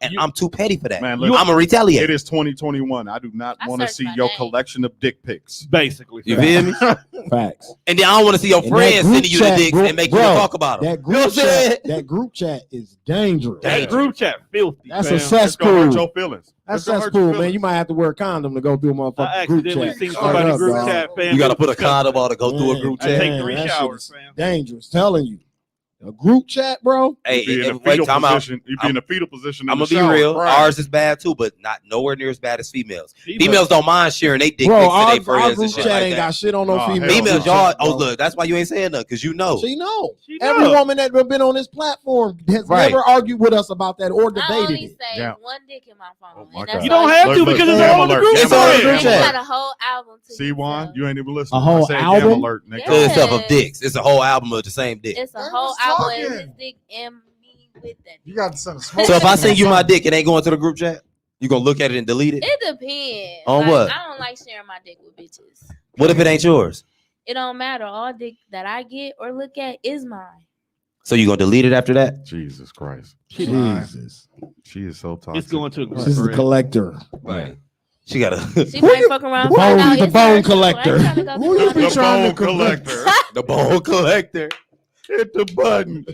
and I'm too petty for that. Man, I'm listen, gonna retaliate. It is 2021. I do not I want to searched see my your name. collection of dick pics. Basically, You feel me? Facts. And then I don't want to see your And friends that group sending you the chat, dicks bro- and make you bro, wanna talk about them. That You know group what I'm saying? chat, that group chat is dangerous. that group chat filthy. That's fam. a It's gonna hurt cesspool. your feelings. That's It's gonna hurt your cesspool, man. feelings. You might have to wear a condom to go through a I motherfucking group accidentally chat. seen Straight somebody up, group dog. chat, fam. You got to put a condom on to go through a Man, group I chat. take man, 3 that shit showers, is fam. dangerous. Telling you, a group chat, bro. Hey, You be in a wait, fetal time out. position. You be in a fetal position. I'm in gonna the be shower, real. crying. Ours is bad too, but not nowhere near as bad as females. Females. Females don't mind sharing they dick Bro, pics to our their friends and group shit chat like ain't that. got shit on no Nah, female. hell Females, group y'all. chat, Oh, bro. look, that's why you ain't saying nothing because you know. She know. She Every know. woman that been on this platform has Right. never argued with us about that or I debated only it. say Yeah. one dick in my phone. Oh my and God. that's You don't all have Look, to look, because it's Gam all on the alert, group It's all on the chat. group You chat. got a whole album to See, Juan, yourself. you ain't even listening. A whole I said album? Gam alert, nigga. To itself of Yes. dicks. It's a whole album of the same dick. It's a Man, whole what's album talking? and his dick and me with that. You got to send a smoke. So if I signal send you or my something. dick, it ain't going to the group chat. You gonna look at it and delete it? It depends. On Like, what? I don't like sharing my dick with bitches. What if it ain't yours? It don't matter. All dick that I get or look at is mine. So you gonna delete it after that? Jesus Christ. Jesus. She is so toxic. It's going to a group This is a thread. collector. Right. She got a She might fuck around. the find bone- out the it's bone her, too. I ain't collector. tryna go Who you through be all The trying bone to convince? collector. the bone collector. Hit the button.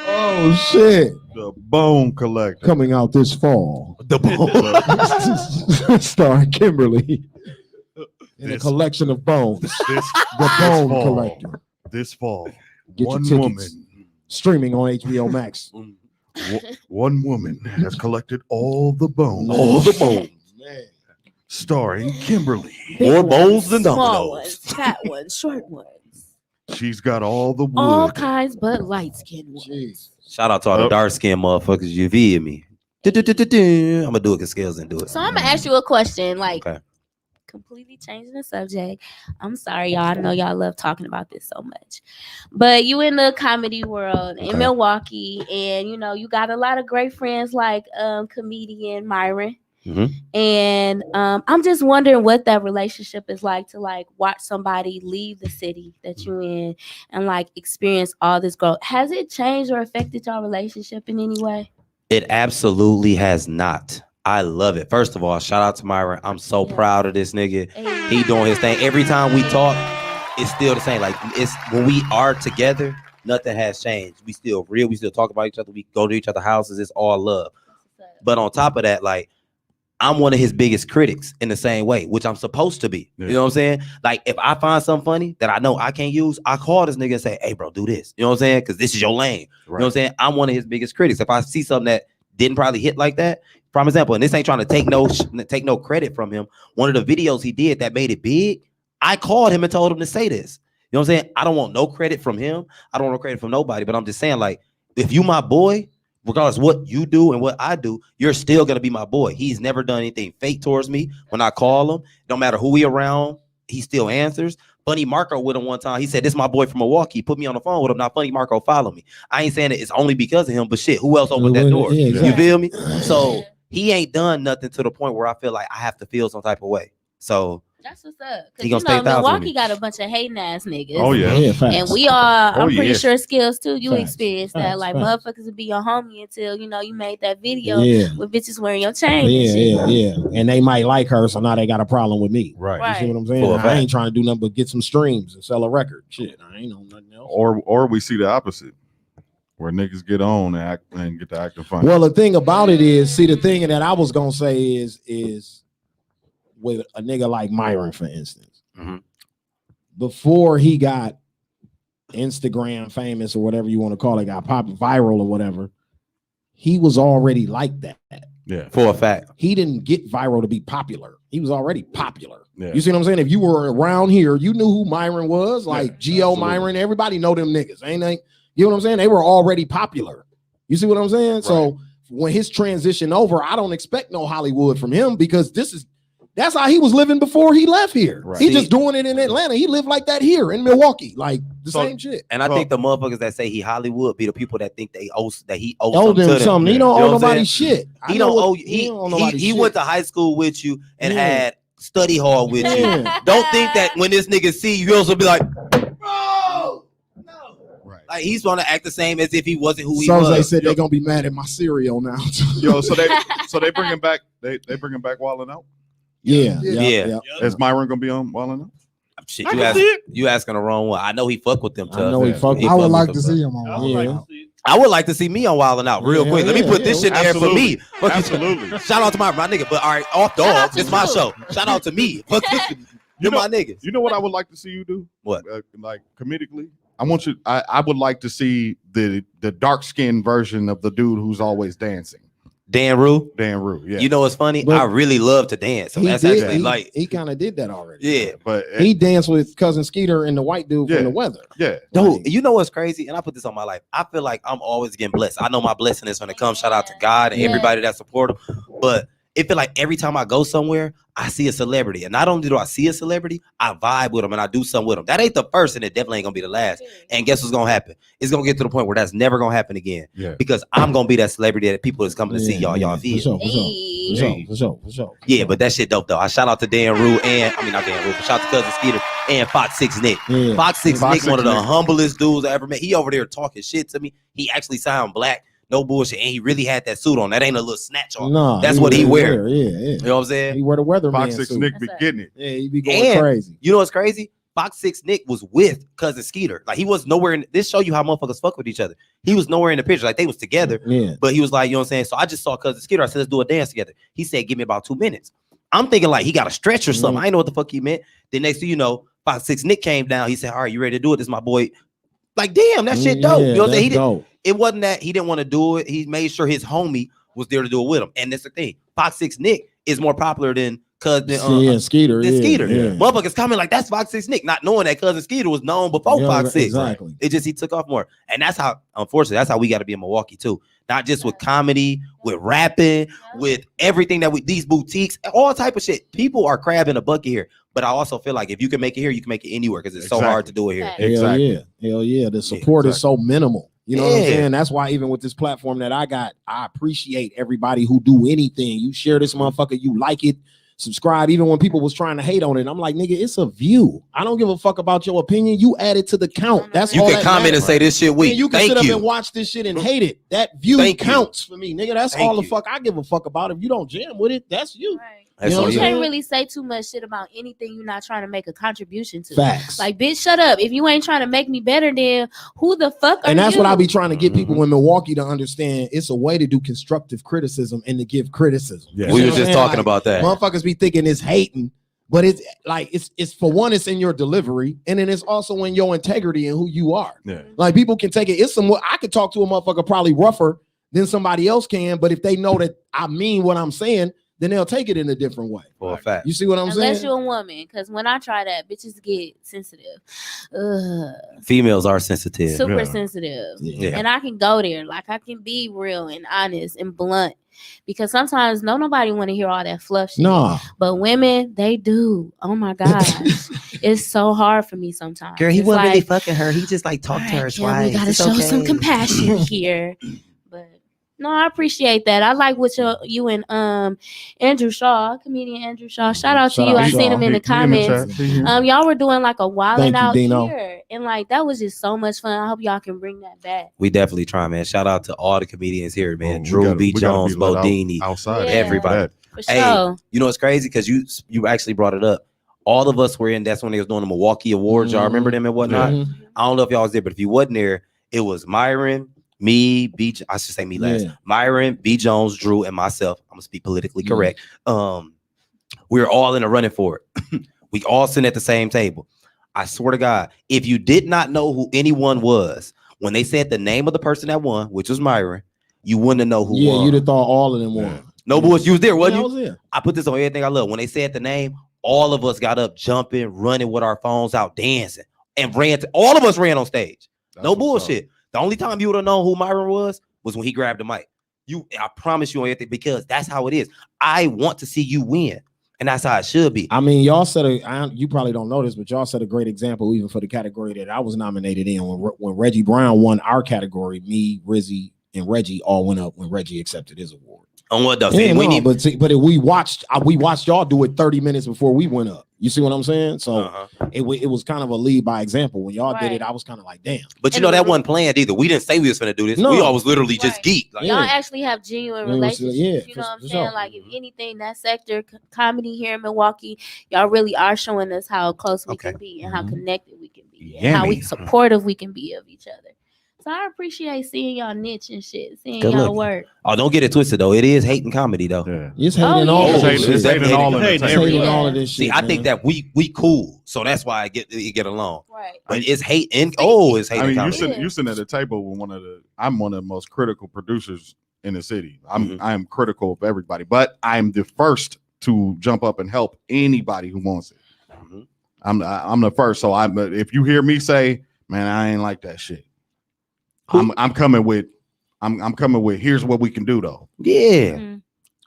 Oh shit! The bone collector. Coming out this fall, The bone. starring Kimberly in a This- collection of bones. This, The Bone fall. Collector. This fall, Get one your woman, tickets. Streaming on HBO Max. one woman has collected all the bones. All the bones. Man. Starring Kimberly. More bones than small dominoes. ones, fat ones, short ones, She's got all the wood. all kinds, but light skinned ones. Jeez. Shout out to all the Up. dark skinned motherfuckers. You feel me? I'm gonna do it because Scales didn't do it. So I'm gonna ask you a question, like Okay. completely changing the subject. I'm sorry, y'all. I know y'all love talking about this so much, but you in the comedy world in Okay. Milwaukee, and you know you got a lot of great friends like comedian Myron. Mhm. And I'm just wondering what that relationship is like to like watch somebody leave the city that you're in and like experience all this growth. Has it changed or affected your relationship in any way? It absolutely has not. I love it. First of all, shout out to Myron. I'm so Yeah. proud of this nigga. Hey. He doing his thing. Every time we talk, it's still the same. Like it's when we are together, nothing has changed. We still real. We still talk about each other. We go to each other's houses. It's all love. But on top of that, like I'm one of his biggest critics in the same way, which I'm supposed to be. Yeah. You know what I'm saying? Like if I find something funny that I know I can't use, I call this nigga and say, "Hey, bro, do this." You know what I'm saying? Because this is your lane. You know what I'm saying? I'm one of his biggest critics. If I see something that didn't probably hit like that, for example, and this ain't trying to take no credit from him. One of the videos he did that made it big, I called him and told him to say this. You know what I'm saying? I don't want no credit from him. I don't want no credit from nobody. But I'm just saying, like, if you my boy, regardless of what you do and what I do, you're still gonna be my boy. He's never done anything fake towards me. When I call him, no matter who he around, he still answers. Funny Marco with him one time. He said, "This is my boy from Milwaukee." He put me on the phone with him. Now Funny Marco follow me. I ain't saying it's only because of him, but shit, who else opened that door? Yeah, You exactly. feel me? So he ain't done nothing to the point where I feel like I have to feel some type of way. So That's what's up. He Because gonna you stay know 1,000 with Milwaukee me. got a bunch of hating ass niggas. Oh yeah. Yeah, facts. And we all, I'm Oh, pretty yeah. sure Skills too. You Facts. experienced that, Facts, like facts. motherfuckers would be your homie until you know you made that video Yeah. with bitches wearing your chain. Yeah, and shit. yeah. And they might like her, so now they got a problem with me. Right. You see what I'm saying? Full I fact. ain't trying to do nothing but get some streams and sell a record. Shit, I ain't on nothing else. Or we see the opposite, where niggas get on and act and get to acting funny. Well, the thing about it is, see, the thing that I was gonna say is with a nigga like Myron, for instance, Mhm. before he got Instagram famous or whatever you want to call it, got pop viral or whatever, he was already like that. yeah. for a fact, He didn't get viral to be popular. He was already popular. Yeah. You see what I'm saying? If you were around here, you knew who Myron was, like Geo absolutely. Myron. Everybody know them niggas, ain't they? You know what I'm saying? They were already popular. You see what I'm saying? So when his transition over, I don't expect no Hollywood from him because that's how he was living before he left here. Right. He See- just doing it in Atlanta. He lived like that here in Milwaukee, like the So- same shit. and I Well- think the motherfuckers that say he Hollywood be the people that think he owes Owe something to them them. something. He Yeah. don't You know owe what I'm nobody shit. I He know don't what- owe he don't owe he nobody he shit. went to high school with you and Yeah. had study hall with Yeah. you. Don't think that when this nigga see you, he'll also be like, Right. Like he's gonna act the same as if he wasn't who he So was. they said they're gonna be mad at my cereal now. Yo, so they bringing back they bringing back Wildin' Out. Yeah. Is Myron gonna be on Wildin' Out? Shit, you asking the wrong one. I know he fuck with them. I know he fuck with I would them. like to see him on. I would like to see me on Wildin' Out real quick. Let me put this shit there for me. Absolutely. Shout out to my nigga. But all right, off dogs. It's my show. Shout out to me. Fuck this. You're my niggas. You know what I would like to see you do? What? Like comedically? I would like to see the dark skinned version of the dude who's always dancing. Dan Rue. Yeah. You know what's funny? But I really love to dance. So He that's did. actually like He kind of did that already. yeah. But He danced with Cousin Skeeter and the white dude from The Weather. Yeah. Dude, you know what's crazy? And I put this on my life. I feel like I'm always getting blessed. I know my blessing is when it comes. Shout out to God and everybody that support him. But it feel like every time I go somewhere, I see a celebrity. And not only do I see a celebrity, I vibe with them and I do something with them. That ain't the first and it definitely ain't gonna be the last. And guess what's gonna happen? It's gonna get to the point where that's never gonna happen again. Yeah. Because I'm gonna be that celebrity that people is coming to see y'all feel. For sure. Yeah, but that shit dope though. I shout out to Dan Rue and not Dan Rue, but shout out to Cousin Skeeter and Fox 6 Nick. Yeah. Fox 6 Fox Nick, 6 one of the Nick. humblest dudes I ever met. He over there talking shit to me. He actually sound black. No bullshit. And he really had that suit on. That ain't a little snatch on. No, that's what he wear. Yeah. You know what I'm saying? He wear the weatherman Fox 6 suit. Nick be getting it. Yeah, he be going crazy. You know what's crazy? Fox 6 Nick was with Cousin Skeeter. Like he was nowhere in this show you how motherfuckers fuck with each other. He was nowhere in the picture. Like they was together. Yeah. But he was like, you know what I'm saying? So I just saw Cousin Skeeter. I said, let's do a dance together. He said, give me about 2 minutes. I'm thinking like he got a stretch or something. I didn't know what the fuck he meant. Then next thing you know, Fox 6 Nick came down. He said, all right, you ready to do it? This is my boy. Like, damn, that shit dope. You know what I'm saying? It wasn't that he didn't want to do it. He made sure his homie was there to do it with him. And that's the thing. Fox 6 Nick is more popular than Cousin Skeeter. Skeeter. Yeah. Motherfuckers coming like that's Fox 6 Nick, not knowing that Cousin Skeeter was known before Fox 6. Exactly. It just he took off more. And that's how, unfortunately, that's how we got to be in Milwaukee too. Not just with comedy, with rapping, with everything that we these boutiques, all type of shit. People are crabbing a bucket here. But I also feel like if you can make it here, you can make it anywhere because it's so hard to do it here. Hell yeah. The support is so minimal. You know what I'm saying? That's why even with this platform that I got, I appreciate everybody who do anything. You share this motherfucker, you like it, subscribe. Even when people was trying to hate on it, I'm like, nigga, it's a view. I don't give a fuck about your opinion. You add it to the count. That's you all can that comment matters. and say this shit weak. And you can Thank sit up you. and watch this shit and hate it. That view counts for me, nigga. That's all the fuck I give a fuck about. If you don't jam with it, that's you. You know what I'm can't saying? really say too much shit about anything you're not trying to make a contribution to. Facts. Like, bitch, shut up. If you ain't trying to make me better, then who the fuck are And that's you? what I be trying to get people in Milwaukee to understand. It's a way to do constructive criticism and to give criticism. Yeah. We were just talking about that. Motherfuckers be thinking it's hating, but it's like it's for one, it's in your delivery, and then it's also in your integrity and who you are. Yeah. Like people can take it. It's some I could talk to a motherfucker probably rougher than somebody else can, but if they know that I mean what I'm saying, then they'll take it in a different way. For a fact. You see what I'm Unless saying? you're a woman, because when I try that, bitches get sensitive. Females are sensitive. Super sensitive. Yeah. And I can go there. Like I can be real and honest and blunt. Because sometimes nobody want to hear all that fluff shit. Nah. But women, they do. Oh my gosh. It's so hard for me sometimes. Girl, he It's wasn't really like, fucking her. He just like talked to her yeah, twice. we gotta It's show okay. some compassion here. But no, I appreciate that. I like what you and Andrew Shaw, comedian Andrew Shaw. Shout out to you. I seen him in the comments. Y'all were doing like a wilding Thank you, out Dino. here. And like that was just so much fun. I hope y'all can bring that back. We definitely try, man. Shout out to all the comedians here, man. Drew gotta- B. we gotta Jones, be let out Bodini, outside. Yeah. everybody. For Hey, sure. you know what's crazy? Because you actually brought it up. All of us were in. That's when they was doing the Milwaukee Awards. Y'all remember them and whatnot? I don't know if y'all was there, but if you wasn't there, it was Myron, me, B. I should say me last. Yeah. Myron, B. Jones, Drew, and myself. I'm gonna speak politically correct. We were all in a running for it. We all sitting at the same table. I swear to God, if you did not know who anyone was when they said the name of the person that won, which was Myron, you wouldn't know who won. You'd have thought all of them won. No bullshit. You was there, wasn't Yeah, you? I was there. I put this on everything I love. When they said the name, all of us got up, jumping, running with our phones out, dancing, and ran. All of us ran on stage. No bullshit. The only time you would have known who Myron was when he grabbed the mic. I promise you on everything, because that's how it is. I want to see you win, and that's how it should be. I mean, y'all set you probably don't know this, but y'all set a great example even for the category that I was nominated in. When Reggie Brown won our category, me, Rizzy, and Reggie all went up when Reggie accepted his award. On what though? Yeah, we no, need. but if we watched y'all do it 30 minutes before we went up. You see what I'm saying? So it was kind of a lead by example. When y'all did it, I was kind of like, damn. But you know that wasn't planned either. We didn't say we was gonna do this. No. We all was literally just geek. Like, Y'all actually have genuine Yeah, relationships. yeah, You know what I'm for saying? sure. Like, if anything, that sector, comedy here in Milwaukee, y'all really are showing us how close we can be and how connected we can be and how supportive we can be of each other. So I appreciate seeing y'all niche and shit, seeing Good y'all looking. work. Oh, don't get it twisted though. It is hating comedy though. It's hating all of this shit. It's hating all of It's hating all of this shit. See, I think man. that we cool, so that's why I get along. Right. But it's hating. Oh, it's hating. I mean, comedy. you sitting at a table with I'm one of the most critical producers in the city. I'm critical of everybody, but I'm the first to jump up and help anybody who wants it. I'm the first. So if you hear me say, man, I ain't like that shit. I'm coming with here's what we can do though. Yeah.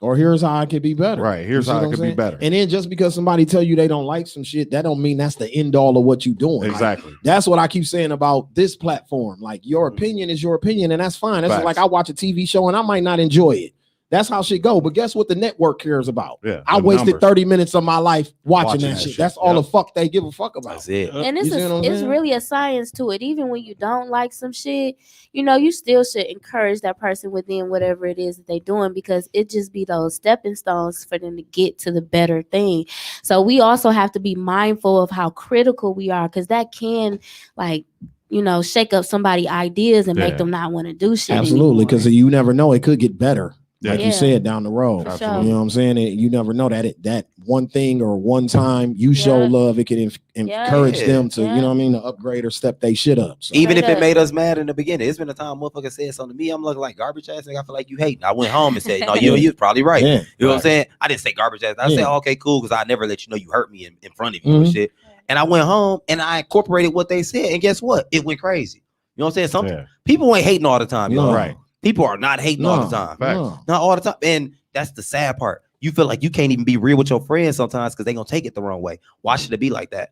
Or here's how I could be better. Right. Here's how I could be better. And then just because somebody tell you they don't like some shit, that don't mean that's the end all of what you doing. Exactly. Like, that's what I keep saying about this platform. Like, your opinion is your opinion, and that's fine. That's like I watch a TV show and I might not enjoy it. That's how shit go. But guess what the network cares about? Yeah, I wasted numbers. 30 minutes of my life watching that shit. That's all the fuck they give a fuck about. That's it. And You see what I'm it's saying? really a science to it. Even when you don't like some shit, you know, you still should encourage that person within whatever it is that they're doing, because it just be those stepping stones for them to get to the better thing. So we also have to be mindful of how critical we are, because that can, like, you know, shake up somebody's ideas and make them not want to do shit. Absolutely, because you never know, it could get better. Yeah. Like you said, down the road. For You sure. know what I'm saying? You never know that one thing or one time you show love, it can encourage them to, you know what I mean, to upgrade or step they shit up. So. Even if it made us mad in the beginning, it's been a time motherfucker said something to me. I'm looking like garbage ass nigga. I feel like you hating. I went home and said, no, you was probably right. Yeah. You know what I'm saying? I didn't say garbage ass. I said, oh, okay, cool, because I never let you know you hurt me in front of you and shit. And I went home and I incorporated what they said, and guess what? It went crazy. You know what I'm saying? People ain't hating all the time. No. Right. People are not hating all the time. Not all the time. And that's the sad part. You feel like you can't even be real with your friends sometimes because they're going to take it the wrong way. Why should it be like that?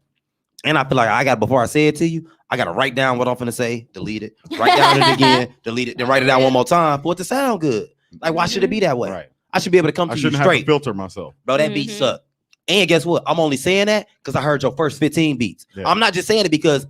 And I feel like before I say it to you, I got to write down what I'm going to say, delete it, write down it again, delete it, then write it down one more time for it to sound good. Like, why should it be that way? Right. I should be able to come to you shouldn't straight. have to filter myself. Bro, that beat sucked. And guess what? I'm only saying that because I heard your first 15 beats. Yeah. I'm not just saying it because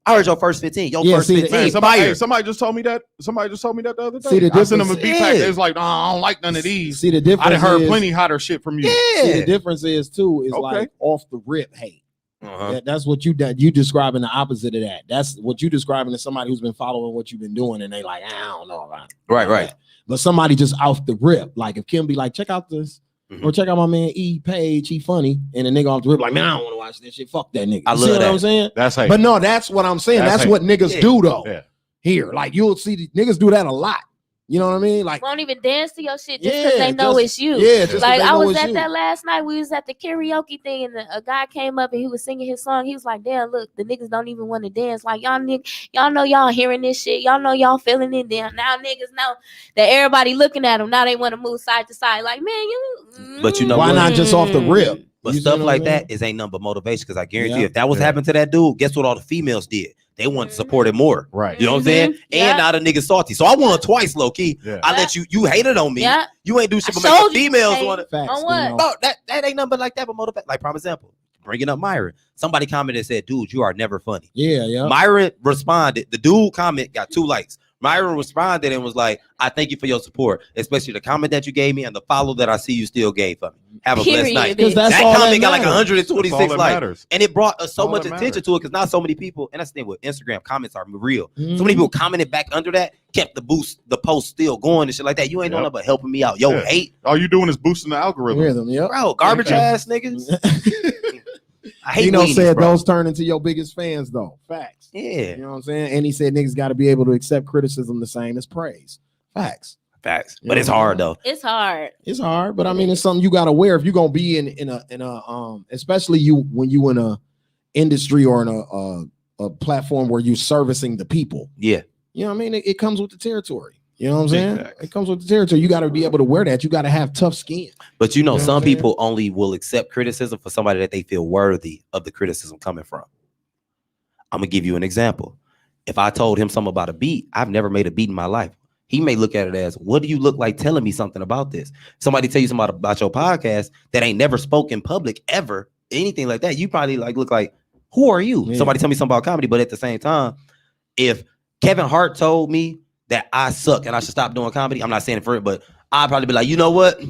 I heard your first 15. First 15. Man, Fire. somebody just told me that. Somebody just told me that the other day. See, the I sent them a difference- beat pack. They was like, no, I don't like none of these. See, the difference I done heard is- plenty hotter shit from you. See, the difference is like off the rip hate. That's what you describing the opposite of that. That's what you describing to somebody who's been following what you've been doing, and they like, I don't know about it. Right. But somebody just off the rip, like if Kim be like, check out this, or check out my man E Page, he funny, and the nigga off the rip like, man, I don't want to watch this shit. Fuck that nigga. I You love see what that. I'm saying? That's hate. But no, that's what I'm saying. That's hate. what niggas do though. Yeah. Here, like you'll see the niggas do that a lot. You know what I mean? Like, Won't even dance to your shit just because they know it's you. Yeah, just like 'cause they I know was it's at you. that last night. We was at the karaoke thing, and a guy came up and he was singing his song. He was like, "Damn, look, the niggas don't even want to dance. Like y'all know y'all hearing this shit. Y'all know y'all feeling it. Damn, now niggas know that everybody looking at them. Now they want to move side to side. Like, man, you. But you know why what? not just off the rip? But You see stuff what like I mean? that is ain't nothing but motivation, because I guarantee Yeah. you, if that was happening to that dude, guess what all the females did? They wanted to support it more. Right. You know what I'm saying? And now the nigga salty. So I won twice, low key. Yeah. I let you hated on me. Yeah. You ain't do shit I but make showed the you, females hey, want to. Facts, on what? you know. Bro, that ain't nothing but like that, but motivate. Like, prime example, bringing up Myron. Somebody commented and said, dude, you are never funny. Yeah. Myron responded. The dude comment got 2 likes. Myron responded and was like, I thank you for your support, especially the comment that you gave me and the follow that I see you still gave for me. Have a blessed Period, night. bitch. That's That all comment that got like matters. 126 That's all that likes. matters. And it brought us so All much that attention matters. to it because not so many people, and that's the thing with Instagram, comments are real. Mhm. So many people commented back under that, kept the post still going and shit like that. You ain't doing Yep. nothing but helping me out. Yo, Yeah. hate, All you doing is boosting the algorithm. Rhythm, yep. bro, garbage Okay. ass niggas. I hate Nino weenies, said bro. those turn into your biggest fans though. Facts. Yeah, You know what I'm saying? And he said niggas got to be able to accept criticism the same as praise. Facts. facts. You But know it's what I'm hard saying? though. It's hard. It's hard, but I mean, it's something you got to wear if you're gonna be in a especially when you in a industry or in a platform where you're servicing the people. Yeah. You know what I mean? It comes with the territory. You know what I'm saying? facts. It comes with the territory. You got to be able to wear that. You got to have tough skin. But you know, You know what some I'm saying? people only will accept criticism for somebody that they feel worthy of the criticism coming from. I'm gonna give you an example. If I told him something about a beat, I've never made a beat in my life. He may look at it as, what do you look like telling me something about this? Somebody tell you something about your podcast that ain't never spoken public ever, anything like that. You probably like look like, who are you? Yeah. Somebody tell me something about comedy, but at the same time, if Kevin Hart told me that I suck and I should stop doing comedy, I'm not saying it for it, but I'd probably be like, you know what?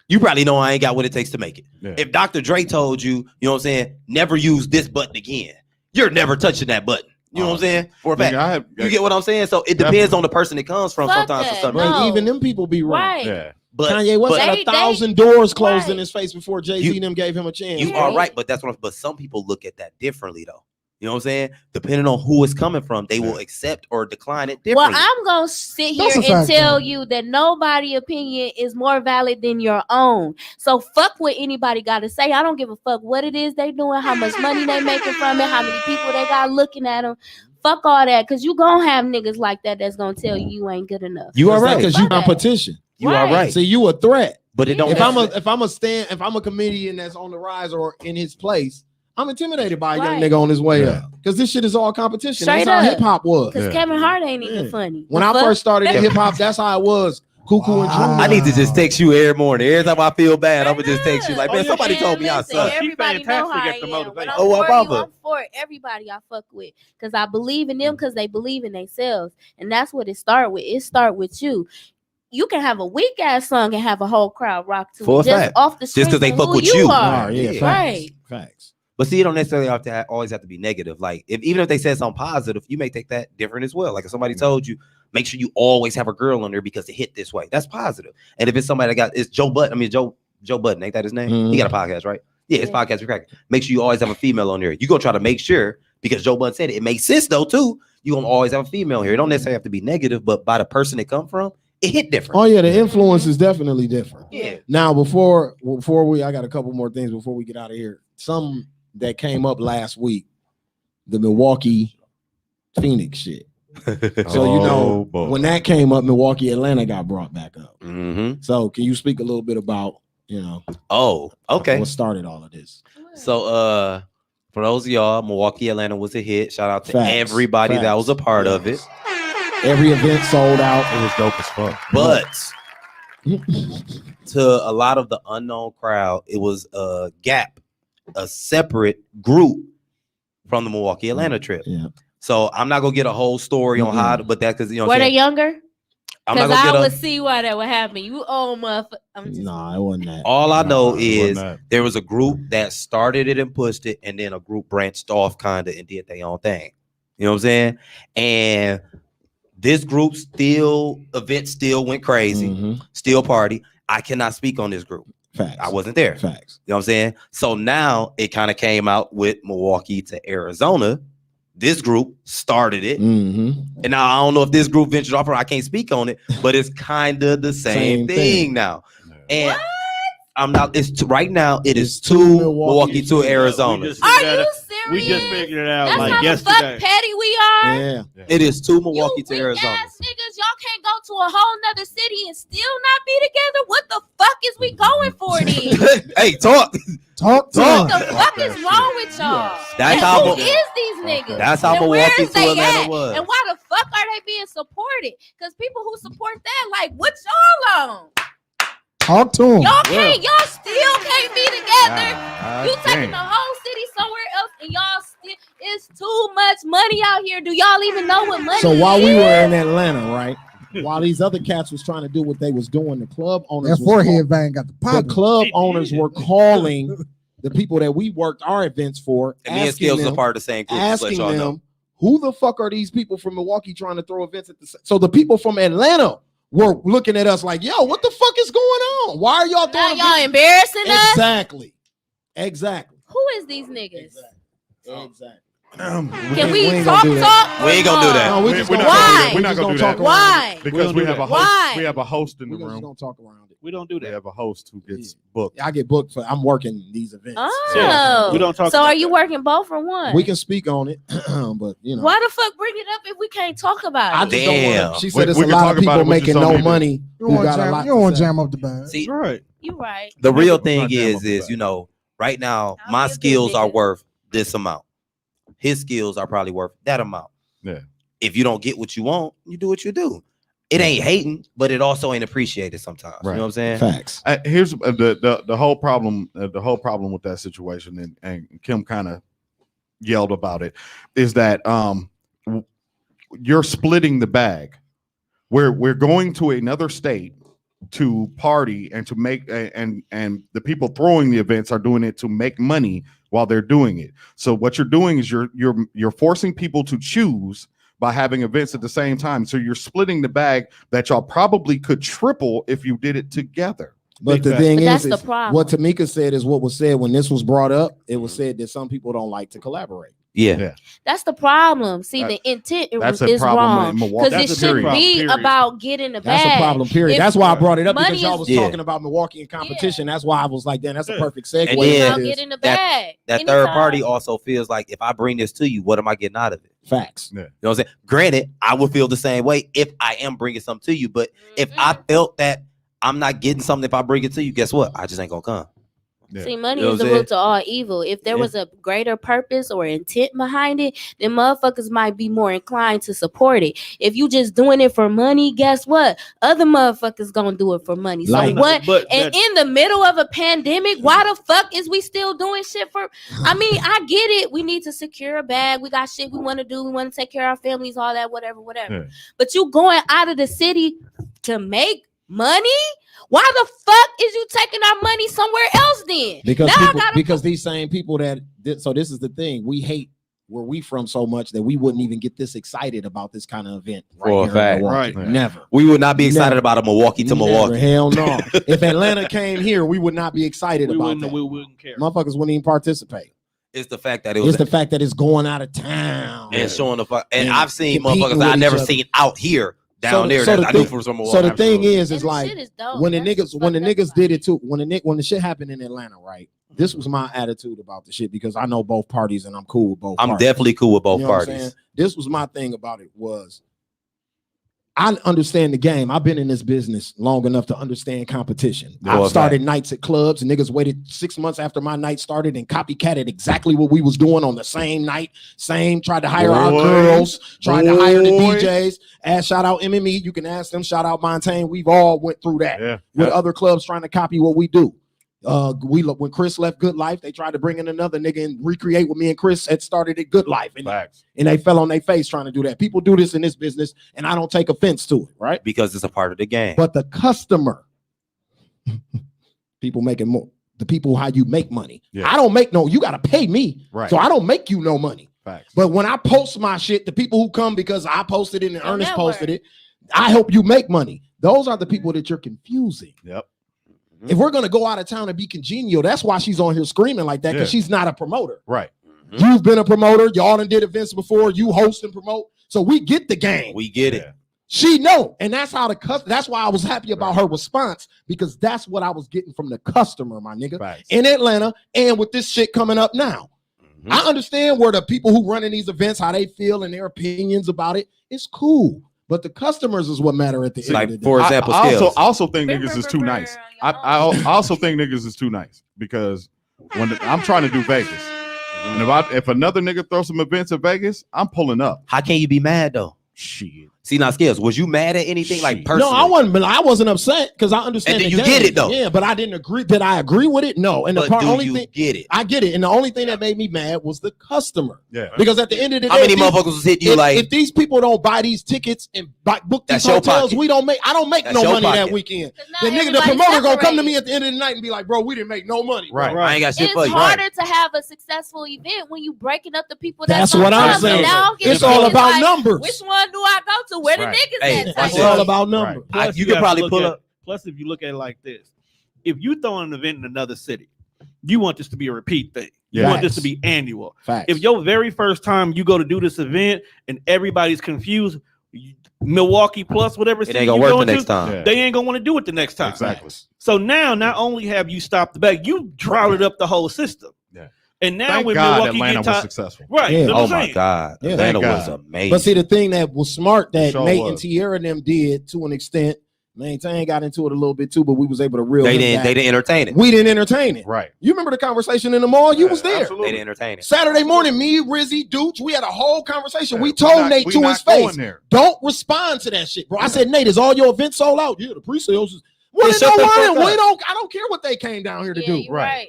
You probably know I ain't got what it takes to make it. Yeah. If Dr. Dre told you, you know what I'm saying, never use this button again, you're never touching that button. You know what I'm saying? For a fact. You get what I'm saying? So it depends on the person it comes from sometimes for some reason. Right, even them people be wrong. Right. Yeah. But Kanye West had 1,000 doors closed in his face before Jay-Z and them gave him a chance. You are right, but that's what. But some people look at that differently, though. You know what I'm saying? Depending on who it's coming from, they will accept or decline it Well, differently. I'm gonna sit here That's a and fact, tell though. you that nobody's opinion is more valid than your own. So fuck what anybody got to say. I don't give a fuck what it is they doing, how much money they making from it, how many people they got looking at them. Fuck all that, because you gonna have niggas like that that's gonna tell you you ain't good enough. You are right, Fuck because you that. competition. You are right. See, you a threat. But it don't. If I'm a comedian that's on the rise or in his place, I'm intimidated by a young Right. nigga on his way up. Because this shit is all competition. Straight That's how up. hip hop was. Because Kevin Hart ain't even funny. When The I fuck? first started in hip hop, that's how it was. Cuckoo and Junior. I need to just text you every morning. Every time I feel bad, I'm gonna just text you like, man, somebody told me I Listen, suck. everybody know how I at the am. motivation. When I'm Oh, for I'm you, Baba. I'm for everybody I fuck with. Because I believe in them because they believe in themselves. And that's what it start with. It start with you. You can have a weak ass song and have a whole crowd rock to For a it just fact. off the Just 'cause strength they of fuck who with you you. are. Yeah, facts. Right. Facts. But see, it don't necessarily always have to be negative. Like even if they said something positive, you may take that different as well. Like if somebody told you, make sure you always have a girl on there because it hit this way. That's positive. And if it's somebody that it's Joe Budden, Joe Budden, ain't that his name? He got a podcast, right? Yeah, his podcast we crack. Make sure you always have a female on there. You gonna try to make sure because Joe Budden said it. It makes sense though too. You gonna always have a female here. It don't necessarily have to be negative, but by the person it come from, it hit different. Oh yeah, the influence is definitely different. Yeah. Now before I got a couple more things before we get out of here. Some that came up last week, the Milwaukee Phoenix shit. So you know when that came up, Milwaukee Atlanta got brought back up. Mm-hmm. So can you speak a little bit about Oh, okay. what started all of this? So for those of y'all, Milwaukee Atlanta was a hit. Shout out to Facts. everybody that Facts. was a part of it. Every event sold out. It was dope as fuck. But to a lot of the unknown crowd, it was a gap, a separate group from the Milwaukee Atlanta trip. Yeah. So I'm not gonna get a whole story on how, but that because you know Were what I'm they saying? younger? I'm not Because gonna I get would a. see why that would happen. You old motherfucker. Nah, it wasn't that. All I know Nah, it is wasn't that. there was a group that started it and pushed it, and then a group branched off kind of and did their own thing. You know what I'm saying? And this group event still went crazy, still party. I cannot speak on this group. Facts. I wasn't there. Facts. You know what I'm saying? So now it kind of came out with Milwaukee to Arizona. This group started it. And now I don't know if this group ventured off or I can't speak on it, but it's kind of the same thing now. And I'm not, right now, it is two Milwaukee to Arizona. We just figured it out That's like how the yesterday. fuck petty we are. Yeah. It is two Milwaukee to Weak Arizona. ass niggas, y'all can't go to a whole nother city and still not be together. What the fuck is we going for then? Hey, talk. Talk. What the fuck is wrong with y'all? That's And how who is these niggas? That's how And where Milwaukee is to they Atlanta at? was. And why the fuck are they being supported? Because people who support that, like, what y'all on? Talk to him. Y'all still can't be together. God You taking damn. the whole city somewhere else, and y'all still, it's too much money out here. Do y'all even know what money So is? while we were in Atlanta, right? While these other cats was trying to do what they was doing, the club owners That forehead vein got the pop. the club owners were calling the people that we worked our events for, And me and Skills was a part of the same group. Just let asking y'all them, know. who the fuck are these people from Milwaukee trying to throw events at the so the people from Atlanta were looking at us like, yo, what the fuck is going on? Why are y'all Now throwing y'all events? embarrassing us? Exactly. Who is these niggas? Exactly. Can we ain't talk? gonna do that. We ain't gonna do that. No, we just gonna Why? We're not gonna do that. Why? Because we have a host. Why? We have a host in the We're just room. gonna talk around it. We don't do We that. have a host who gets booked. I get booked for I'm working these events. Oh, We don't talk so about are you that. working both or one? We can speak on it, but you know. Why the fuck bring it up if we can't talk about I it? just don't Damn. want. She said We there's a can lot talk of about people it, but just making don't no need to- money. You who don't got a lot want to to say. jam up the bag. See, Right. You right. the real Let's not thing jam up the is, back. you know, right now, I'll my be a good skills are nigga. worth this amount. His skills are probably worth that amount. Yeah. If you don't get what you want, you do what you do. it ain't hating, but it also ain't appreciated sometimes. Right. You know what I'm saying? Facts. Here's the whole problem. The whole problem with that situation, and Kim kind of yelled about it, is that you're splitting the bag. We're going to another state to party and to make and the people throwing the events are doing it to make money while they're doing it. So what you're doing is you're forcing people to choose by having events at the same time. So you're splitting the bag that y'all probably could triple if you did it together. But the thing But that's is the problem. what Tamika said is what was said when this was brought up. It was said that some people don't like to collaborate. Yeah. That's the problem. See, the intent That's a is problem wrong in Milwaukee. because it That's a shouldn't period. be Period. about getting the bag. That's a problem, period. If That's why I brought it up, money because y'all is- was Yeah. talking about Milwaukee and competition. That's why I was like, damn, that's a Yeah. perfect segue. And It's then- about into this. getting the bag. That Anytime. third party also feels like, if I bring this to you, what am I getting out of it? Facts. You know what I'm saying? Granted, I would feel the same way if I am bringing something to you, but if I Mm-mm. felt that I'm not getting something if I bring it to you, guess what? I just ain't gonna come. See, money You know is the what I'm root to all evil. If there Yeah. was a greater purpose or intent behind it, then motherfuckers might be more inclined to support it. If you just doing it for money, guess what? Other motherfuckers gonna do it for money. Like- So what? But And in the middle of a pandemic, why the fuck is we still doing shit for? I mean, I get it. We need to secure a bag. We got shit we want to do. We want to take care of our families, all that, whatever. Yeah. But you going out of the city to make money? Why the fuck is you taking our money somewhere else then? Because Now I people, gotta- because these same people so this is the thing, we hate where we from so much that we wouldn't even get this excited about this kind of event For a here in fact. Milwaukee. Right. Never. We would not be excited Never. about a Milwaukee to Never. Milwaukee. Hell no. If Atlanta came here, we would not be excited we about wouldn't, that. we wouldn't care. Motherfuckers wouldn't even participate. It's the fact that it was It's the fact that it's going out of town. and showing the fuck. And And I've seen competing motherfuckers with that I each never other. seen out here down So the- there so that the I knew thing- from some So Milwaukee. the thing is And the like shit is dope. when the That's niggas when the fucked up niggas about did it. it too, when the shit happened in Atlanta, right? This was my attitude about the shit because I know both parties and I'm cool with both I'm parties. definitely cool with both You know what I'm parties. saying? This was my thing about it was I understand the game. I've been in this business long enough to understand competition. For I a started nights at clubs and niggas waited 6 months after my night started and copycatted exactly what we was doing on the same night. Tried to hire our Boy. girls, tried to hire the Boy. DJs. Shout out MME. You can ask them. Shout out Montaigne. We've all went through that Yeah. with other clubs trying to copy what we do. When Chris left Good Life, they tried to bring in another nigga and recreate what me and Chris had started at Good Life, and Facts. they fell on their face trying to do that. People do this in this business, and I don't take offense to it, right? Because it's a part of the game. But the customer, people making more, the people how you make money. Yeah. I don't make no, you got to pay me, Right. so I don't make you no money. Facts. But when I post my shit, the people who come because I posted it and Your Ernest network. posted it, I help you make money. Those are the people that you're confusing. Yep. If we're gonna go out of town and be congenial, that's why she's on here screaming like that, because Yeah. she's not a promoter. Right. You've been a promoter, y'all done did events before, you host and promote. So we get the game. We get it. Yeah. She know, and that's how that's why I was happy about her response, because that's what I was getting from the customer, my nigga, Facts. in Atlanta, and with this shit coming up now. Mhm. I understand where the people who running these events, how they feel and their opinions about it. It's cool, but the customers is what matter at the end Like, of the day. for example, I SCALEZ. also think niggas is too nice. I also think niggas is too nice because I'm trying to do Vegas, and if another nigga throws some events in Vegas, I'm pulling up. How can you be mad though? Shit. See, now SCALEZ, was you mad at anything like Shit. personally? No, I wasn't upset because I understand. And then the you game. get it, though. Yeah, but I didn't agree. Did I agree with it? No. And the But part do only you thing get it? I get it, and the only thing that made me mad was the customer. Yeah. Because at the end of the day, How many if these- motherfuckers was hitting you if, like, if these people don't buy these tickets and book these That's your hotels, pocket. I don't make That's no your money that pocket. weekend. 'Cause The now nigga, the everybody promoter gonna come to separated. me at the end of the night and be like, bro, we didn't make no money. bro." Right. I ain't got shit It's for you. harder to have a successful event when you breaking up the people. That's what I'm come. saying. Now I'm getting It's all niggas about like, numbers. Which one do I go to? Where the Right. niggas Hey, at? watch type It's this. all shit. about numbers. Plus, you could have to probably look pull at- up. Plus, if you look at it like this, if you throw an event in another city, you want this to be a repeat thing. You Yeah. want this to Facts. be annual. Facts. If your very first time you go to do this event and everybody's confused, Milwaukee plus whatever It city ain't gonna you work the going next to, time. Yeah. they ain't gonna want to do it the next time. Exactly. So now, not only have you stopped the bag, you droughted up the whole system. Yeah. And now Thank when God Milwaukee Atlanta get was tired, successful. right? Yeah. that's what Oh I'm my saying. God, Yeah. Atlanta Thank was God. amazing. But see, the thing that was smart that Sure Nate was. and Tierra and them did to an extent Maintain got into it a little bit too, but we was able to reel. They him didn't. back. They didn't entertain it. We didn't entertain it. Right. You remember the conversation in the mall? You was there. Absolutely. They didn't entertain it. Saturday morning, me, Rizzy, Dooch, we had a whole conversation. Yeah, we told Nate we to not his face, going there. don't respond to that shit, bro. I said, Nate, is all your events sold out? Yeah, the pre-sales is. Well, Hey, then shut don't the fuck worry. up. I don't care what they came down here to Yeah, do. you right.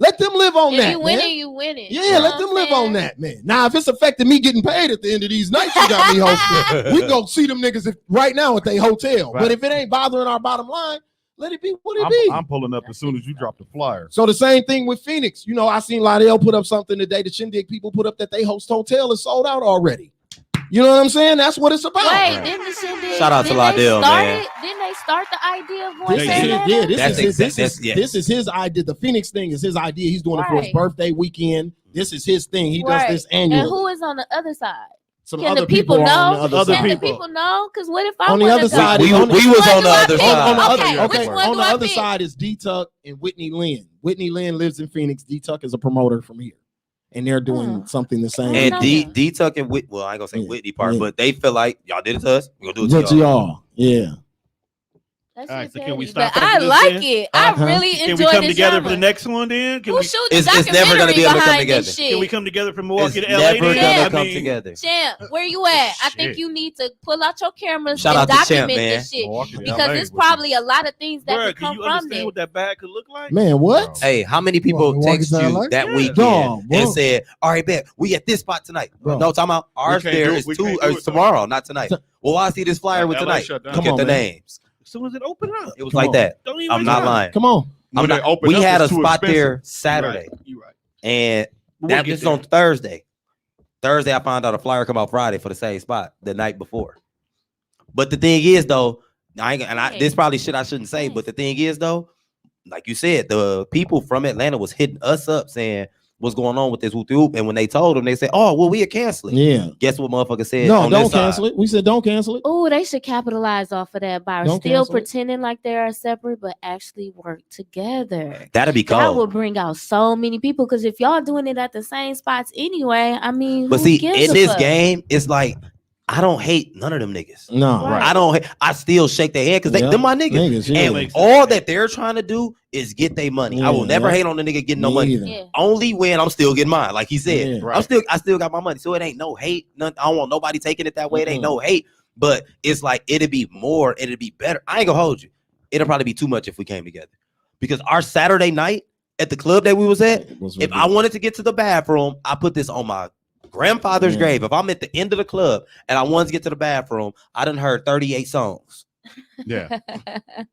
Let them live on If that, you win man. it, you win it. Yeah, You know let what them I'm live saying? on that, man. Now, if it's affecting me getting paid at the end of these nights you got me hosting, we go see them niggas right now at their hotel. Right. But if it ain't bothering our bottom line, let it be what it be. I'm pulling up as soon as you drop the flyer. So the same thing with Phoenix. You know, I seen Lydell put up something today. The Shindig people put up that they host hotel is sold out already. You know what I'm saying? That's what it's about. Wait, didn't the Shindig? Shout out to Lydell, man. Didn't they start the idea of going This to is his, Atlanta? yeah, this That's is his, exact- that's- yes. this is his idea. The Phoenix thing is his idea. He's doing it for his Right. birthday weekend. This is his thing. He Right. does this annually. And who is on the other side? Some Can other the people are know? on the other Can side. the people know? Because what if I On the wanna other go? side, We on the- was on the Which one other do I side. On the Okay, other, which okay. one On do the I other pick? side is D-Tuck and Whitney Lynn. Whitney Lynn lives in Phoenix. D-Tuck is a promoter from here, and they're doing something the same. And know that. D Tuck and Whit. Well, I ain't gonna say Yeah, Whitney part, yeah. but they feel like y'all did it to us. We gonna do it But to y'all. y'all, yeah. That's All right, just so can we petty, stop but after I this like then? it. I really Can enjoy we come this together genre. for the next one then? Can Who we, shoot the It's never gonna be able to come documentary behind together. this shit? can we come together from Milwaukee It's to LA never then? gonna I come mean, together. Champ, where you at? I think Shit. you need to pull out your cameras Shout and out to Champ, document man. this shit. Milwaukee to Because LA there's with probably a lot of things that Bruh, could can come you from understand this. what that bag could look like? Man, what? Hey, how many people Milwaukee text to you LA? that Yeah. weekend Dog, bro. and said, "All right, bet we at this spot tonight"? Bro. No, talking about ours. can't There do it. is We two. can't do It's it, though. tomorrow, not tonight. Well, I see this flyer with LA tonight. shut down. Look Come at on, the man. names. As soon as it open up. It was Come like on. that. Don't even I'm waste not time. lying. Come on. When I'm they not- open we up, had a it's too spot there expensive. Saturday, You right. and But that we'll get was on there. Thursday. Thursday, I found out a flyer come out Friday for the same spot the night before. But the thing is, though, this probably shit I shouldn't say. But the thing is, though, like you said, the people from Atlanta was hitting us up saying, "What's going on with this whoop whoop?" And when they told them, they said, "Oh, well, we'll cancel it." Yeah. Guess what, motherfucker said? No, on don't this side? cancel it. We said don't cancel it. Oh, they should capitalize off of that by Don't still cancel it. pretending like they are separate, but actually work together. That'd be That cold. will bring out so many people. Because if y'all doing it at the same spots anyway, I mean, But who see, gives in a this fuck? game, it's like I don't hate none of them niggas. No. Right. I don't. I still shake their hand because Yep. they're my niggas. Yeah. And Makes all that they're trying to do is get their money. I will Yeah, never yeah. hate on the nigga getting no Me money. either. Yeah. Only when I'm still getting mine, like he said. Yeah. I still got my money. So it ain't no hate. None, I don't want nobody taking it that way. It ain't no hate. But it's like it'd be more, it'd be better. I ain't gonna hold you. It'll probably be too much if we came together. Because our Saturday night at the club that we was at, if I wanted to get to the bathroom, I put this on my grandfather's Yeah. grave. If I'm at the end of the club and I wanted to get to the bathroom, I done heard 38 songs. Yeah,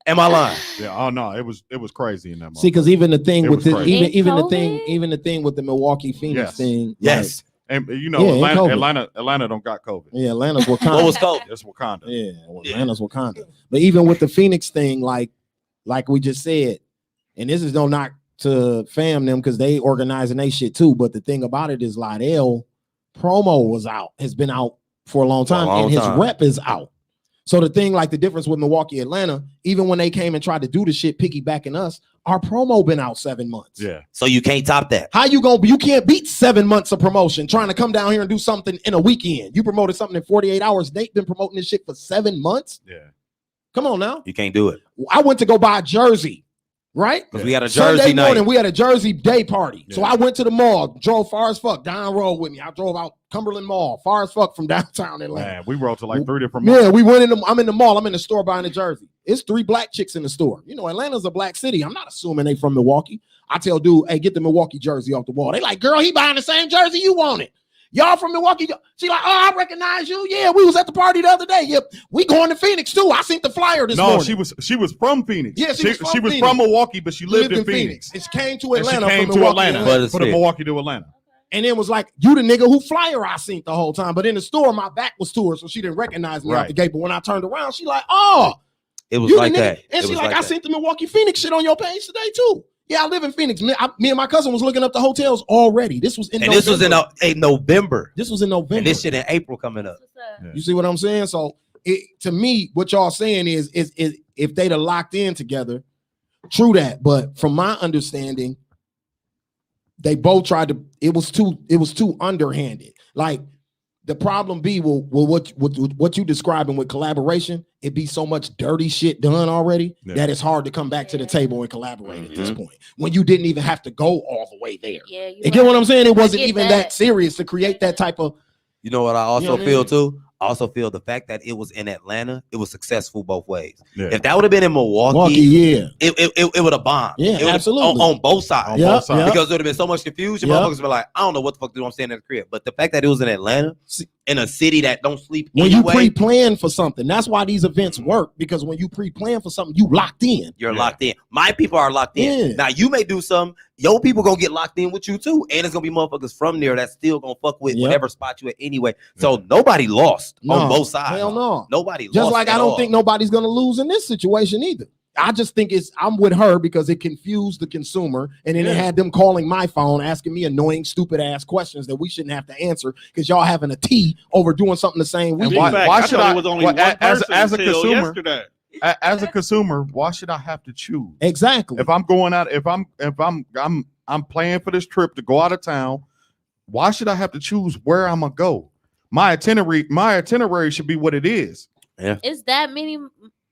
Am I lying? yeah. Oh no, it was crazy in that. See, because even the thing It with was the crazy. even the In thing, COVID? even the thing with the Milwaukee Phoenix Yes. thing. Yes. And you know, Yeah, in COVID. Atlanta don't got COVID. Like, yeah, Atlanta's Wakanda. What was cold? It's Wakanda. Yeah, well, Atlanta's Wakanda. But even with the Phoenix thing, like we just said, and this is no knock to fam them because they organizing they shit too. But the thing about it is Lydell promo has been out for a long time, and his rep is out. So the thing, like the difference with Milwaukee, Atlanta, even when they came and tried to do the shit piggybacking us, our promo been out 7 months. Yeah. So you can't top that. How you can't beat 7 months of promotion trying to come down here and do something in a weekend. You promoted something in 48 hours. They've been promoting this shit for 7 months. Yeah. Come on now. You can't do it. I went to go buy a jersey, right? Because we had a Sunday Jersey night. morning, we had a Jersey day party. So Yeah. I went to the mall, drove far as fuck down road with me. I drove out Cumberland Mall, far as fuck from downtown Atlanta. Man, we rode to like 3 different. Yeah, we went I'm in the mall. I'm in the store buying a jersey. It's 3 black chicks in the store. You know, Atlanta's a black city. I'm not assuming they from Milwaukee. I tell dude, hey, get the Milwaukee jersey off the wall. They like, girl, he buying the same jersey you want it. Y'all from Milwaukee? She like, oh, I recognize you. Yeah, we was at the party the other day. Yep, we going to Phoenix too. I seen the flyer this morning. she was from Phoenix. Yeah, she was from Phoenix. from Milwaukee, but she lived in Phoenix. She came to And she Atlanta came from to Milwaukee. Atlanta for the Milwaukee to Atlanta. And then was like, you the nigga who flyer I seen the whole time. But in the store, my back was to her, so she didn't recognize me out Right. the gate. But when I turned around, she like, oh, It was you like the nigga. that. And It she was like, I that. seen the Milwaukee Phoenix shit on your page today too. Yeah, I live in Phoenix. Me and my cousin was looking up the hotels already. This was in And November. this was in November. This was in November. And this shit in April coming up. You see what I'm saying? So to me, what y'all saying is if they'd have locked in together, true that. But from my understanding, they both tried to. It was too underhanded. Like the problem be what you describing with collaboration, it be so much dirty shit done already that it's hard to come back to the table and collaborate at this point when you didn't even have to go all the way there. Yeah, you get what I'm saying? It wasn't even that serious to create that type of. You know what I also You know what I feel mean? too? I also feel the fact that it was in Atlanta, it was successful both ways. If that would have been in Milwaukee, it would have bombed. Yeah, It would've- absolutely. on both sides. On both sides. Because there would have been so much confusion. Yep. Motherfuckers were like, I don't know what the fuck to do. I'm staying in the crib. But the fact that it was in Atlanta, in a city that don't sleep When anyway, you pre-plan for something, that's why these events work, because when you pre-plan for something, you locked in. you're locked in. My people are locked in. Yeah. Now you may do something, your people gonna get locked in with you too. And it's gonna be motherfuckers from there that's still gonna fuck with whatever spot you at anyway. So nobody lost on both sides. Hell no. Nobody Just lost. like at I don't all. think nobody's gonna lose in this situation either. I just think I'm with her because it confused the consumer, and then it had them calling my phone asking me annoying, stupid ass questions that we shouldn't have to answer because y'all having a tea over doing something the same And week. why should I? was only why- one as person as a until consumer, yesterday. as a consumer, why should I have to choose? Exactly. If I'm going out, if I'm planning for this trip to go out of town, why should I have to choose where I'm gonna go? My itinerary should be what it is. Yeah. Is that many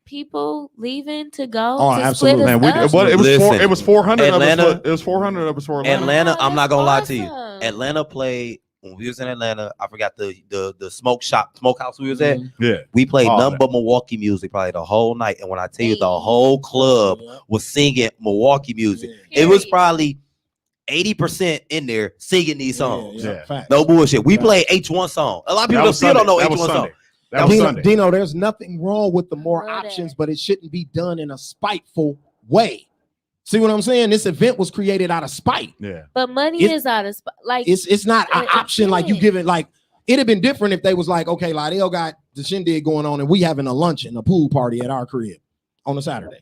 people leaving to go? Oh, to absolutely. Split Man, us it up? was 400 Atlanta- of us. It was 400 of us for Atlanta. Atlanta, I'm not gonna lie to you. awesome. Atlanta played when we was in Atlanta. I forgot the smokehouse we was at. Yeah, We played All nothing that. but Milwaukee music probably the whole night. And when I tell you the whole club was singing Milwaukee music, it was probably 80% in there singing these songs. Yeah. No bullshit. We played H1 song. A lot of people still don't know That was H1 song. Sunday. That was Sunday. Dino, there's nothing wrong with the more Love options, that. but it shouldn't be done in a spiteful way. See what I'm saying? This event was created out of spite. Yeah. But money is out of like It's not an it- option like you yeah. give it. Like it'd have been different if they was like, okay, Lydell got the shindig going on and we having a luncheon, a pool party at our crib on a Saturday.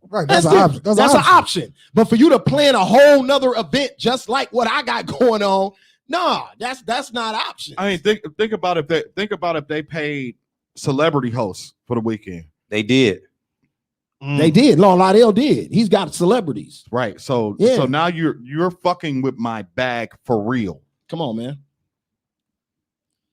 Right, That's that's an different. option. That's an option. But for you to plan a whole nother event just like what I got going on, nah, that's not option. I mean, think about if they paid celebrity hosts for the weekend. They did. They did. Lydell did. He's got celebrities. Right. So Yeah. so now you're fucking with my bag for real. Come on, man.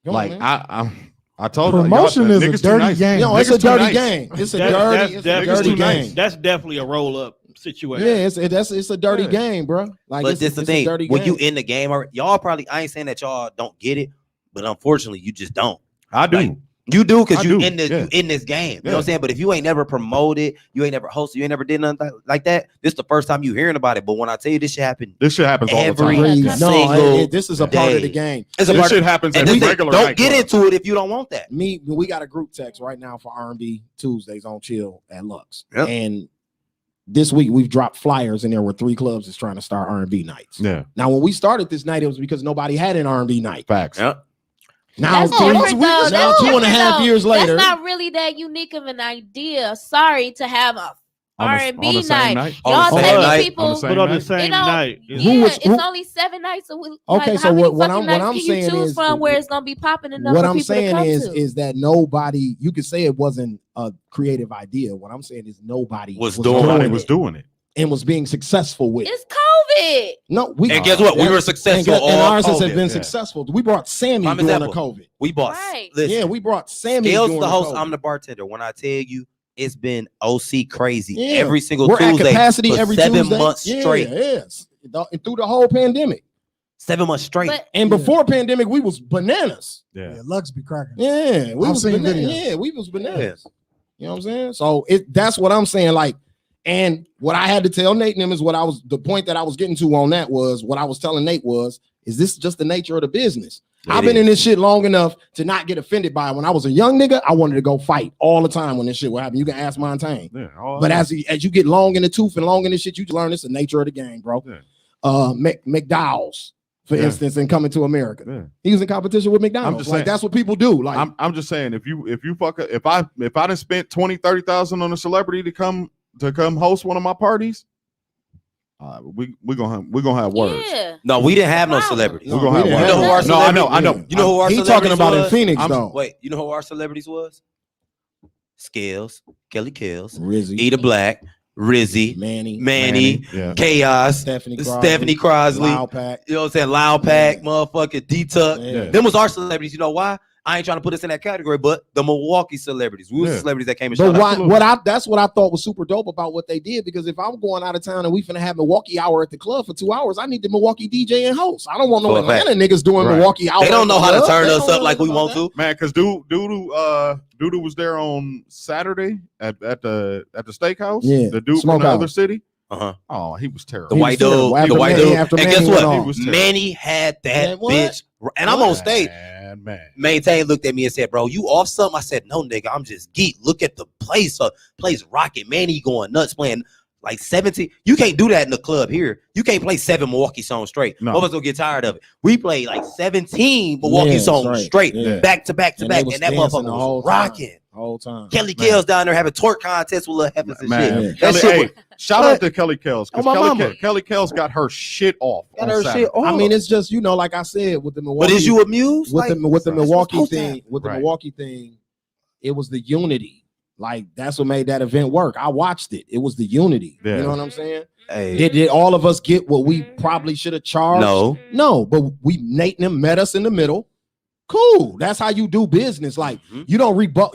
Come Like on, man. I told Promotion you, is a niggas too dirty nice. game. No, it's Niggas a too dirty nice. game. It's a That's dirty game. That's definitely a roll up situation. Yeah, it's a dirty game, bro. Like But it's, this the it's a thing. dirty When you game. in the game, y'all probably, I ain't saying that y'all don't get it, but unfortunately, you just don't. I do. Like, you do because I you do, in this yeah. you in this game. You know what Yeah. I'm saying? But if you ain't never promoted, you ain't never hosted, you ain't never did nothing like that, this the first time you hearing about it. But when I tell you this shit happen This shit happens all the every time. time. single this is a part of the day. game. It's a This part shit of, happens and at this thing, regular don't nightclub. get into it if you don't want that. We got a group text right now for R&B Tuesdays on Chill at Lux. Yep. And this week we've dropped flyers and there were 3 clubs that's trying to start R&B nights. Yeah. Now when we started this night, it was because nobody had an R&B night. Facts. Yep. Now, That's different, though. now That's 2.5 different, years though. later. That's not really that unique of an idea. Sorry to have a On the R&B same night. night? On Y'all the same taking night? people. On the same But on the night? same It don't- night. Yeah, was- it's who- only 7 nights a week. Okay, Like, so how many what fucking I'm nights can saying you choose is- from where it's gonna be popping enough What for I'm people saying to come is to? that nobody, you could say it wasn't a creative idea. What I'm saying is nobody Was doing Nobody it was doing it. and was being successful with. It's COVID. No, we And guess what? We were successful and all ours has COVID. been Yeah. successful. We brought Sammy Prime during the example. COVID. We bought. Right. Listen, Yeah, we brought Sammy Scales during the host. COVID. I'm the bartender. When I tell you, it's been OC crazy Yeah. every single We're at Tuesday capacity for every 7 Tuesday. months straight. Yes, through the whole pandemic. 7 months straight. But And before pandemic, we was bananas. Yeah. Yeah, Lux be cracking. Yeah, we I've was seen bananas. videos. Yeah, we was bananas. You know what I'm saying? So that's what I'm saying. Like, and what I had to tell Nate and him is the point that I was getting to on that was what I was telling Nate is this just the nature of the business? I've been in this shit long enough to not get offended by it. When I was a young nigga, I wanted to go fight all the time when this shit would happen. You can ask Montaigne. Yeah. But as you get long in the tooth and long in the shit, you just learn it's the nature of the game, bro. Yeah. McDowell's, for Yeah. instance, in Coming to America. Yeah. He was in competition with McDonald's. I'm just Like saying. that's what people do. Like I'm just saying if I done spent 20,000-30,000 on a celebrity to come host one of my parties, we gonna have words. yeah. No, we didn't have no Wow. celebrities. We're gonna have we words. didn't You know who our No, I know. celebrities- You know who our he celebrities talking about in was? Phoenix I'm- though. Wait, you know who our celebrities was? Scales, Kelly Kills, Rizzy. Eda Black, Rizzy, Manny, yeah. Chaos, Stephanie Crosley, Loud Pack. you know what I'm saying? Loud Pack, motherfucker, D-Tuck. Yeah. Them was our celebrities. You know why? I ain't trying to put us in that category, but the Milwaukee celebrities. We was the celebrities that came and But shot that's what I thought was super dope about what they did, because if I'm going out of town and we finna have Milwaukee hour at the club for 2 hours, I need the Milwaukee DJ and host. I don't want no Atlanta niggas doing Milwaukee hour. They don't know how to turn us up like we want to. Man, because Doodoo was there on Saturday at the steakhouse. Yeah, the dude from Smokehouse. the other city. Uh-huh. Oh, he was terrible. The white dude. And guess Manny what? Manny had that bitch. And I'm on stage. Man. Maintain looked at me and said, bro, you off something? I said, no, nigga, I'm just geek. Look at the place. Place rocking. Manny going nuts, playing like 17. You can't do that in the club here. You can't play 7 Milwaukee songs straight. No. Most of us will get tired of it. We played like 17 Milwaukee songs straight, back to back to back. And that motherfucker was rocking. Whole time. Kelly Kells down there having twerk contests with little heifers and shit. That Kelly, shit was, shout out to Kelly Kells. Oh, my mama. Kelly Kells got her shit off. I mean, it's just, you know, like I said, with the Milwaukee. But is you amused? With Like, the Milwaukee supposed to thing, happen. with the Milwaukee thing, it was the unity. Like, that's what made that event work. I watched it. It was the unity. Yeah. You know what I'm saying? Hey. Did all of us get what we probably should have charged? No, but Nate and them met us in the middle. Cool. That's how you do business. Like, you don't rebuff a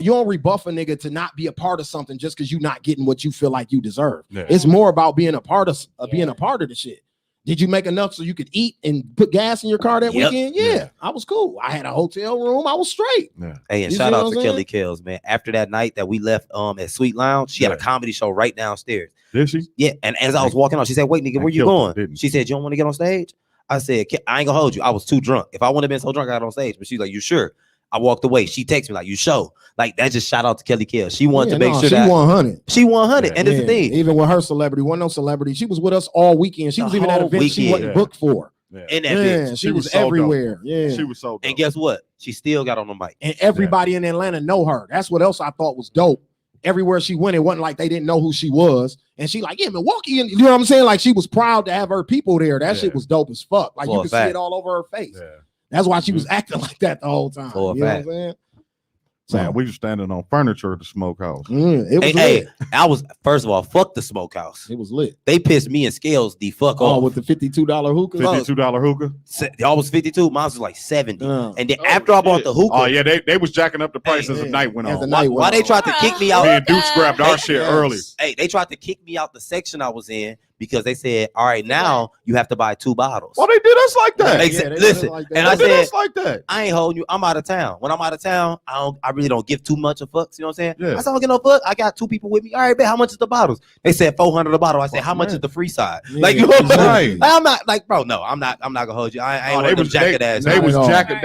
nigga to not be a part of something just because you're not getting what you feel like you deserve. Yeah. It's more about being a part of the shit. Did you make enough so you could eat and put gas in your car that weekend? Yeah, I was cool. I had a hotel room. I was straight. Yeah. Hey, and You shout see out what to I'm Kelly Kells, man. After that night that we left at Sweet Lounge, she had a comedy show right downstairs. Did she? Yeah. And as I was walking out, she said, wait, nigga, where you going? She said, you don't want to get on stage? I said, I ain't gonna hold you. I was too drunk. If I wouldn't have been so drunk, I got on stage. But she's like, you sure? I walked away. She texted me like, you show. Like, that just shout out to Kelly Kells. She wanted to make sure that 100. She 100. And that's the thing. Even with her celebrity, wasn't no celebrity. She was with us all weekend. She was even at events she wasn't booked for. In that bitch. She was everywhere. Yeah. She was so dope. And guess what? She still got on the mic. And everybody in Atlanta know her. That's what else I thought was dope. Everywhere she went, it wasn't like they didn't know who she was. And she like, yeah, Milwaukee. And you know what I'm saying? Like, she was proud to have her people there. That shit was dope as fuck. Like, you could see it all over her face. Yeah. That's why she was acting like that the whole time. You know what I'm saying? Man, we were standing on furniture at the smokehouse. It was lit. Hey, I was, first of all, fuck the smokehouse. It was lit. They pissed me and Scales the fuck off. With the $52 hookah? $52 hookah? Y'all was 52. Mine was like 70. And then after I bought the hookah. Oh, yeah, they was jacking up the price as the night went on. Why they tried to kick me out? Me and Dukes grabbed our shit early. Hey, they tried to kick me out the section I was in because they said, all right, now you have to buy 2 bottles. Well, they did us like that. Listen, and I said, like that. I ain't holding you. I'm out of town. When I'm out of town, I really don't give too much of fucks. You know what I'm saying? Yeah. I said, I don't give no fuck. I got 2 people with me. All right, bet how much is the bottles? They said $400 a bottle. I said, how much is the free side? Like, you know what I'm saying? I'm not like, bro. No, I'm not gonna hold you. I ain't one of them jacket ass. They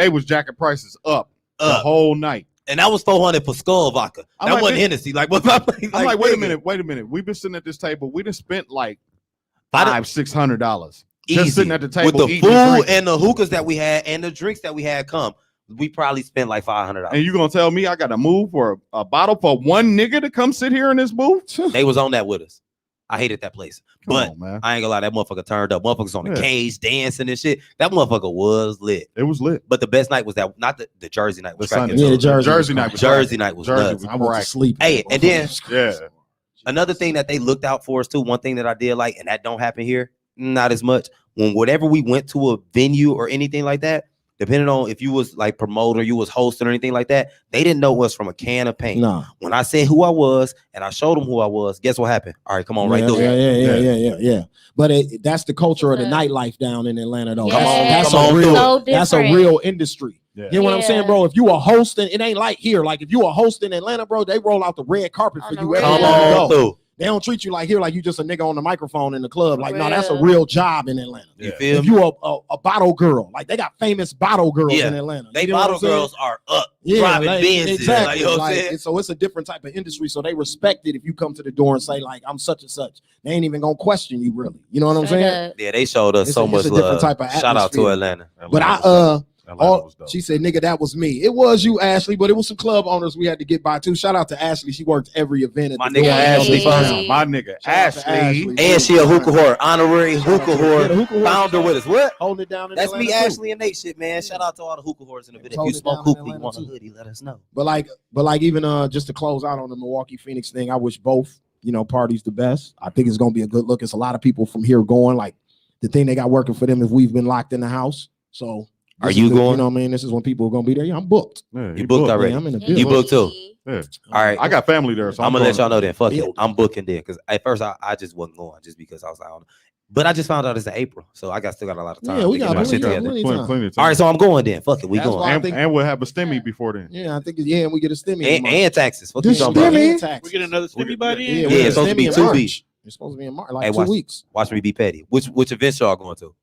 was jacking prices up the whole night. And that was $400 for Skull vodka. That wasn't Hennessy. Like, what? I'm like, wait a minute. We've been sitting at this table. We done spent like $500-$600 just sitting at the table with the eating food and the hookahs that we had and the drinks that we had come. We probably spent like $500. And you gonna tell me I gotta move for a bottle for one nigga to come sit here in this booth? They was on that with us. I hated that place. But man. I ain't gonna lie, that motherfucker turned up. Motherfuckers on the cage dancing and shit. That motherfucker was lit. It was lit. But the best night was that, not the Jersey night. Was cracking. Yeah, the Jersey night was Jersey night was nuts. I went to sleep. Hey, and then another thing that they looked out for us too, one thing that I did like, and that don't happen here, not as much. When whatever we went to a venue or anything like that, depending on if you was like promoter, you was hosting or anything like that, they didn't know us from a can of paint. No. When I said who I was and I showed them who I was, guess what happened? All right, come on, right through it. Yeah. But that's the culture of the nightlife down in Atlanta, though. Yeah. That's a real industry. Yeah. You know what I'm saying, bro? If you are hosting, it ain't like here. Like if you are hosting Atlanta, bro, they roll out the red carpet for you. Come on through. They don't treat you like here, like you just a nigga on the microphone in the club. Like, no, that's a real job in Atlanta. You feel if me? you a bottle girl, like they got famous bottle girls in Atlanta. They You know bottle what I'm saying? girls are up. Driving like, Benzes. exactly. Like, you know what I'm saying? So it's a different type of industry. So they respect it if you come to the door and say, like, I'm such and such. They ain't even gonna question you, really. You know what I'm saying? Yeah, they showed us so much a different love. type of Shout out to atmosphere. Atlanta. But she said, nigga, that was me. It was you, Ashley, but it was some club owners we had to get by too. Shout out to Ashley. She worked every event. At My the nigga Ashley. My nigga Ashley. And she a hookah whore, honorary hookah whore, whore founder with us. What? Holding it down in That's me, Atlanta, too. Ashley, and Nate shit, man. Shout out to all the hookah whores in the video. If Hold you it smoke down in hookah, you Atlanta, want a too. hoodie, let us know. But like even just to close out on the Milwaukee Phoenix thing, I wish both parties the best. I think it's gonna be a good look. It's a lot of people from here going. Like the thing they got working for them if we've been locked in the house. So Are you going? You know what I mean? This is when people are gonna be there. Yeah, I'm booked. Yeah, You booked already. Yeah, I'm in the You building. booked too. Yeah. All right. I got family there, so I'm gonna let y'all know then. Fuck Yeah. it. I'm booking there because at first I just wasn't going just because I was like, but I just found out it's in April, so I still got a lot of time. Yeah, we to get got my shit plenty together. of time. plenty of time. All right, so I'm going then. Fuck it, we That's going. why I And, think- and we'll have a stimmy before then. Yeah, I think and we get a stimmy And taxes. What The you talking about? stimmy? And taxes. We get another stimmy by then. Yeah, Yeah, we get it's supposed to be a stimmy in 2 March. weeks. It's supposed to be in March, like Hey, 2 weeks. Watch me be petty. Which events y'all going to?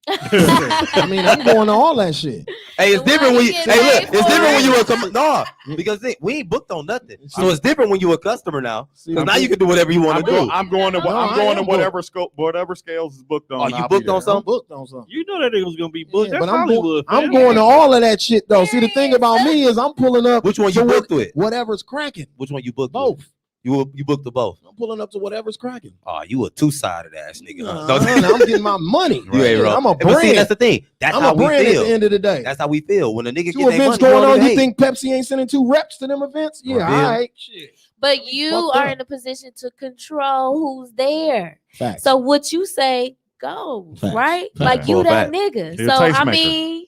I mean, I'm going to all that shit. Hey, it's The different one when you you. get Hey, look, paid it's for. different when you a customer. No, because we ain't booked on nothing. So it's different when you a customer now. See, Because now you can do whatever you want to do. I'm going to No, I I'm going am to whatever scope, whatever scales is booked on. Oh, you I'll be booked on there. something? I'm booked on something. You know that it was gonna be booked. Yeah, That's but I'm Hollywood. I'm fam. going to all of that shit though. See, the thing about me is I'm pulling up. Which one to you booked with? Whatever's cracking. Which one you booked? Both. With? You booked the both. I'm pulling up to whatever's cracking. Oh, you a two-sided ass nigga. Huh? I'm getting my money. You ain't wrong. I'm a But see, brand. that's the thing. That's I'm how a brand we feel. at the end of the day. That's how we feel. When a nigga Two get their events money, going on. You hate. think Pepsi ain't sending 2 reps to them events? Yeah, Yeah. all right. Shit. But you Fucked are up. in a position to control who's there. Facts. So what you say goes, Facts. right? Facts. Like you Well, that fact. nigga. He a So I tastemaker. mean,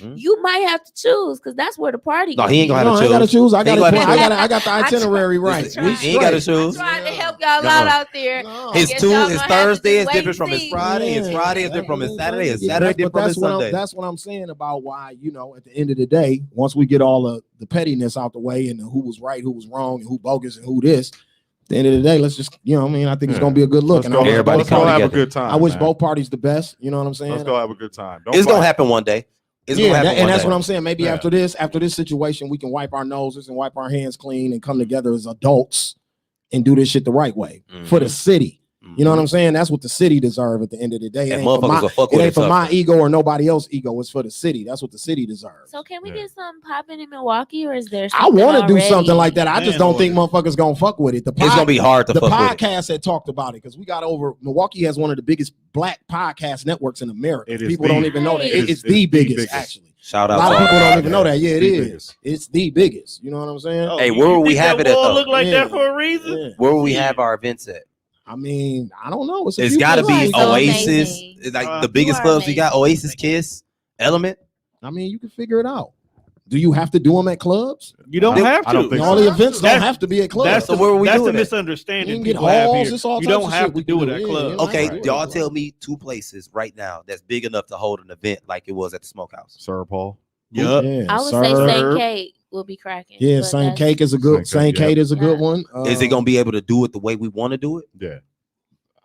Mhm. you might have to choose because that's where the party. No, he ain't gonna No, have I to ain't gotta choose. I He ain't got it. gonna have to I got the itinerary right. Listen, We he ain't gotta straight. choose. Trying to help y'all No. out there. No. His Guess two, y'all his gonna have to Thursday just is wait different and from his see. Friday. His Yeah. Friday is different from his Saturday. His Yeah, Saturday but different from his that's what Sunday. that's what I'm saying about why, at the end of the day, once we get all of the pettiness out the way and who was right, who was wrong, and who bogus and who this, at the end of the day, let's just, I think it's gonna be a good look. Let's And go, Everybody let's go come have together. a good time. I wish man. both parties the best. You know what I'm saying? Let's go have a good time. Don't It's fight. gonna happen one day. It's Yeah, gonna happen and one that's day. what I'm saying. Maybe Yeah. after this situation, we can wipe our noses and wipe our hands clean and come together as adults and do this shit the right way for the city. You know what I'm saying? That's what the city deserve at the end of the day. It And ain't for motherfuckers my, will fuck it with ain't it for tough, my man. ego or nobody else's ego. It's for the city. That's what the city deserves. So can we Yeah. get something popping in Milwaukee, or is there? I something want to do already? something like that. I just Man, don't think order. motherfuckers gonna fuck with it. It's gonna be hard to the fuck with it. podcast had talked about it because we got over. Milwaukee has one of the biggest black podcast networks in America. It is People the- don't even know that. It It's the biggest, actually. Shout A out lot to of all people the don't even know podcasts. that. Yeah, it The is. biggest. It's the biggest. You know what I'm saying? Oh, Hey, you where will think we have that it at, wall though? Look like Yeah. that for a reason. Yeah. Where will we have our events at? I mean, I don't know. It's It's got to be so Oasis. amazing. It's like You the biggest are clubs we got. amazing. Oasis, Kiss, Element. I mean, you can figure it out. Do you have to do them at clubs? You don't have to. I don't think All the events don't That's- have to be at clubs. That's So the, where we that's doing the it? misunderstanding You can get people have halls, here. it's all You types don't of have shit to we do can it do. at Yeah, clubs. you don't Okay, have to do it y'all at tell clubs. me 2 places right now that's big enough to hold an event like it was at the Smokehouse. Sir Paul. Yup. Yeah, I would sir. say Saint Kate will be cracking. Yeah, but Saint that's- Cake is a good. Saint Saint Cake, Kate is a good Yeah. one. Is it gonna be able to do it the way we want to do it? Yeah.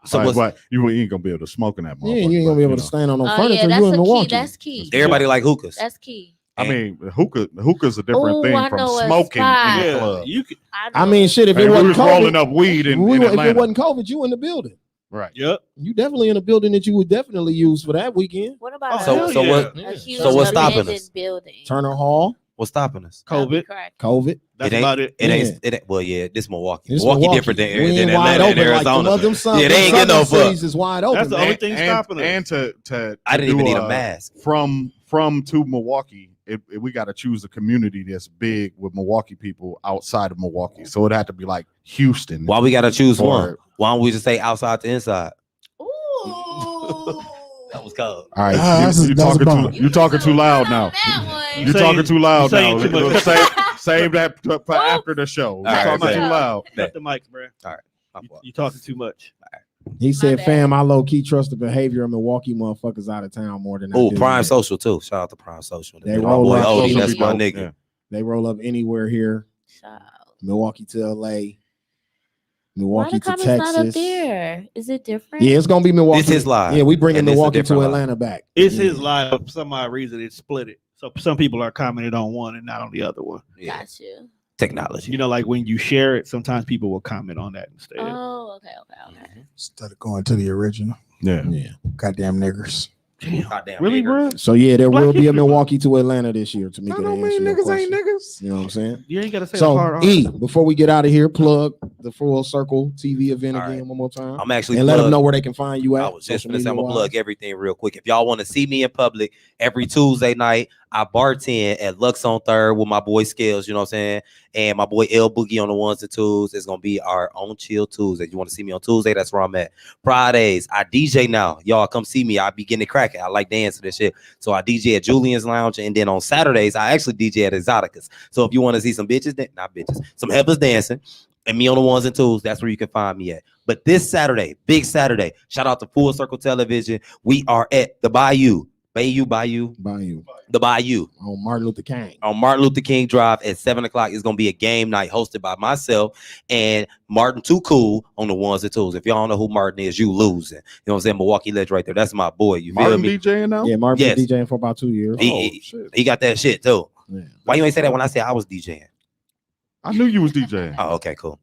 So Like, what's- but you ain't gonna be able to smoke in that motherfucker. Yeah, you ain't gonna be able to but, stand on no Oh furniture. yeah, that's You in a Milwaukee. key. That's key. Everybody like hookahs. That's key. I mean, hookah's a different Ooh, thing I from know a smoking in spot. the Yeah, club. you can. I mean, shit. If Hey, it we wasn't was COVID, rolling up weed in if Atlanta. it wasn't COVID, you in the building. Right. Yep. You definitely in a building that you would definitely use for that weekend. What about So- a, so what- a huge so what's stopping abandoned us? building? Turner Hall, What's stopping us? That'd be COVID. cracking. COVID. That's It ain't- about it. It ain't. Yeah. It ain't. Well, yeah, this Milwaukee. It's Milwaukee different than, We than ain't wide Atlanta and open like Arizona. them Yeah, they ain't getting no fuck. cities is wide open. That's the man. only thing stopping us. And to I didn't do even need a mask. from to Milwaukee. We got to choose a community that's big with Milwaukee people outside of Milwaukee. So it had to be like Houston. Why we gotta choose Or- one? Why don't we just say outside to inside? Ooh. That was cold. All right. You talking too loud now. You You're saying- talking too loud you saying now. too much. Save that for after the show. You're right, talking bet. too loud. Cut the mics, bro. All right. My fault. You talking too much. He said, bad. "Fam, I low key trust the behavior of Milwaukee motherfuckers out of town more than I Oh, do." Prime Social too. Shout out to Prime Social. They My roll boy up. Odie, Social that's be my dope. nigga. Yeah. They roll up anywhere here. Child. Milwaukee to LA, Why Milwaukee the to comments not up Texas. there? Is it different? Yeah, it's gonna be Milwaukee. This is live. Yeah, we bringing And this a Milwaukee to different live. Atlanta back. It's Yeah. his live. For some odd reason, it split it. So some people are commenting on one and not on the other one. Yeah. Got you. Technology. You know, like when you share it, sometimes people will comment on that instead. Oh, okay. Instead of going to the original. Yeah. Yeah. Goddamn niggers. Goddamn Really, nigger. bro? So yeah, there Black will be a History Milwaukee to Atlanta this year. To That don't mean niggas ain't niggas. You know what I'm saying? You ain't gotta say So hard. E, before we get out of here, plug the Full Circle TV event All again right. one more time. I'm actually And let them plug- know where they can find you at. I was just social gonna say I'm gonna media-wise. plug everything real quick. If y'all want to see me in public every Tuesday night, I bartend at Lux on 3rd with my boy Scales, you know what I'm saying? And my boy L Boogie on the 1s and 2s. It's gonna be our own chill Tuesday. You want to see me on Tuesday? That's where I'm at. Fridays, I DJ now. Y'all come see me. I be getting it cracking. I like dancing and shit. So I DJ at Julian's Lounge, and then on Saturdays, I actually DJ at Exoticas. So if you want to see some bitches, not bitches, some heifers dancing, and me on the 1s and 2s, that's where you can find me at. But this Saturday, big Saturday, shout out to Full Circle Television. We are at the Bayou. The Bayou. On Martin Luther King. On Martin Luther King Drive at 7 o'clock. It's going to be a game night hosted by myself and Martin Too Cool on the 1s and 2s. If y'all don't know who Martin is, you losing. You know what I'm saying? Milwaukee Ledge right there. That's my boy. You feel Martin me? DJing now? Yeah, Martin Yes. been DJing for about 2 years. He got that shit too. Yeah. Why you ain't say that when I said I was DJing? I knew you was DJing. Oh, okay, cool.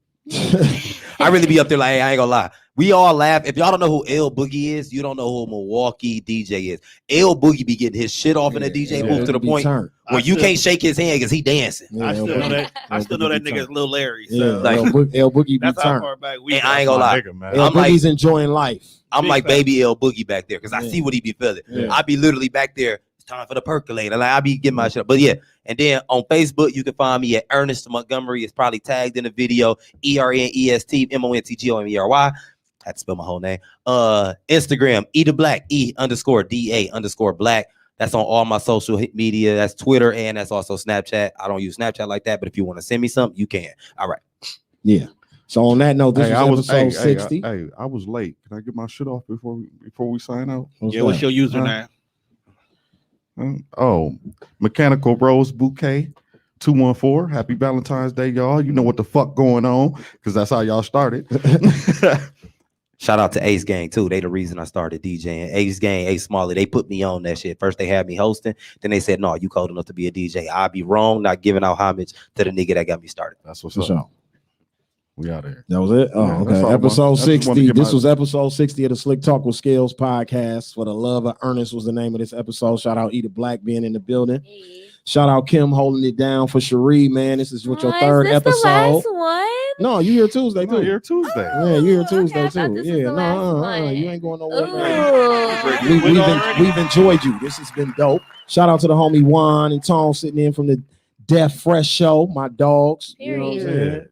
I really be up there like, hey, I ain't gonna lie. We all laugh. If y'all don't know who L Boogie is, you don't know who Milwaukee DJ is. L Boogie be getting his shit off in the DJ booth to the point where you can't shake his hand because he dancing. I still know that. I still know that nigga's Lil Larry. So Yeah, like, L Boogie be that's how turned. far back we. And I ain't gonna lie. L I'm like, Boogie's enjoying life. I'm Big like fact. baby L Boogie back there because I see what he be feeling. Yeah. I be literally back there. It's time for the percolator. Like I be getting my shit up. But yeah, and then on Facebook you can find me at Ernest Montgomery. It's probably tagged in the video. ERNEST MONTGOMERY. I had to spell my whole name. Instagram E_Black E_DA_Black. That's on all my social media. That's Twitter and that's also Snapchat. I don't use Snapchat like that, but if you want to send me something, you can. All right. Yeah. So on that note, this was episode 60. I was late. Can I get my shit off before we sign out? What's your username? Mechanical Rose Bouquet 214. Happy Valentine's Day, y'all. You know what the fuck going on because that's how y'all started. Shout out to Ace Gang too. They the reason I started DJing. Ace Gang, Ace Smalley, they put me on that shit. First they had me hosting, then they said, no, you cold enough to be a DJ. I'd be wrong not giving out homage to the nigga that got me started. That's what's For up. sure. We out here. That was it. Oh, Yeah, okay. that's all I Episode want. I just wanted to 60. get This my- was episode 60 of the Slick Talk with Scales podcast. For the love of Ernest was the name of this episode. Shout out E_Black being in the building. Shout out Kim holding it down for Cherie, man. This is what your third is this episode. the last one? No, you here Tuesday too. No, you're Tuesday. Yeah, you here Tuesday I thought too. this was Yeah, the last no, one. you ain't going nowhere. Ooh. We've enjoyed you. This has been dope. Shout out to the homie Juan and Tom sitting in from the Deaf Fresh Show. My dogs. You know what I'm saying?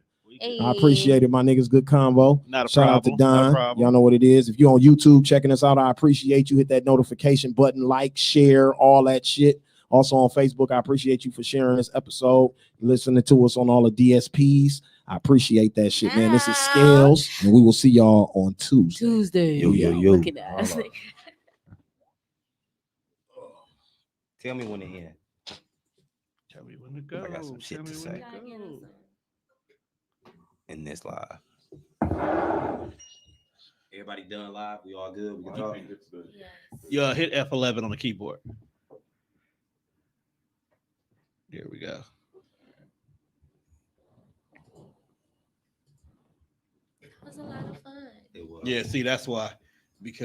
I appreciate it, my niggas. Good convo. Not a Shout out to problem. Not a Don. problem. Y'all know what it is. If you're on YouTube checking us out, I appreciate you. Hit that notification button, like, share, all that shit. Also on Facebook, I appreciate you for sharing this episode, listening to us on all the DSPs. I appreciate that shit, man. This is Scales, and we will see y'all on Tuesday. Yo. Look at that. Tell me when to end. Tell me when to go. I got some shit to say in this live. Everybody done live? We all good? We can talk? Yeah, hit F11 on the keyboard. Here we go. It was a lot of fun. It was. Yeah, see, that's why.